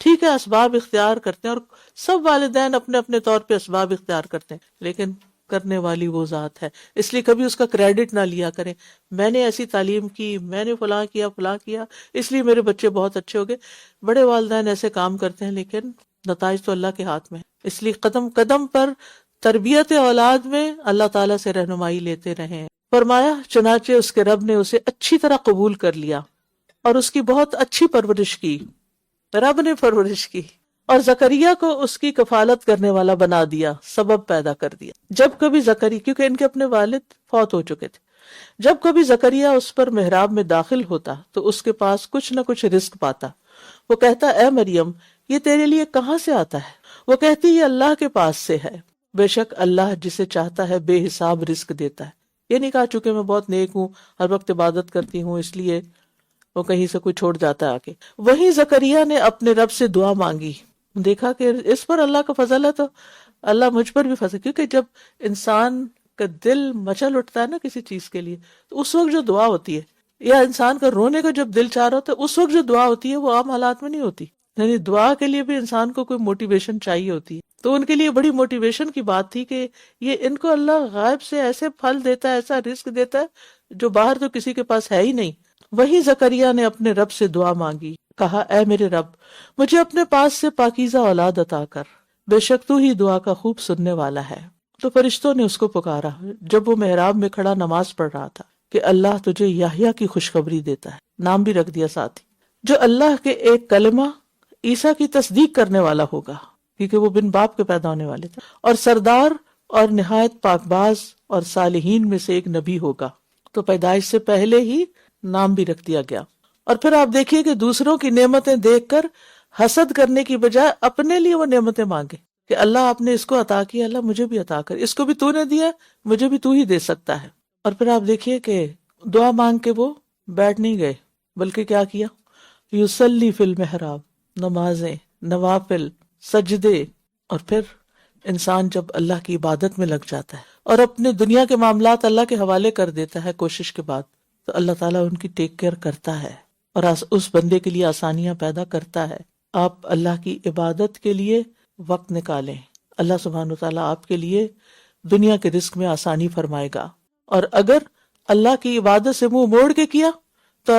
ٹھیک ہے اسباب اختیار کرتے ہیں، اور سب والدین اپنے اپنے طور پہ اسباب اختیار کرتے ہیں، لیکن کرنے والی وہ ذات ہے. اس لیے کبھی اس کا کریڈٹ نہ لیا کریں، میں نے ایسی تعلیم کی، میں نے فلاں کیا اس لیے میرے بچے بہت اچھے ہو گئے. بڑے والدین ایسے کام کرتے ہیں لیکن نتائج تو اللہ کے ہاتھ میں ہے. اس لیے قدم قدم پر تربیت اولاد میں اللہ تعالیٰ سے رہنمائی لیتے رہیں. فرمایا چنانچہ اس کے رب نے اسے اچھی طرح قبول کر لیا اور اس کی بہت اچھی پرورش کی. رب نے پرورش کی اور زکریا کو اس کی کفالت کرنے والا بنا دیا، سبب پیدا کر دیا. جب کبھی زکریا، کیونکہ ان کے اپنے والد فوت ہو چکے تھے، جب کبھی زکریا اس پر محراب میں داخل ہوتا تو اس کے پاس کچھ نہ کچھ رزق پاتا. وہ کہتا اے مریم، یہ تیرے لیے کہاں سے آتا ہے؟ وہ کہتی یہ اللہ کے پاس سے ہے، بے شک اللہ جسے چاہتا ہے بے حساب رزق دیتا ہے. یہ نہیں کہا چونکہ میں بہت نیک ہوں، ہر وقت عبادت کرتی ہوں، اس لیے وہ کہیں سے کوئی چھوڑ جاتا ہے آگے. وہیں زکریا نے اپنے رب سے دعا مانگی. دیکھا کہ اس پر اللہ کا فضل ہے تو اللہ مجھ پر بھی فضل، کیونکہ جب انسان کا دل مچل اٹھتا ہے نا کسی چیز کے لیے تو اس وقت جو دعا ہوتی ہے، یا انسان کا رونے کا جب دل چاہ رہا ہوتا ہے اس وقت جو دعا ہوتی ہے وہ عام حالات میں نہیں ہوتی. یعنی دعا کے لیے بھی انسان کو کوئی موٹیویشن چاہیے ہوتی ہے. تو ان کے لیے بڑی موٹیویشن کی بات تھی کہ یہ ان کو اللہ غائب سے ایسے پھل دیتا ہے، ایسا رزق دیتا ہے جو باہر تو کسی کے پاس ہے ہی نہیں. وہی زکریا نے اپنے رب سے دعا مانگی، کہا اے میرے رب مجھے اپنے پاس سے پاکیزہ اولاد عطا کر، بے شک تو ہی دعا کا خوب سننے والا ہے. تو فرشتوں نے اس کو پکارا جب وہ محراب میں کھڑا نماز پڑھ رہا تھا کہ اللہ تجھے یحییٰ کی خوشخبری دیتا ہے. نام بھی رکھ دیا ساتھ ہی، جو اللہ کے ایک کلمہ عیسیٰ کی تصدیق کرنے والا ہوگا، کیونکہ وہ بن باپ کے پیدا ہونے والے تھے، اور سردار اور نہایت پاک باز اور صالحین میں سے ایک نبی ہوگا. تو پیدائش سے پہلے ہی نام بھی رکھ دیا گیا. اور پھر آپ دیکھیے کہ دوسروں کی نعمتیں دیکھ کر حسد کرنے کی بجائے اپنے لیے وہ نعمتیں مانگے کہ اللہ آپ نے اس کو عطا کیا، اللہ مجھے بھی عطا کر، اس کو بھی تو نے دیا، مجھے بھی تو ہی دے سکتا ہے. اور پھر آپ دیکھیے کہ دعا مانگ کے وہ بیٹھ نہیں گئے بلکہ کیا کیا، یصلی فی المحراب، نمازیں، نوافل، سجدے. اور پھر انسان جب اللہ کی عبادت میں لگ جاتا ہے اور اپنے دنیا کے معاملات اللہ کے حوالے کر دیتا ہے کوشش کے بعد، تو اللہ تعالیٰ ان کی ٹیک کیئر کرتا ہے اور اس بندے کے لیے آسانیاں پیدا کرتا ہے. آپ اللہ کی عبادت کے لیے وقت نکالیں، اللہ سبحانہ وتعالیٰ آپ کے لیے دنیا کے رزق میں آسانی فرمائے گا. اور اگر اللہ کی عبادت سے منہ موڑ کے کیا تو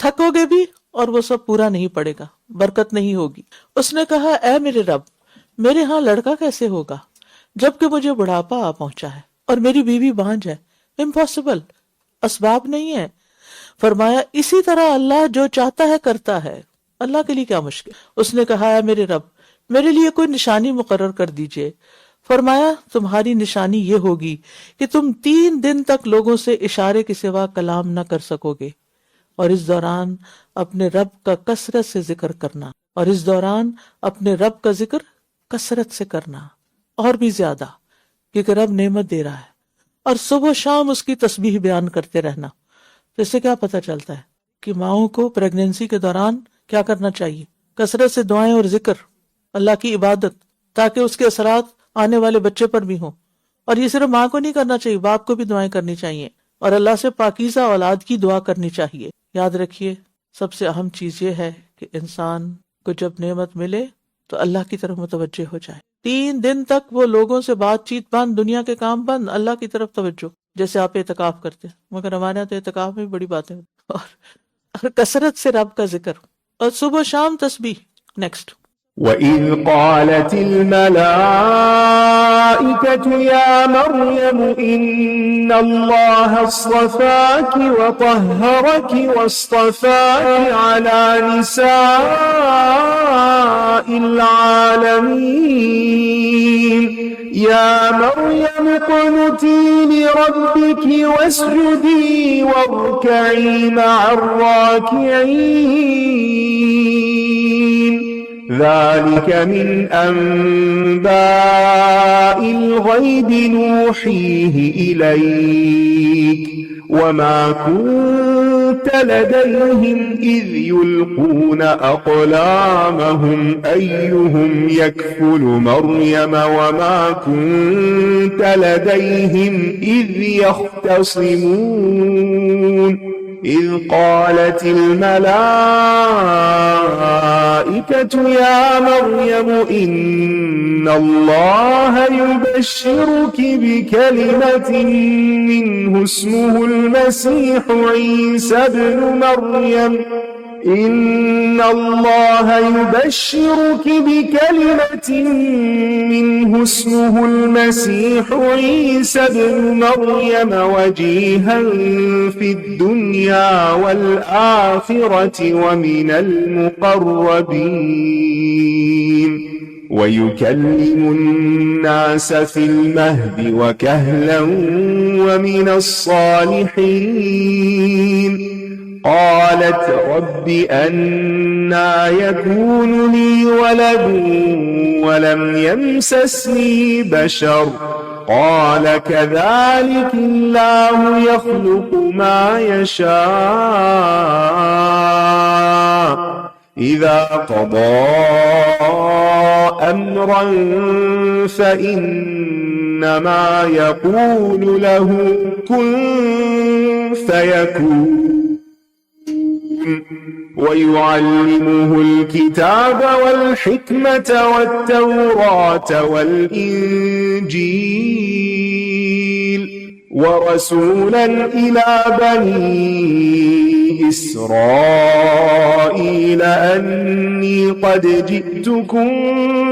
تھکو گے بھی اور وہ سب پورا نہیں پڑے گا، برکت نہیں ہوگی. اس نے کہا اے میرے رب میرے ہاں لڑکا کیسے ہوگا جبکہ مجھے بڑھاپا آ پہنچا ہے اور میری بیوی بانجھ ہے. امپاسبل، اسباب نہیں ہے. فرمایا اسی طرح اللہ جو چاہتا ہے کرتا ہے، اللہ کے لیے کیا مشکل. اس نے کہا اے میرے رب میرے لیے کوئی نشانی مقرر کر دیجئے. فرمایا تمہاری نشانی یہ ہوگی کہ تم 3 دن تک لوگوں سے اشارے کے سوا کلام نہ کر سکو گے، اور اس دوران اپنے رب کا کثرت سے ذکر کرنا، اور اس دوران اپنے رب کا ذکر کثرت سے کرنا اور بھی زیادہ، کیونکہ رب نعمت دے رہا ہے. اور صبح و شام اس کی تسبیح بیان کرتے رہنا. تو اس سے کیا پتہ چلتا ہے کہ ماؤں کو پریگنینسی کے دوران کیا کرنا چاہیے، کثرت سے دعائیں اور ذکر، اللہ کی عبادت، تاکہ اس کے اثرات آنے والے بچے پر بھی ہوں. اور یہ صرف ماں کو نہیں کرنا چاہیے، باپ کو بھی دعائیں کرنی چاہیے اور اللہ سے پاکیزہ اولاد کی دعا کرنی چاہیے. یاد رکھیے سب سے اہم چیز یہ ہے کہ انسان کو جب نعمت ملے تو اللہ کی طرف متوجہ ہو جائے. 3 دن تک وہ لوگوں سے بات چیت بند، دنیا کے کام بند، اللہ کی طرف توجہ. جیسے آپ اعتکاف کرتے ہیں، مگر ہمارے یہاں تو اعتکاف میں بڑی باتیں اور کثرت سے رب کا ذکر اور صبح شام تسبیح. نیکسٹ. وَإِذْ قَالَتِ الْمَلَائِكَةُ يَا مَرْيَمُ إِنَّ اللَّهَ اصْطَفَاكِ وَطَهَّرَكِ وَاصْطَفَاكِ عَلَى نِسَاءِ الْعَالَمِينَ يَا مَرْيَمُ اقْنُتِي لِرَبِّكِ وَاسْجُدِي وَارْكَعِي مَعَ الرَّاكِعِينَ ذلك من أنباء الغيب نوحيه إليك وما كنت لديهم إذ يلقون أقلامهم أيهم يكفل مريم وما كنت لديهم إذ يختصمون إذ قالت الملائكة يا مريم إن الله يبشرك بكلمة منه اسمه المسيح عيسى ابن مريم إن الله يبشرك بكلمة منه اسمه المسيح عيسى ابن مريم وجيها في الدنيا والآخرة ومن المقربين ويكلم الناس في المهد وكهلا ومن الصالحين قالت رب أنى يكون لي ولد ولم يمسسني بشر قال كذلك الله يخلق ما يشاء إذا قضى أمرا فإنما يقول له كن فيكون ويعلمه الكتاب والحكمة والتوراة والإنجيل ورسولا إلى بني إسرائيل أني قد جئتكم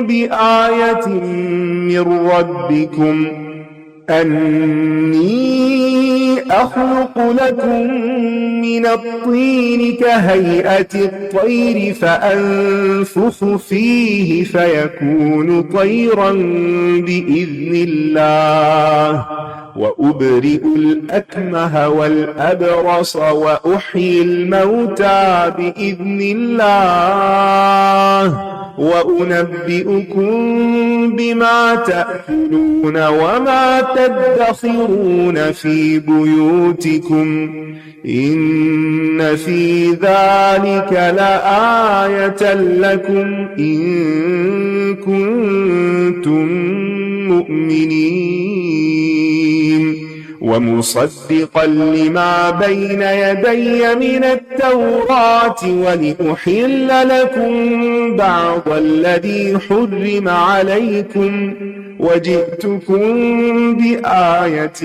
بآية من ربكم أني أخلق لكم من الطين كهيئة الطير فأنفخ فيه فيكون طيرا بإذن الله وأبرئ الأكمه والأبرص وأحيي الموتى بإذن الله وأنبئكم بما تأكلون وما تدخرون في بيوتكم إن في ذلك لآية لكم إن كنتم مؤمنين ومصدقا لما بين يدي من التوراة ولأحل لكم بعض الذي حرم عليكم وجئتكم بآية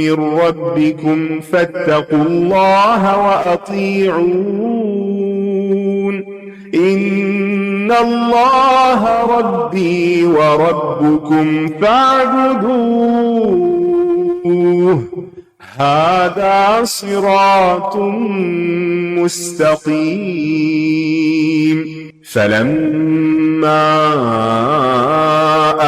من ربكم فاتقوا الله وأطيعون إن الله ربي وربكم فاعبدوه هذا صراط مستقيم فلما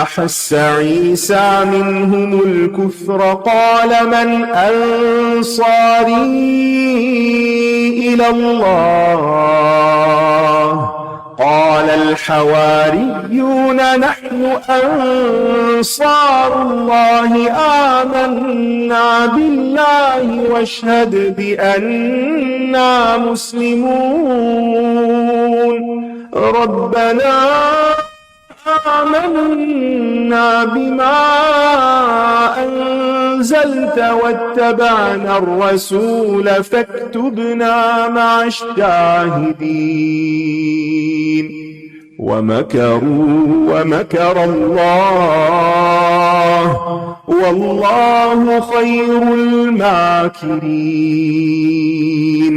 أحس عيسى منهم الكفر قال من أنصاري إلى الله قال الحواريون نحن أنصار الله آمنا بالله واشهد بأننا مسلمون ربنا آمنا بما أنزلت واتبعنا الرسول فاكتبنا مع الشاهدين ومكروا ومكر الله والله خير الماكرين।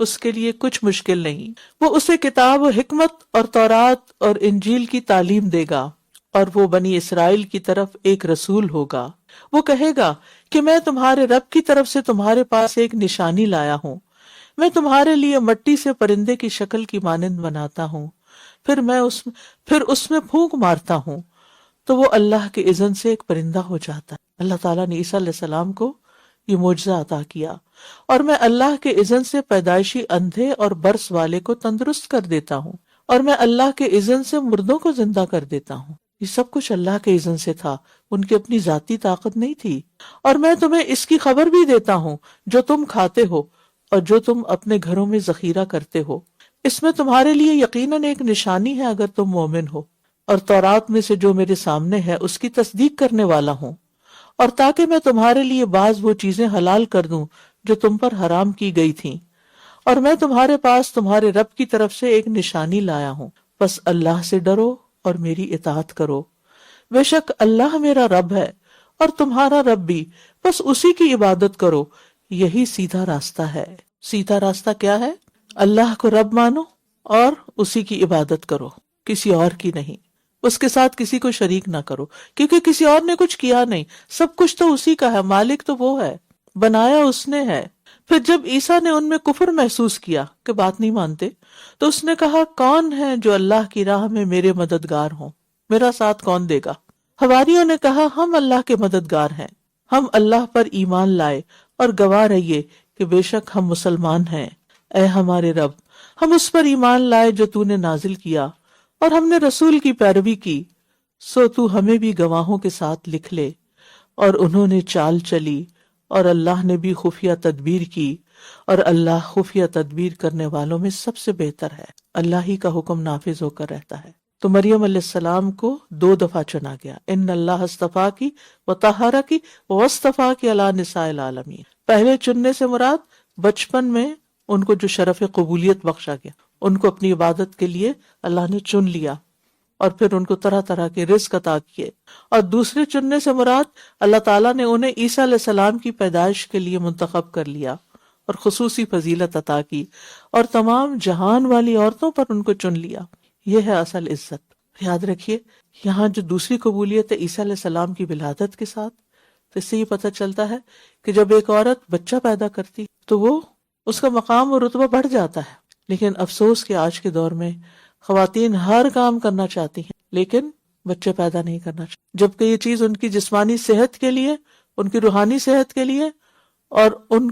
اس کے لیے کچھ مشکل نہیں. وہ اسے کتاب و حکمت اور تورات اور انجیل کی تعلیم دے گا، اور وہ بنی اسرائیل کی طرف ایک رسول ہوگا. وہ کہے گا کہ میں تمہارے رب کی طرف سے تمہارے پاس ایک نشانی لایا ہوں. میں تمہارے لیے مٹی سے پرندے کی شکل کی مانند بناتا ہوں، پھر اس میں پھونک مارتا ہوں تو وہ اللہ کے اذن سے ایک پرندہ ہو جاتا ہے. اللہ تعالیٰ نے عیسیٰ علیہ السلام کو یہ معجزہ عطا کیا. اور میں اللہ کے اذن سے پیدائشی اندھے اور برس والے کو تندرست کر دیتا ہوں، اور میں اللہ کے اذن سے مردوں کو زندہ کر دیتا ہوں. یہ سب کچھ اللہ کے اذن سے تھا، ان کی اپنی ذاتی طاقت نہیں تھی. اور میں تمہیں اس کی خبر بھی دیتا ہوں جو تم کھاتے ہو اور جو تم اپنے گھروں میں ذخیرہ کرتے ہو. اس میں تمہارے لیے یقیناً ایک نشانی ہے اگر تم مومن ہو. اور تورات میں سے جو میرے سامنے ہے اس کی تصدیق کرنے والا ہوں، اور تاکہ میں تمہارے لیے بعض وہ چیزیں حلال کر دوں جو تم پر حرام کی گئی تھیں. اور میں تمہارے پاس تمہارے رب کی طرف سے ایک نشانی لایا ہوں، بس اللہ سے ڈرو اور میری اطاعت کرو. بے شک اللہ میرا رب ہے اور تمہارا رب بھی، بس اسی کی عبادت کرو. یہی سیدھا راستہ ہے. سیدھا راستہ کیا ہے؟ اللہ کو رب مانو اور اسی کی عبادت کرو، کسی اور کی نہیں. اس کے ساتھ کسی کو شریک نہ کرو، کیونکہ کسی اور نے کچھ کیا نہیں، سب کچھ تو اسی کا ہے. مالک تو وہ ہے، بنایا اس نے ہے. پھر جب عیسیٰ نے ان میں کفر محسوس کیا کہ بات نہیں مانتے، تو اس نے کہا کون ہے جو اللہ کی راہ میں میرے مددگار ہوں؟ میرا ساتھ کون دے گا؟ حواریوں نے کہا ہم اللہ کے مددگار ہیں. ہم اللہ پر ایمان لائے اور گواہ رہیے کہ بے شک ہم مسلمان ہیں. اے ہمارے رب، ہم اس پر ایمان لائے جو تو نے نازل کیا، اور ہم نے رسول کی پیروی کی، سو تو ہمیں بھی گواہوں کے ساتھ لکھ لے. اور انہوں نے چال چلی اور اللہ نے بھی خفیہ تدبیر کی، اور اللہ خفیہ تدبیر کرنے والوں میں سب سے بہتر ہے. اللہ ہی کا حکم نافذ ہو کر رہتا ہے. تو مریم علیہ السلام کو 2 دفعہ چنا گیا. ان اللہ اصطفیٰ کی وطہرہ کی واصطفیٰ کی علی نساء العالمین. پہلے چننے سے مراد بچپن میں ان کو جو شرف قبولیت بخشا گیا، ان کو اپنی عبادت کے لیے اللہ نے چن لیا، اور پھر ان کو طرح طرح کے رزق عطا کیے. اور دوسرے چننے سے مراد اللہ تعالیٰ نے انہیں عیسیٰ علیہ السلام کی پیدائش کے لیے منتخب کر لیا اور خصوصی فضیلت عطا کی، اور تمام جہان والی عورتوں پر ان کو چن لیا. یہ ہے اصل عزت. یاد رکھیے یہاں جو دوسری قبولیت ہے عیسیٰ علیہ السلام کی ولادت کے ساتھ، تو اس سے یہ پتہ چلتا ہے کہ جب ایک عورت بچہ پیدا کرتی تو وہ اس کا مقام اور رتبہ بڑھ جاتا ہے. لیکن افسوس کہ آج کے دور میں خواتین ہر کام کرنا چاہتی ہیں لیکن بچے پیدا نہیں کرنا چاہتی، جبکہ یہ چیز ان کی جسمانی صحت کے لیے، ان کی روحانی صحت کے لیے اور ان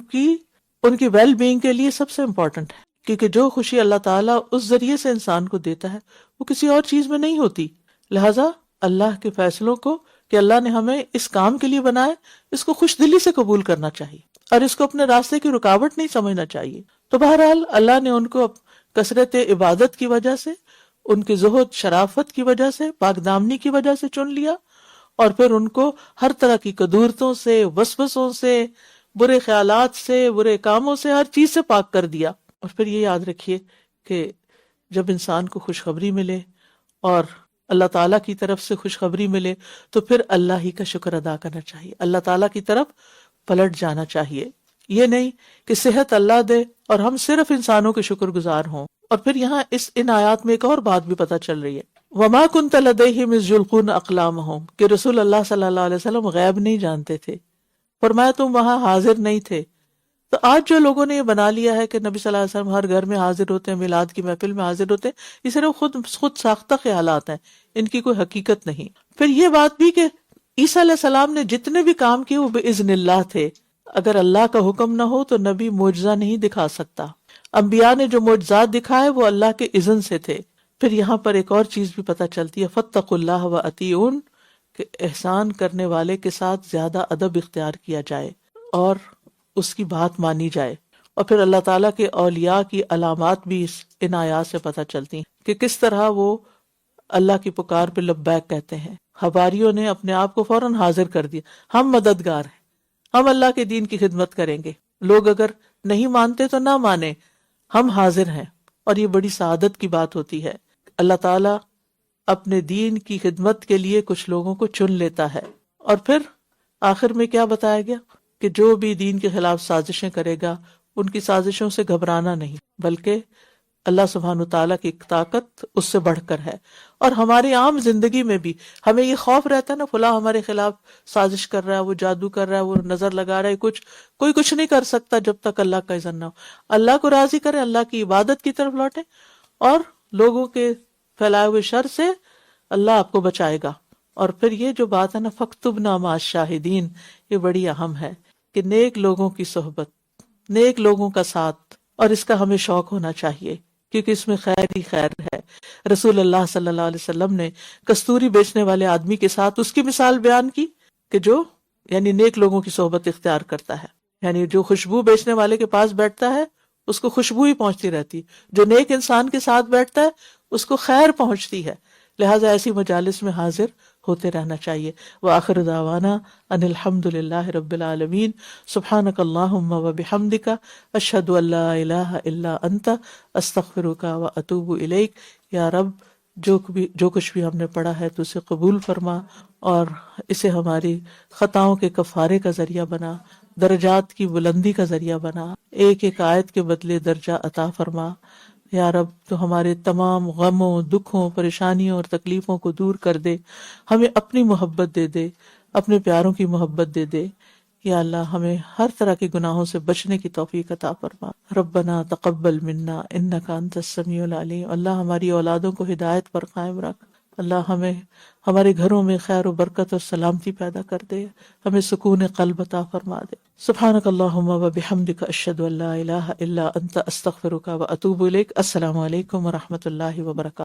کی ویل بینگ کے لیے سب سے امپورٹنٹ ہے. کیونکہ جو خوشی اللہ تعالیٰ اس ذریعے سے انسان کو دیتا ہے وہ کسی اور چیز میں نہیں ہوتی. لہٰذا اللہ کے فیصلوں کو کہ اللہ نے ہمیں اس کام کے لیے بنایا، اس کو خوش دلی سے قبول کرنا چاہیے اور اس کو اپنے راستے کی رکاوٹ نہیں سمجھنا چاہیے. تو بہرحال اللہ نے ان کو کثرت عبادت کی وجہ سے، ان کی زہد شرافت کی وجہ سے، پاک دامنی کی وجہ سے چن لیا، اور پھر ان کو ہر طرح کی قدورتوں سے، وسوسوں سے، برے خیالات سے، برے کاموں سے، ہر چیز سے پاک کر دیا. اور پھر یہ یاد رکھیے کہ جب انسان کو خوشخبری ملے اور اللہ تعالیٰ کی طرف سے خوشخبری ملے تو پھر اللہ ہی کا شکر ادا کرنا چاہیے، اللہ تعالیٰ کی طرف پلٹ جانا چاہیے. یہ نہیں کہ صحت اللہ دے اور ہم صرف انسانوں کے شکر گزار ہوں. اور پھر یہاں ان آیات میں ایک اور بات بھی پتہ چل رہی ہے، وَمَا كُنْتَ لَدَيْهِمْ إِذْ يُلْقُونَ أَقْلَامَهُمْ، کہ رسول اللہ صلی اللہ علیہ وسلم غیب نہیں جانتے تھے، فرمایا تم وہاں حاضر نہیں تھے. تو آج جو لوگوں نے یہ بنا لیا ہے کہ نبی صلی اللہ علیہ وسلم ہر گھر میں حاضر ہوتے ہیں، میلاد کی محفل میں حاضر ہوتے ہیں، یہ صرف خود ساختہ خیالات ہیں، ان کی کوئی حقیقت نہیں. پھر یہ بات بھی کہ عیسیٰ علیہ السلام نے جتنے بھی کام کیے وہ بِإِذْنِ اللہ تھے. اگر اللہ کا حکم نہ ہو تو نبی معجزہ نہیں دکھا سکتا. انبیاء نے جو معجزات دکھائے وہ اللہ کے اذن سے تھے. پھر یہاں پر ایک اور چیز بھی پتہ چلتی ہے، فَاتَّقُوا اللَّهَ وَأَطِیعُونِ، کہ احسان کرنے والے کے ساتھ زیادہ ادب اختیار کیا جائے اور اس کی بات مانی جائے. اور پھر اللہ تعالیٰ کے اولیاء کی علامات بھی ان آیات سے پتہ چلتی ہیں کہ کس طرح وہ اللہ کی پکار پہ لبیک کہتے ہیں. حواریوں نے اپنے آپ کو فوراً حاضر کر دیا، ہم مددگار ہیں، ہم اللہ کے دین کی خدمت کریں گے. لوگ اگر نہیں مانتے تو نہ مانے، ہم حاضر ہیں. اور یہ بڑی سعادت کی بات ہوتی ہے. اللہ تعالیٰ اپنے دین کی خدمت کے لیے کچھ لوگوں کو چن لیتا ہے. اور پھر آخر میں کیا بتایا گیا کہ جو بھی دین کے خلاف سازشیں کرے گا ان کی سازشوں سے گھبرانا نہیں، بلکہ اللہ سبحانہ تعالیٰ کی ایک طاقت اس سے بڑھ کر ہے. اور ہماری عام زندگی میں بھی ہمیں یہ خوف رہتا ہے نا، فلاں ہمارے خلاف سازش کر رہا ہے، وہ جادو کر رہا ہے، وہ نظر لگا رہا ہے، کوئی کچھ نہیں کر سکتا جب تک اللہ کا اذن نہ ہو. اللہ کو راضی کریں، اللہ کی عبادت کی طرف لوٹیں، اور لوگوں کے پھیلائے ہوئے شر سے اللہ آپ کو بچائے گا. اور پھر یہ جو بات ہے نا فَاكْتُبْنَا مَعَ الشَّاهِدِينَ، یہ بڑی اہم ہے کہ نیک لوگوں کی صحبت، نیک لوگوں کا ساتھ، اور اس کا ہمیں شوق ہونا چاہیے کیونکہ اس میں خیر ہی خیر ہے. رسول اللہ صلی اللہ علیہ وسلم نے کستوری بیچنے والے آدمی کے ساتھ اس کی مثال بیان کی کہ جو یعنی نیک لوگوں کی صحبت اختیار کرتا ہے، یعنی جو خوشبو بیچنے والے کے پاس بیٹھتا ہے اس کو خوشبو ہی پہنچتی رہتی، جو نیک انسان کے ساتھ بیٹھتا ہے اس کو خیر پہنچتی ہے. لہٰذا ایسی مجالس میں حاضر ہوتے رہنا چاہیے. وآخر دعوانا ان الحمد للہ رب العالمین. سبحانک اللہم وبحمدک اشہد ان لا الہ الا انت استغفرک واتوب الیک. یا رب جو کچھ بھی ہم نے پڑھا ہے تو اسے قبول فرما اور اسے ہماری خطاؤں کے کفارے کا ذریعہ بنا، درجات کی بلندی کا ذریعہ بنا، ایک ایک آیت کے بدلے درجہ عطا فرما. یا رب تو ہمارے تمام غموں، دکھوں، پریشانیوں اور تکلیفوں کو دور کر دے، ہمیں اپنی محبت دے دے، اپنے پیاروں کی محبت دے دے. یا اللہ ہمیں ہر طرح کے گناہوں سے بچنے کی توفیق عطا فرما. ربنا تقبل منا انک انت السمیع العلیم. اللہ ہماری اولادوں کو ہدایت پر قائم رکھ. اللہ ہمیں ہمارے گھروں میں خیر و برکت اور سلامتی پیدا کر دے، ہمیں سکون قلب عطا فرما دے. سبحانک اللہم وبحمدک اشہد ان لا الہ الا انت استغفرک واتوب الیک. السلام علیکم ورحمۃ اللہ وبرکاتہ.